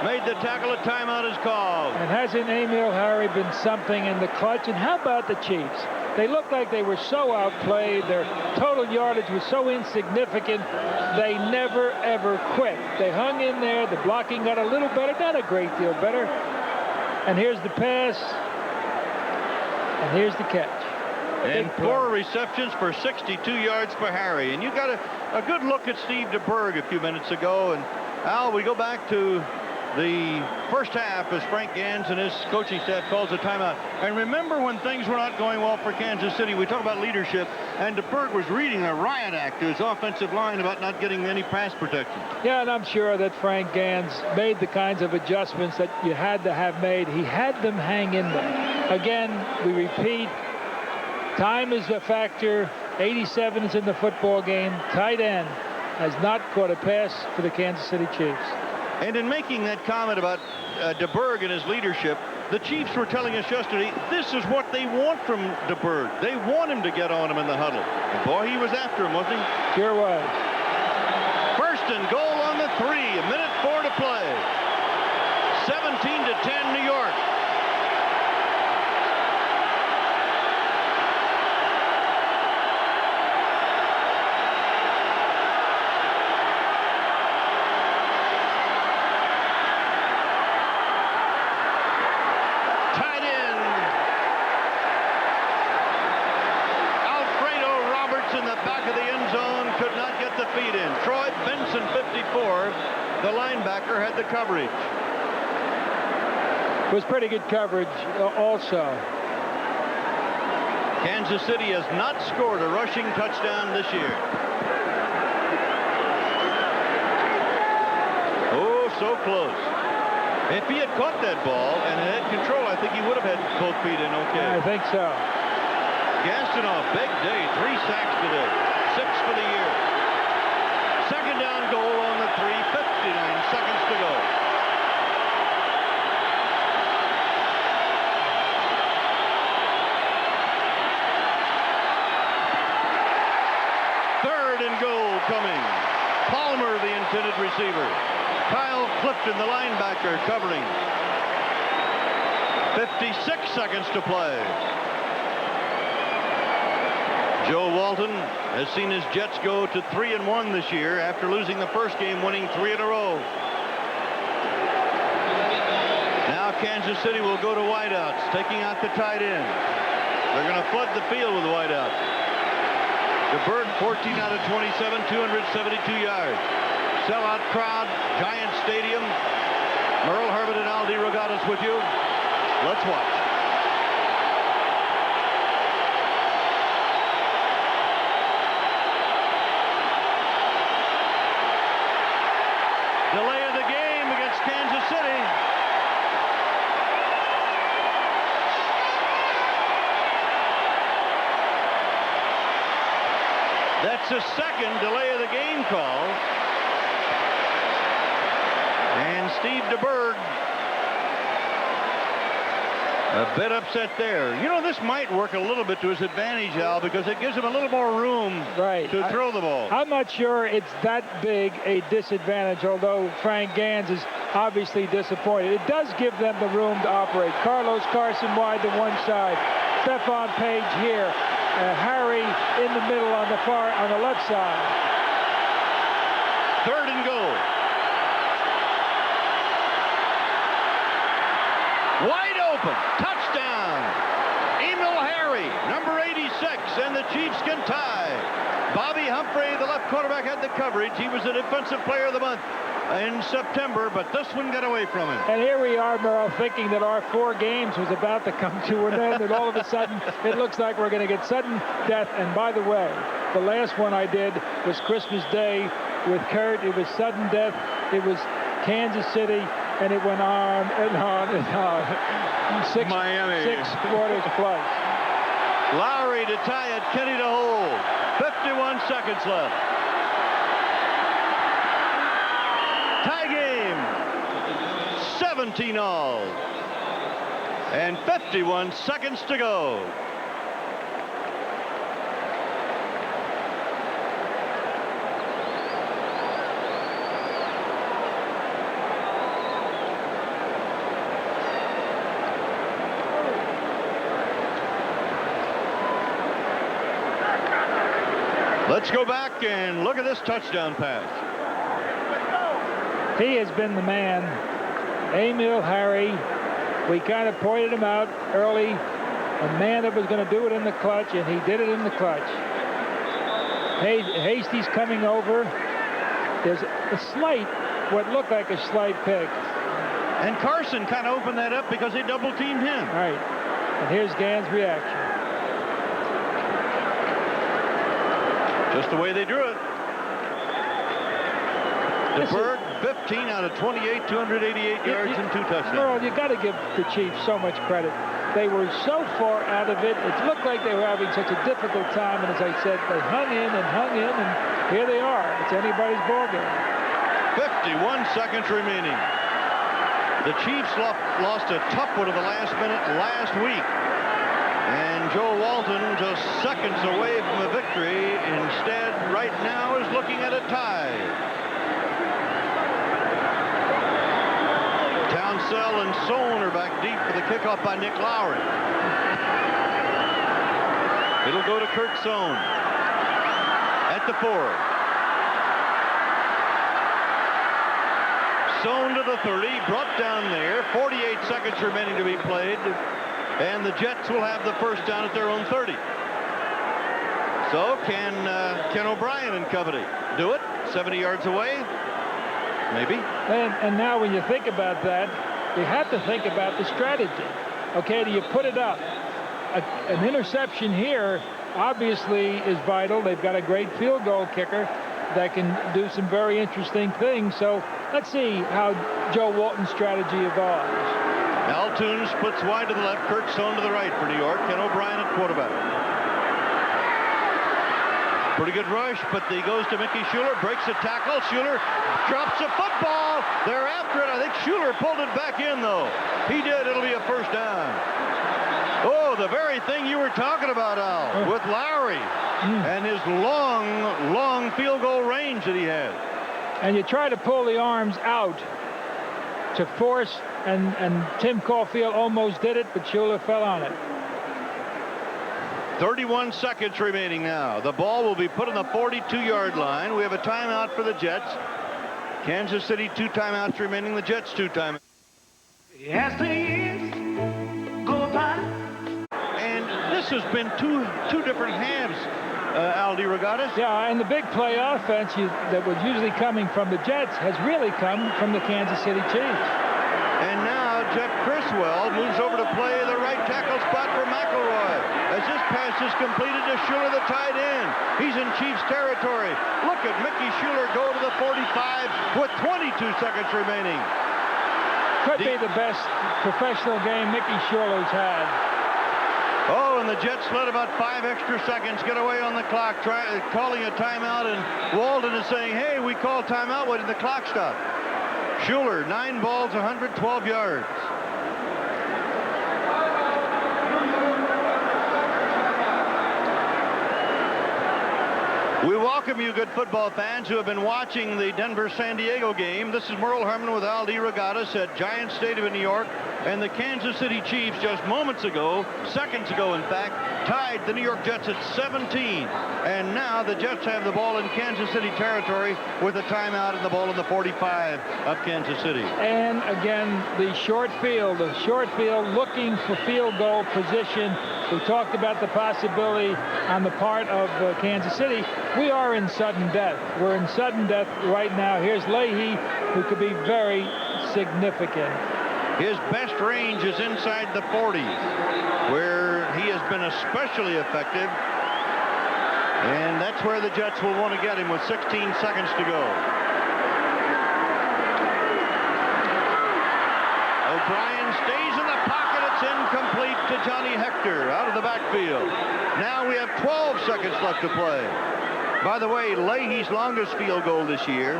made the tackle. A timeout is called. And hasn't Emil Harry been something in the clutch? And how about the Chiefs? They looked like they were so outplayed. Their total yardage was so insignificant. They never, ever quit. They hung in there. The blocking got a little better, not a great deal better. And here's the pass. And here's the catch. And 4 receptions for 62 yards for Harry. And you got a good look at Steve DeBerg a few minutes ago. And Al, we go back to the first half as Frank Gans and his coaching staff calls a timeout. And remember when things were not going well for Kansas City, we talk about leadership, and DeBerg was reading a riot act to his offensive line about not getting any pass protection. Yeah, and I'm sure that Frank Gans made the kinds of adjustments that you had to have made. He had them hang in there. Again, we repeat, time is a factor. 87 is in the football game. Tight end has not caught a pass for the Kansas City Chiefs. And in making that comment about DeBerg and his leadership, the Chiefs were telling us yesterday, this is what they want from DeBerg. They want him to get on him in the huddle. And boy, he was after him, wasn't he? Sure was. First and goal on the 3, a minute 4 to play. 17-10 New York. Feet in. Troy Benson, 54, the linebacker, had the coverage. It was pretty good coverage also. Kansas City has not scored a rushing touchdown this year. Oh, so close. If he had caught that ball and had control, I think he would have had both feet in okay. I think so. Gastineau, big day, 3 sacks today, 6 for the year. Second down goal on the 3, 59 seconds to go. Third and goal coming. Palmer, the intended receiver. Kyle Clifton, the linebacker, covering. 56 seconds to play. Joe Walton has seen his Jets go to 3-1 this year after losing the first game, winning 3 in a row. Now Kansas City will go to wideouts, taking out the tight end. They're going to flood the field with wideouts. DeBerg, 14 out of 27, 272 yards. Sellout crowd, Giant Stadium. Merle Herbert and Al DeRogatis with you. Let's watch. Delay of the game against Kansas City. That's the second delay of the game call. And Steve DeBerg a bit upset there. You know, this might work a little bit to his advantage, Al, because it gives him a little more room to throw the ball. I'm not sure it's that big a disadvantage, although Frank Gans is obviously disappointed. It does give them the room to operate. Carlos Carson wide to one side. Stephon Page here. Harry in the middle on the left side. Third and goal. Wide open. Touchdown. Emil Harry, number 86, and the Chiefs can tie. Bobby Humphrey, the left quarterback, had the coverage. He was the defensive player of the month in September, but this one got away from him. And here we are, Merle, thinking that our 4 games was about to come to an end, and all of a sudden, it looks like we're going to get sudden death. And by the way, the last one I did was Christmas Day with Kurt. It was sudden death. It was Kansas City, and it went on and on and on. Miami. 6 quarters plus. Lowry to tie it, Kenny to hold. 51 seconds left. Tie game. 17 all. And 51 seconds to go. Let's go back and look at this touchdown pass. He has been the man. Emil Harry, we kind of pointed him out early, a man that was going to do it in the clutch, and he did it in the clutch. Hasty's coming over. There's a slight, what looked like a slight pick. And Carson kind of opened that up because they double-teamed him. Right. And here's Gann's reaction. Just the way they drew it. DeBerg, 15 out of 28, 288 yards and 2 touchdowns. Merle, you got to give the Chiefs so much credit. They were so far out of it. It looked like they were having such a difficult time. And as I said, they hung in, and here they are. It's anybody's ball game. 51 seconds remaining. The Chiefs lost a tough one at the last minute last week. And Joe Walton just seconds away from a victory. Instead, right now, is looking at a tie. Townsell and Sohn are back deep for the kickoff by Nick Lowry. It'll go to Kurt Sohn at the 4. Sohn to the 30, brought down there. 48 seconds remaining to be played. And the Jets will have the first down at their own 30. So can Ken O'Brien and company do it? 70 yards away? Maybe. And now when you think about that, you have to think about the strategy. Okay, do you put it up? An interception here obviously is vital. They've got a great field goal kicker that can do some very interesting things. So let's see how Joe Walton's strategy evolves. Altoon splits wide to the left, Kurt Sohn to the right for New York. Ken O'Brien at quarterback. Pretty good rush, but he goes to Mickey Schuler, breaks a tackle. Schuler drops a football. They're after it. I think Schuler pulled it back in, though. He did. It'll be a first down. Oh, the very thing you were talking about, Al, with Lowry and his long field goal range that he has. And you try to pull the arms out to force, and Tim Caulfield almost did it, but Schuler fell on it. 31 seconds remaining now. The ball will be put on the 42-yard line. We have a timeout for the Jets. Kansas City 2 timeouts remaining. The Jets 2 timeouts. As the years go by. And this has been two different halves, Al DeRogatis. Yeah, and the big play offense that was usually coming from the Jets has really come from the Kansas City Chiefs. And now Jeff Criswell moves over to play the right tackle spot for McElroy. As this pass is completed to Schuler, the tight end. He's in Chiefs territory. Look at Mickey Schuler go to the 45 with 22 seconds remaining. Could be the best professional game Mickey Schuler's had. Oh, and the Jets let about 5 extra seconds get away on the clock, calling a timeout, and Walton is saying, hey, we called timeout when the clock stopped. Schuler, 9 balls, 112 yards. We welcome you, good football fans, who have been watching the Denver-San Diego game. This is Merle Herman with Al DeRogatis at Giant Stadium in New York. And the Kansas City Chiefs just moments ago, seconds ago in fact, tied the New York Jets at 17. And now the Jets have the ball in Kansas City territory with a timeout and the ball in the 45 of Kansas City. And again, the short field looking for field goal position. We talked about the possibility on the part of Kansas City. We are in sudden death. We're in sudden death right now. Here's Leahy, who could be very significant. His best range is inside the 40, where he has been especially effective. And that's where the Jets will want to get him with 16 seconds to go. O'Brien stays in the pocket. It's incomplete to Johnny Hector out of the backfield. Now we have 12 seconds left to play. By the way, Leahy's longest field goal this year,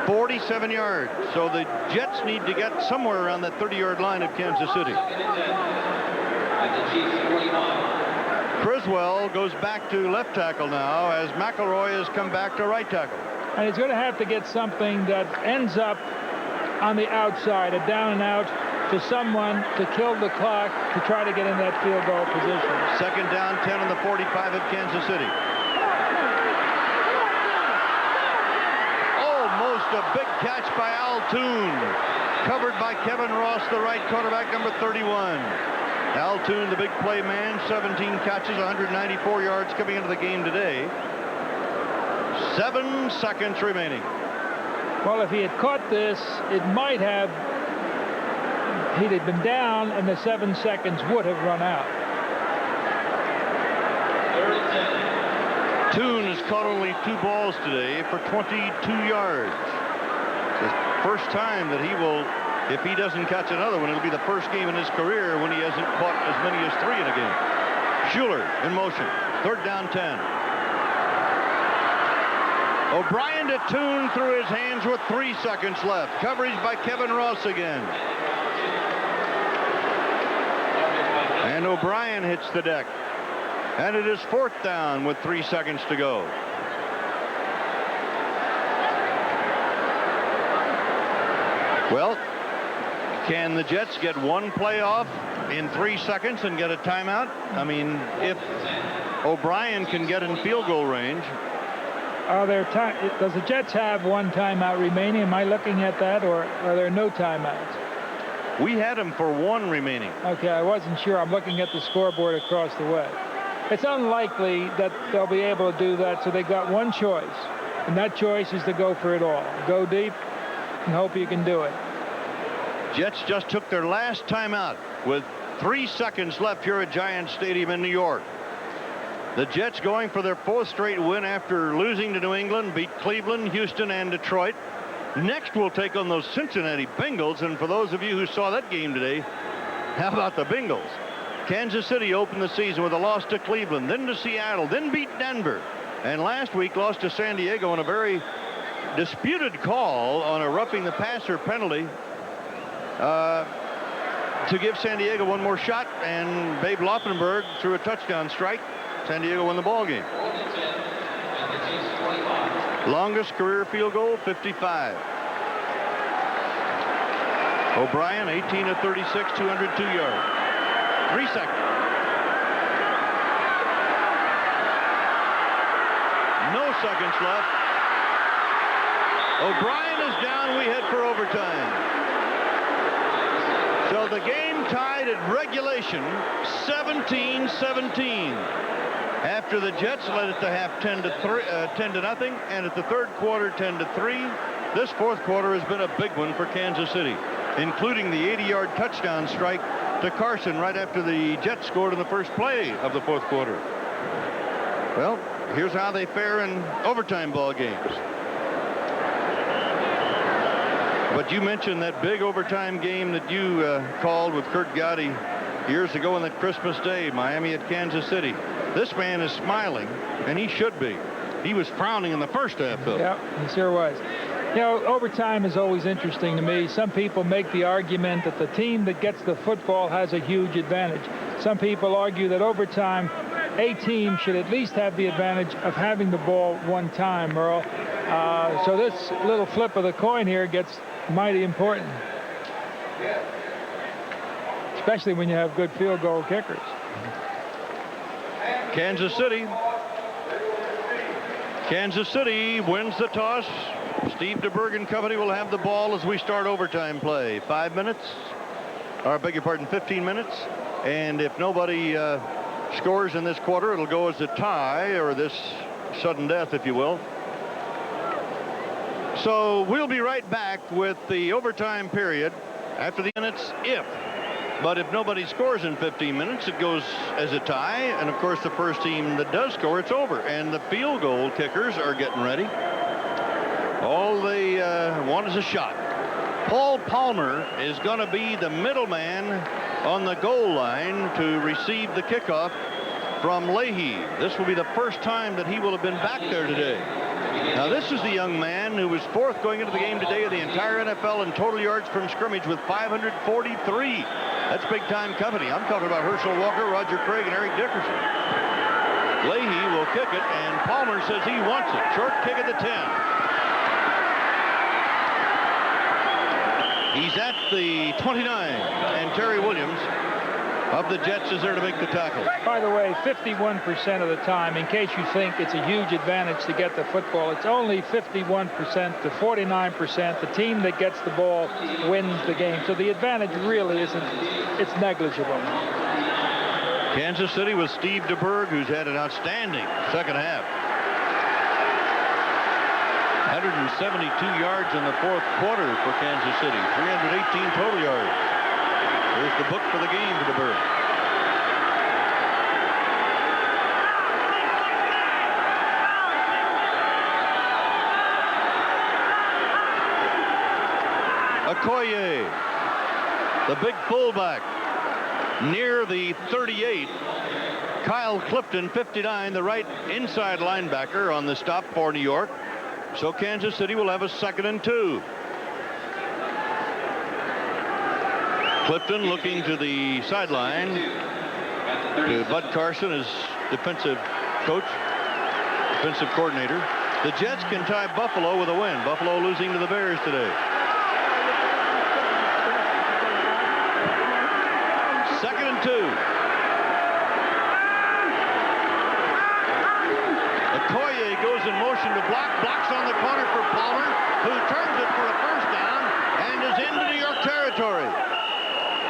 47 yards. So the Jets need to get somewhere around that 30-yard line of Kansas City. Criswell goes back to left tackle now as McElroy has come back to right tackle. And he's going to have to get something that ends up on the outside, a down and out to someone to kill the clock to try to get in that field goal position. Second down, 10 on the 45 of Kansas City. Almost a big catch by Al Toon, covered by Kevin Ross, the right quarterback, number 31. Al Toon, the big play man, 17 catches, 194 yards coming into the game today. 7 seconds remaining. Well, if he had caught this, it might have, he'd have been down, and the 7 seconds would have run out. Toon has caught only 2 balls today for 22 yards. It's the first time that he will, if he doesn't catch another one, it'll be the first game in his career when he hasn't caught as many as 3 in a game. Schuler in motion. Third down, 10. O'Brien to Toon through his hands with 3 seconds left. Coverage by Kevin Ross again. And O'Brien hits the deck. And it is 4th down with 3 seconds to go. Well, can the Jets get one play off in 3 seconds and get a timeout? I mean, if O'Brien can get in field goal range. Does the Jets have 1 timeout remaining? Am I looking at that, or are there no timeouts? We had him for 1 remaining. Okay, I wasn't sure. I'm looking at the scoreboard across the way. It's unlikely that they'll be able to do that, so they got 1 choice, and that choice is to go for it all. Go deep and hope you can do it. Jets just took their last timeout with 3 seconds left here at Giant Stadium in New York. The Jets going for their 4th straight win after losing to New England, beat Cleveland, Houston, and Detroit. Next, we'll take on those Cincinnati Bengals, and for those of you who saw that game today, how about the Bengals? Kansas City opened the season with a loss to Cleveland, then to Seattle, then beat Denver, and last week lost to San Diego on a very disputed call on a roughing the passer penalty to give San Diego 1 more shot, and Babe Loffenberg threw a touchdown strike. San Diego won the ball game. Longest career field goal, 55. O'Brien, 18 of 36, 202 yards. 3 seconds. No seconds left. O'Brien is down. We head for overtime. So the game tied at regulation, 17-17. After the Jets led at the half 10-0, and at the 3rd quarter 10-3. This 4th quarter has been a big one for Kansas City, including the 80-yard touchdown strike to Carson right after the Jets scored in the first play of the 4th quarter. Well, here's how they fare in overtime ball games. But you mentioned that big overtime game that you called with Kurt Gowdy years ago on that Christmas Day, Miami at Kansas City. This man is smiling, and he should be. He was frowning in the first half, Phil. Yeah, he sure was. You know, overtime is always interesting to me. Some people make the argument that the team that gets the football has a huge advantage. Some people argue that overtime, a team should at least have the advantage of having the ball 1 time, Merle. So this little flip of the coin here gets mighty important, especially when you have good field goal kickers. Kansas City wins the toss. Steve DeBerg and company will have the ball as we start overtime play. 5 minutes, or I beg your pardon, 15 minutes. And if nobody scores in this quarter, it'll go as a tie, or this sudden death, if you will. So we'll be right back with the overtime period after the minutes if But if nobody scores in 15 minutes, it goes as a tie. And, of course, the first team that does score, it's over. And the field goal kickers are getting ready. All they want is a shot. Paul Palmer is going to be the middleman on the goal line to receive the kickoff from Leahy. This will be the first time that he will have been back there today. Now, this is the young man who was fourth going into the game today of the entire NFL in total yards from scrimmage with 543. That's big-time company. I'm talking about Herschel Walker, Roger Craig, and Eric Dickerson. Leahy will kick it, and Palmer says he wants it. Short kick at the 10. He's at the 29, and Terry Williams of the Jets is there to make the tackle. By the way, 51% of the time, in case you think it's a huge advantage to get the football, it's only 51% to 49%. The team that gets the ball wins the game. So the advantage really isn't, it's negligible. Kansas City with Steve DeBerg, who's had an outstanding second half. 172 yards in the fourth quarter for Kansas City. 318 total yards. There's the book for the game for DeBerg. Okoye, the big fullback, near the 38. Kyle Clifton, 59, the right inside linebacker on the stop for New York. So Kansas City will have a 2nd and 2. Clifton looking to the sideline to Bud Carson as defensive coach, defensive coordinator. The Jets can tie Buffalo with a win. Buffalo losing to the Bears today. 2nd and 2. Okoye goes in motion to blocks on the corner for Palmer, who turns it for a first down and is into New York territory.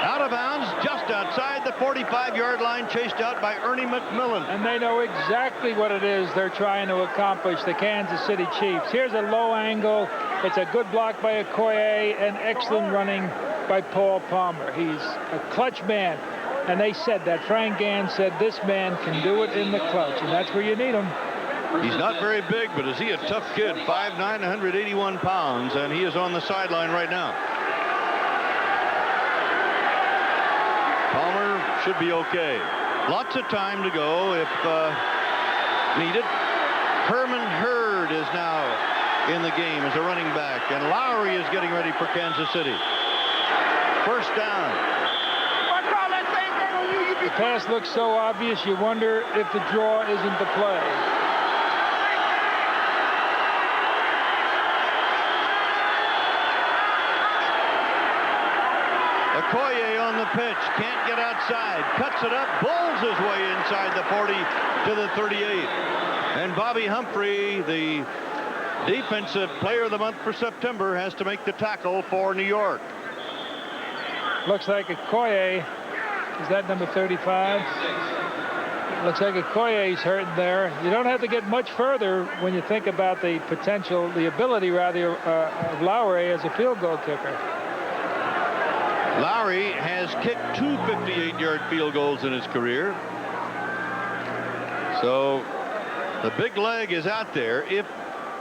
Out of bounds, just outside the 45-yard line, chased out by Ernie McMillan. And they know exactly what it is they're trying to accomplish, the Kansas City Chiefs. Here's a low angle. It's a good block by Okoye and excellent running by Paul Palmer. He's a clutch man. And they said that. Frank Gann said this man can do it in the clutch, and that's where you need him. He's not very big, but is he a tough kid? 5'9", 181 pounds, and he is on the sideline right now. Palmer should be okay. Lots of time to go if needed. Herman Hurd is now in the game as a running back, and Lowry is getting ready for Kansas City. First down. The pass looks so obvious, you wonder if the draw isn't the play. Okoye on the pitch, can't get outside, cuts it up, bowls his way inside the 40 to the 38. And Bobby Humphrey, the defensive player of the month for September, has to make the tackle for New York. Looks like Okoye, is that number 35? Looks like Okoye's hurt there. You don't have to get much further when you think about the potential, the ability rather, of Lowry as a field goal kicker. Lowry has kicked 2 58-yard field goals in his career. So the big leg is out there if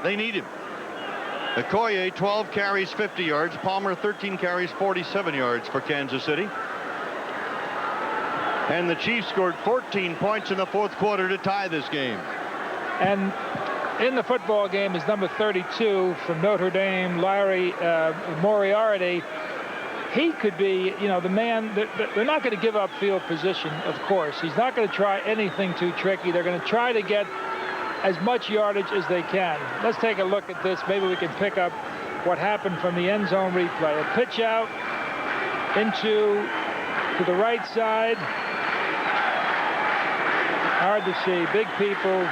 they need him. Okoye, 12 carries, 50 yards. Palmer, 13 carries, 47 yards for Kansas City. And the Chiefs scored 14 points in the fourth quarter to tie this game. And in the football game is number 32 from Notre Dame, Larry Moriarty. He could be, you know, the man. They're not going to give up field position, of course. He's not going to try anything too tricky. They're going to try to get as much yardage as they can. Let's take a look at this. Maybe we can pick up what happened from the end zone replay. A pitch out to the right side. Hard to see. Big people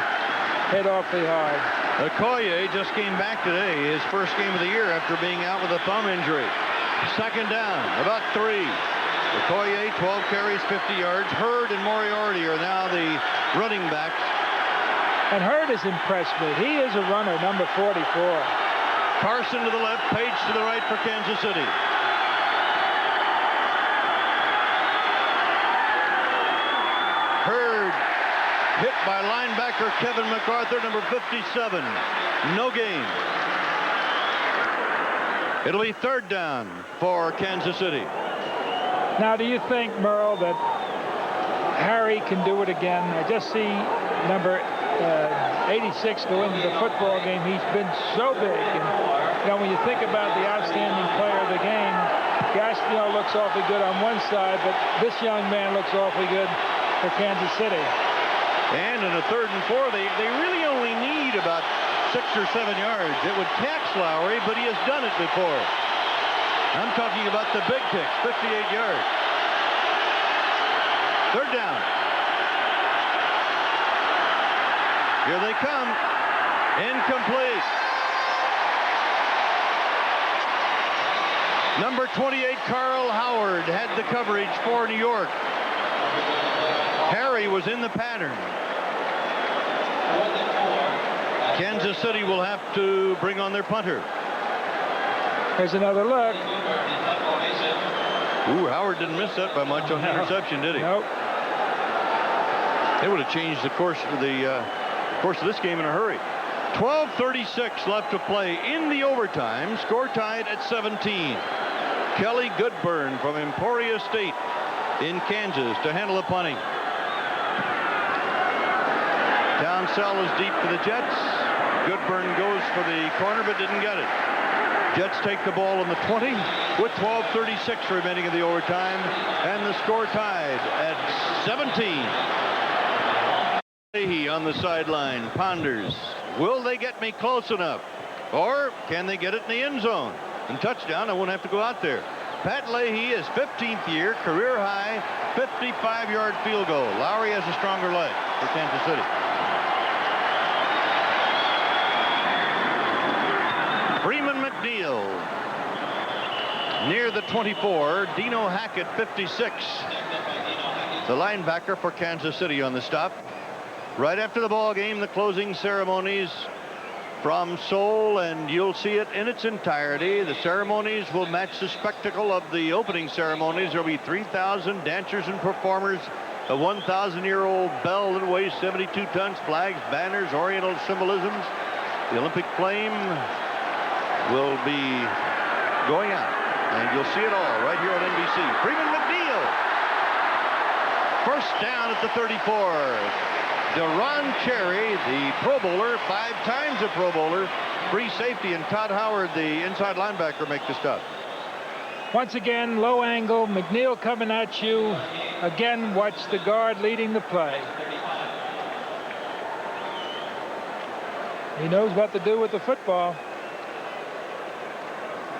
hit awfully hard. Okoye just came back today, his first game of the year after being out with a thumb injury. Second down, about 3. Okoye, 12 carries, 50 yards. Hurd and Moriarty are now the running backs. And Hurd has impressed me. He is a runner, number 44. Carson to the left, Page to the right for Kansas City. Hit by linebacker Kevin MacArthur, number 57. No gain. It'll be third down for Kansas City. Now, do you think, Merle, that Harry can do it again? I just see number 86 go into the football game. He's been so big. And, you know, when you think about the outstanding player of the game, Gastineau looks awfully good on one side, but this young man looks awfully good for Kansas City. And in a 3rd and 4, they really only need about 6 or 7 yards. It would tax Lowry, but he has done it before. I'm talking about the big kicks, 58 yards. Third down. Here they come. Incomplete. Number 28, Carl Howard, had the coverage for New York. Harry was in the pattern. Kansas City will have to bring on their punter. Here's another look. Ooh, Howard didn't miss that by much on the interception, did he? Nope. They would have changed the course of this game in a hurry. 12:36 left to play in the overtime. Score tied at 17. Kelly Goodburn from Emporia State in Kansas to handle the punting. Down cell is deep for the Jets. Goodburn goes for the corner but didn't get it. Jets take the ball on the 20 with 12:36 remaining in the overtime, and the score tied at 17. Leahy on the sideline ponders. Will they get me close enough? Or can they get it in the end zone? And touchdown, I won't have to go out there. Pat Leahy is 15th year, career high, 55-yard field goal. Lowry has a stronger leg for Kansas City. Freeman McNeil near the 24. Dino Hackett, 56. The linebacker for Kansas City on the stop. Right after the ball game, the closing ceremonies from Seoul, and you'll see it in its entirety. The ceremonies will match the spectacle of the opening ceremonies. There'll be 3,000 dancers and performers, a 1,000-year-old bell that weighs 72 tons, flags, banners, oriental symbolisms. The Olympic flame will be going out, and you'll see it all right here on NBC. Freeman McNeil, first down at the 34. Deron Cherry, the Pro Bowler, 5 times a Pro Bowler, free safety, and Todd Howard, the inside linebacker, make the stop. Once again, low angle, McNeil coming at you. Again, watch the guard leading the play. He knows what to do with the football.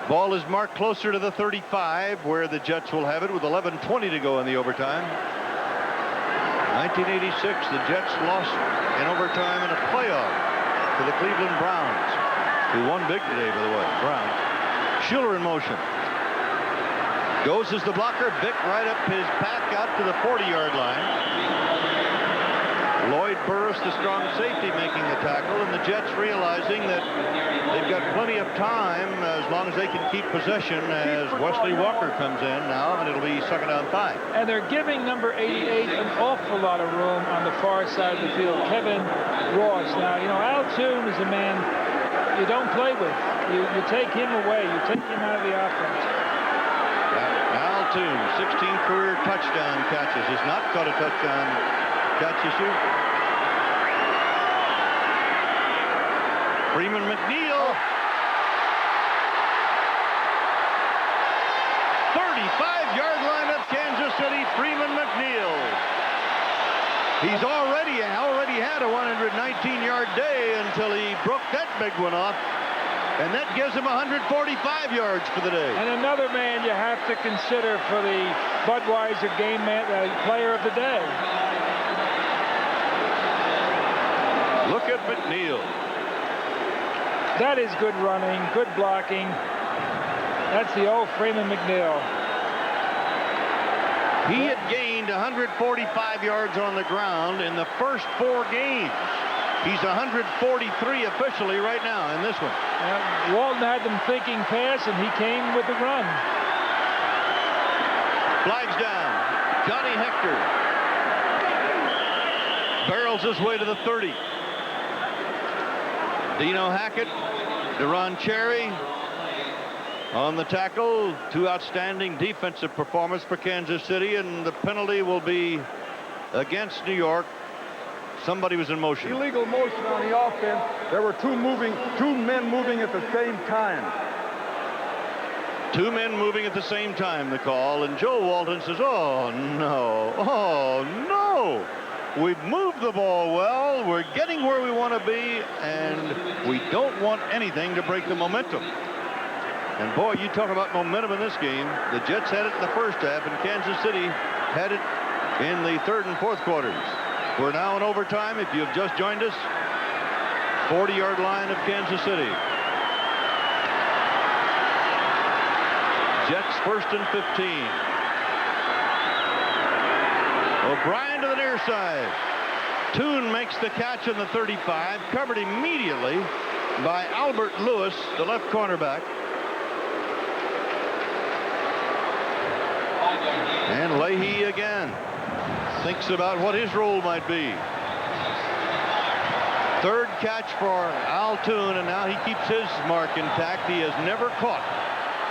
Ball is marked closer to the 35, where the Jets will have it with 11:20 to go in the overtime. 1986, the Jets lost in overtime in a playoff to the Cleveland Browns, who won big today, by the way. Browns. Schuler in motion. Goes as the blocker. Vick right up his pack out to the 40-yard line. Lloyd Burris, the strong safety, making the tackle, and the Jets realizing that they've got plenty of time as long as they can keep possession as Wesley Walker comes in now, and it'll be second down 5. And they're giving number 88 an awful lot of room on the far side of the field, Kevin Ross. Now, you know, Al Toon is a man you don't play with. You take him away. You take him out of the offense. Al Toon, 16 career touchdown catches. Has not caught a touchdown catch this year. Freeman McNeil. 35-yard line of Kansas City, Freeman McNeil. He's already had a 119-yard day until he broke that big one off. And that gives him 145 yards for the day. And another man you have to consider for the Budweiser game man, player of the day. Look at McNeil. That is good running, good blocking. That's the old Freeman McNeil. He had gained 145 yards on the ground in the first 4 games. He's 143 officially right now in this one. Walton had them thinking pass, and he came with the run. Flags down. Johnny Hector. Barrel bails his way to the 30. Dino Hackett, Deron Cherry on the tackle. Two outstanding defensive performances for Kansas City, and the penalty will be against New York. Somebody was in motion. Illegal motion on the offense. There were two men moving at the same time. Two men moving at the same time, the call, and Joe Walton says, oh no, we've moved the ball well, we're getting where we want to be, and we don't want anything to break the momentum. And boy, you talk about momentum in this game. The Jets had it in the first half, and Kansas City had it in the third and fourth quarters. We're now in overtime. If you've just joined us, 40-yard line of Kansas City. Jets first and 15. O'Brien to the near side. Toon makes the catch on the 35, covered immediately by Albert Lewis, the left cornerback. And Leahy again thinks about what his role might be. Third catch for Al Toon, and now he keeps his mark intact. He has never caught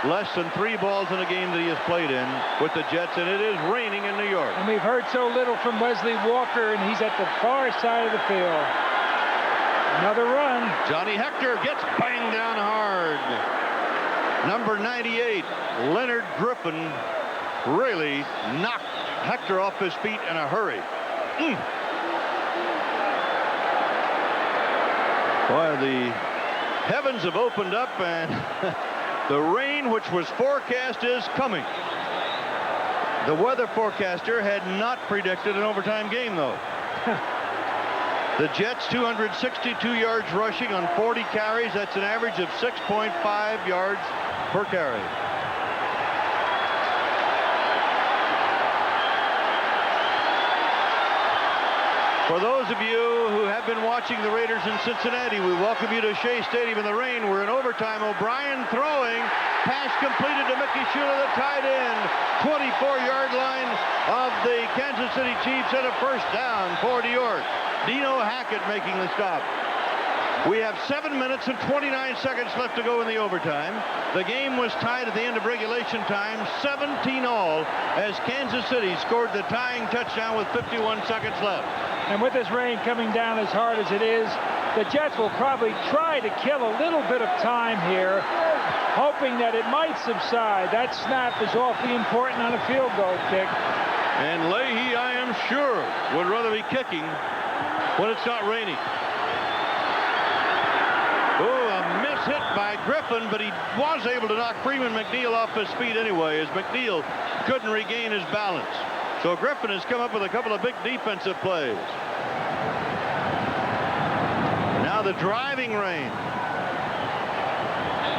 less than 3 balls in a game that he has played in with the Jets, and it is raining in New York. And we've heard so little from Wesley Walker, and he's at the far side of the field. Another run. Johnny Hector gets banged down hard. Number 98, Leonard Griffin, really knocked Hector off his feet in a hurry. Boy, the heavens have opened up, and the rain, which was forecast, is coming. The weather forecaster had not predicted an overtime game, though. The Jets, 262 yards rushing on 40 carries. That's an average of 6.5 yards per carry. For those of you who have been watching the Raiders in Cincinnati, we welcome you to Shea Stadium in the rain. We're in overtime. O'Brien throwing. Pass completed to Mickey Shula, the tight end. 24-yard line of the Kansas City Chiefs, and a first down for New York. Dino Hackett making the stop. We have 7 minutes and 29 seconds left to go in the overtime. The game was tied at the end of regulation time, 17-all, as Kansas City scored the tying touchdown with 51 seconds left. And with this rain coming down as hard as it is, the Jets will probably try to kill a little bit of time here, hoping that it might subside. That snap is awfully important on a field goal kick. And Leahy, I am sure, would rather be kicking when it's not raining. Oh, a miss hit by Griffin, but he was able to knock Freeman McNeil off his feet anyway, as McNeil couldn't regain his balance. So Griffin has come up with a couple of big defensive plays. Now the driving rain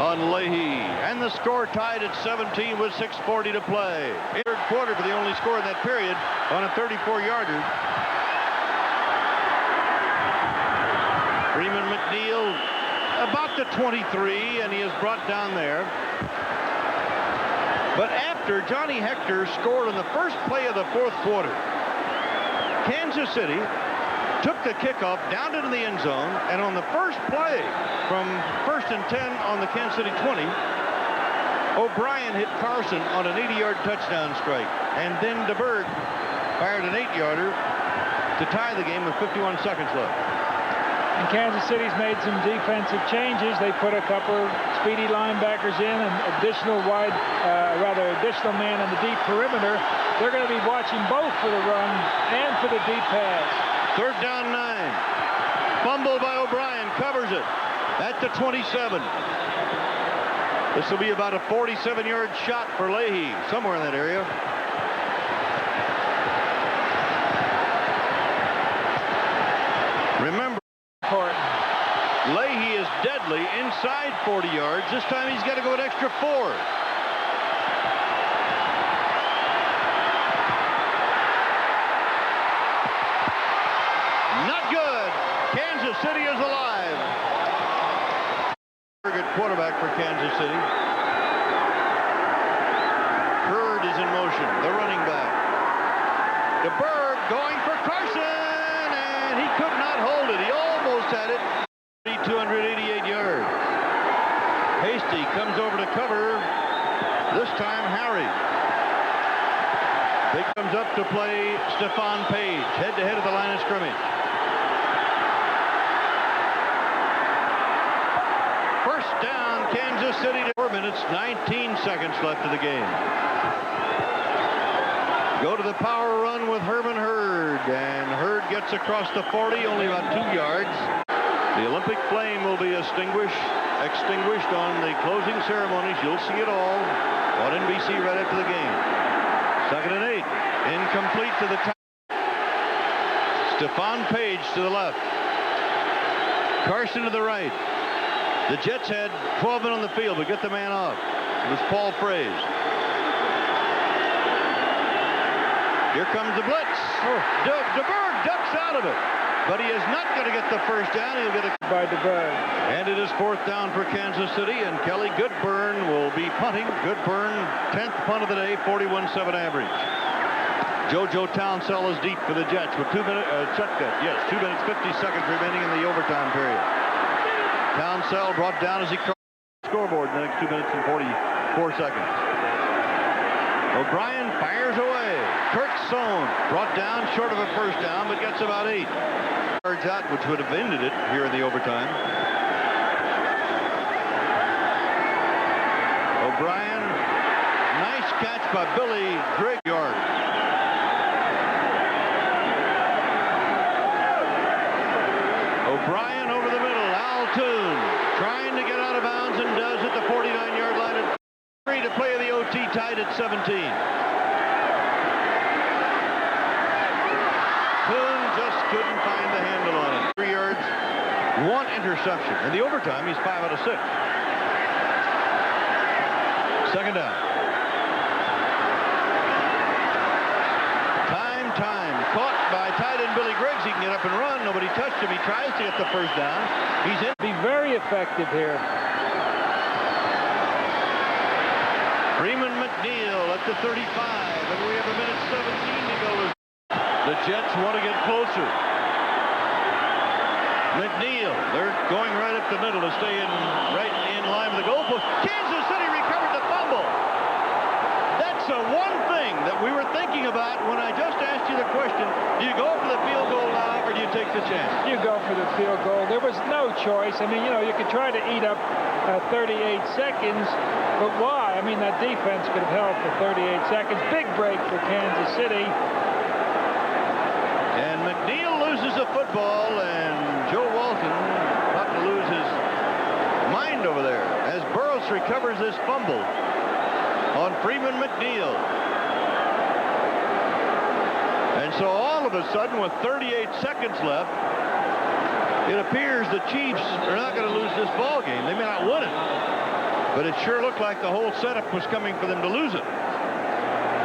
on Leahy, and the score tied at 17 with 6:40 to play. Third quarter for the only score in that period on a 34-yarder. Freeman McNeil about the 23, and he is brought down there. But after Johnny Hector scored on the first play of the fourth quarter, Kansas City took the kickoff down into the end zone, and on the first play from 1st and 10 on the Kansas City 20, O'Brien hit Carson on an 80-yard touchdown strike, and then DeBerg fired an 8-yarder to tie the game with 51 seconds left. And Kansas City's made some defensive changes. They put a couple of speedy linebackers in, and additional man on the deep perimeter. They're going to be watching both for the run and for the deep pass. Third down 9. Fumble by O'Brien, covers it at the 27. This will be about a 47-yard shot for Leahy, somewhere in that area. Remember, Leahy is deadly inside 40 yards. This time he's got to go an extra 4. Not good. Kansas City is alive. Good quarterback for Kansas City. Hurd is in motion, the running back. DeBerg going for Carson, and and he could not hold it. He almost had it. 288 yards. Hasty comes over to cover. This time Harry. He comes up to play Stephon Page, head-to-head of the line of scrimmage. First down, Kansas City. 4 minutes, 19 seconds left of the game. Go to the power run with Herman Hurd, and Hurd gets across the 40, only about 2 yards. The Olympic flame will be extinguished on the closing ceremonies. You'll see it all on NBC right after the game. 2nd and 8. Incomplete to the top. Stephon Page to the left. Carson to the right. The Jets had 12 men on the field, but get the man off. It was Paul Fraze. Here comes the blitz. DeBerg ducks out of it. But he is not going to get the first down. He'll get it by DeBerg. And it is 4th down for Kansas City, and Kelly Goodburn will be punting. Goodburn, 10th punt of the day, 41.7 average. JoJo Townsell is deep for the Jets with 2 minutes, 2 minutes, 50 seconds remaining in the overtime period. Townsell brought down as he crossed the scoreboard in the next 2 minutes and 44 seconds. O'Brien fires away. Kurt Sohn brought down short of a first down, but gets about 8 yards out, which would have ended it here in the overtime. O'Brien, nice catch by Billy Grigg. Yard. O'Brien over the middle. Al Toon trying to get out of bounds and does at the 49-yard line. And 3 to play the OT, tied at 17. Toon just couldn't find the handle on it. 3 yards, 1 interception. In the overtime, he's 5 out of 6. 2nd down. Time. Caught by tight end Billy Griggs. He can get up and run. Nobody touched him. He tries to get the first down. He's in. Be very effective here. Freeman McNeil at the 35, and we have 1:17 to go. The Jets want to get closer. McNeil, they're going right up the middle to stay right in line with the goalpost. Kansas City recovered the fumble. That's the one thing that we were thinking about when I just asked you the question. Do you go for the field goal now, or do you take the chance? You go for the field goal. There was no choice. I mean, you could try to eat up 38 seconds, but why? I mean, that defense could have held for 38 seconds. Big break for Kansas City. And McNeil loses the football, and Joe Walton about to lose his mind over there as Burroughs recovers this fumble on Freeman McNeil. And so all of a sudden, with 38 seconds left, it appears the Chiefs are not going to lose this ball game. They may not win it, but it sure looked like the whole setup was coming for them to lose it.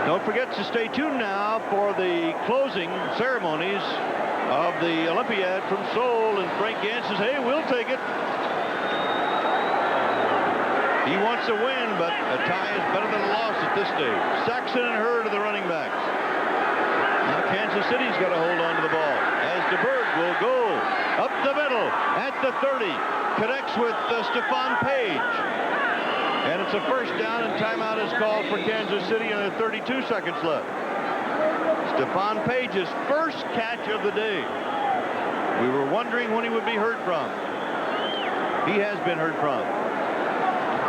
Don't forget to stay tuned now for the closing ceremonies of the Olympiad from Seoul. And Frank Gant says, hey, we'll take it. He wants a win, but a tie is better than a loss at this stage. Saxon and Hurd are the running backs. Now Kansas City's got to hold on to the ball as DeBerg will go up the middle at the 30. Connects with Stephon Page. And it's a first down, and timeout is called for Kansas City, and there are 32 seconds left. Stephon Page's first catch of the day. We were wondering when he would be heard from. He has been heard from.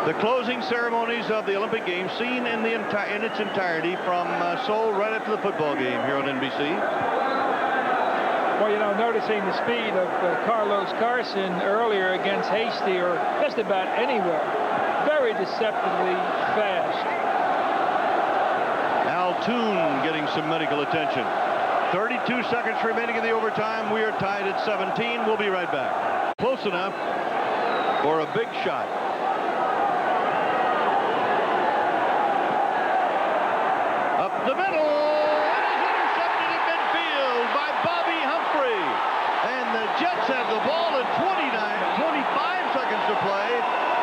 The closing ceremonies of the Olympic Games seen in its entirety from Seoul right after the football game here on NBC. Well, noticing the speed of Carlos Carson earlier against Hasty or just about anywhere. Very deceptively fast. Al Toon getting some medical attention. 32 seconds remaining in the overtime. We are tied at 17. We'll be right back. Close enough for a big shot. Up the middle. It is intercepted at midfield by Bobby Humphrey. And the Jets have the ball at 25 seconds to play.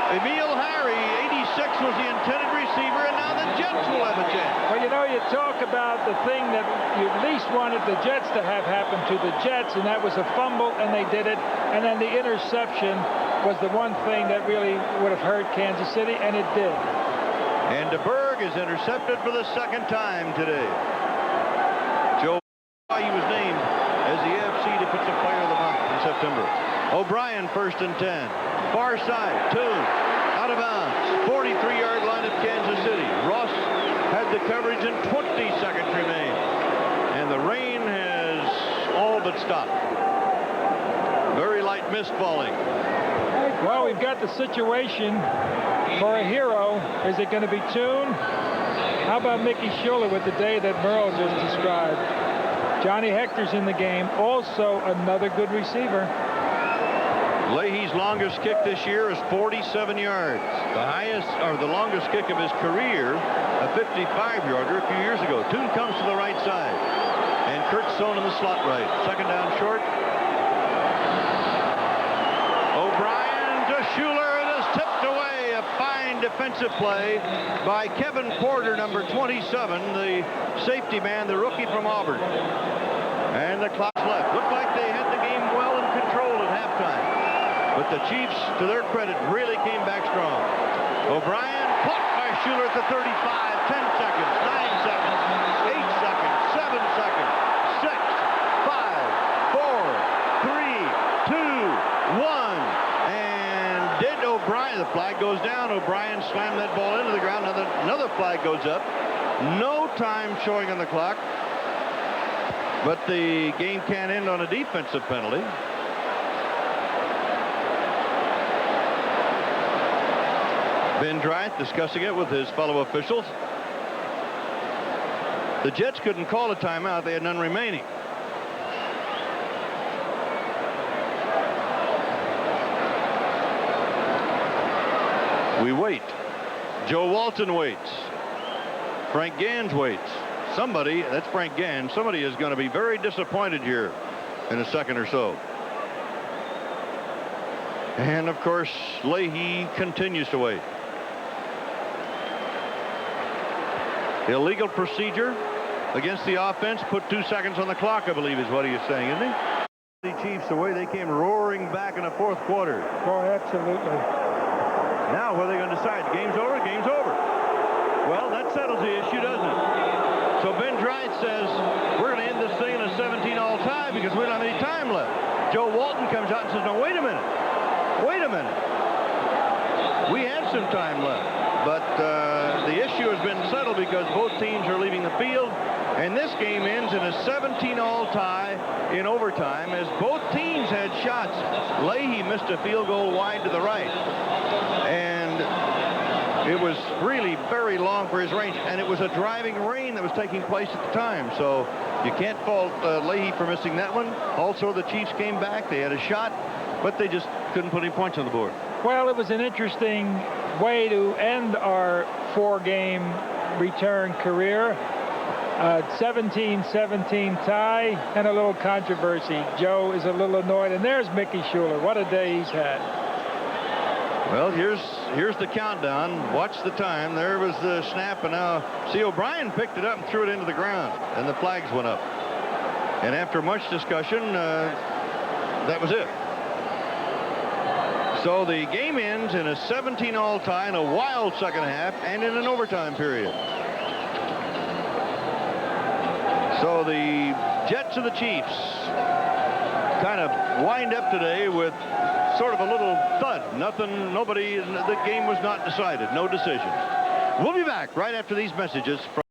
Emil Harry, 86, was the intended receiver, and now the Jets will have a chance. Well, you know, you talk about the thing that you at least wanted the Jets to have happen to the Jets, and that was a fumble, and they did it. And then the interception was the one thing that really would have hurt Kansas City, and it did. And DeBerg is intercepted for the second time today. Joe, he was named as the AFC Defensive Player of the Month in September. O'Brien, 1st and 10. Far side, 2. Out of bounds. 43-yard line of Kansas City. Ross had the coverage and 20 seconds remain. And the rain has all but stopped. Very light mist falling. Well, we've got the situation for a hero. Is it going to be Toon? How about Mickey Schuler with the day that Merle just described? Johnny Hector's in the game. Also another good receiver. Leahy's longest kick this year is 47 yards. The highest, or the longest kick of his career, a 55-yarder a few years ago. Toon comes to the right side. And Kurt Sohn in the slot right. Second down short. O'Brien to Schuler. It is tipped away. A fine defensive play by Kevin Porter, number 27, the safety man, the rookie from Auburn. And the clock's left. Looked like they had the game well in control at halftime. But the Chiefs, to their credit, really came back strong. O'Brien plucked by Schuler at the 35. 10 seconds, 9 seconds, 8 seconds, 7 seconds, 6, 5, 4, 3, 2, 1. And did O'Brien, the flag goes down. O'Brien slammed that ball into the ground. Another flag goes up. No time showing on the clock. But the game can't end on a defensive penalty. Ben Dryth discussing it with his fellow officials. The Jets couldn't call a timeout. They had none remaining. We wait. Joe Walton waits. Frank Gans waits. Somebody, that's Frank Gans, somebody is going to be very disappointed here in a second or so. And, of course, Leahy continues to wait. Illegal procedure against the offense. Put 2 seconds on the clock, I believe, is what he is saying, isn't he? The Chiefs, the way they came roaring back in the fourth quarter. Oh, absolutely. Now, what are they going to decide? Game's over? Game's over. Well, that settles the issue, doesn't it? So Ben Dryth says, we're going to end this thing in a 17-all tie because we don't have any time left. Joe Walton comes out and says, no, wait a minute. Wait a minute. We have some time left. But the issue has been settled because both teams are leaving the field. And this game ends in a 17-all tie in overtime as both teams had shots. Leahy missed a field goal wide to the right. And it was really very long for his range. And it was a driving rain that was taking place at the time. So you can't fault Leahy for missing that one. Also, the Chiefs came back. They had a shot, but they just couldn't put any points on the board. Well, it was an interesting way to end our 4-game return career. 17-17 tie and a little controversy. Joe is a little annoyed, and there's Mickey Schuler. What a day he's had. Well, here's the countdown. Watch the time. There was the snap, and now see, O'Brien picked it up and threw it into the ground, and the flags went up. And after much discussion, that was it. So the game ends in a 17-all tie in a wild second half and in an overtime period. So the Jets and the Chiefs kind of wind up today with sort of a little thud. The game was not decided. No decisions. We'll be back right after these messages from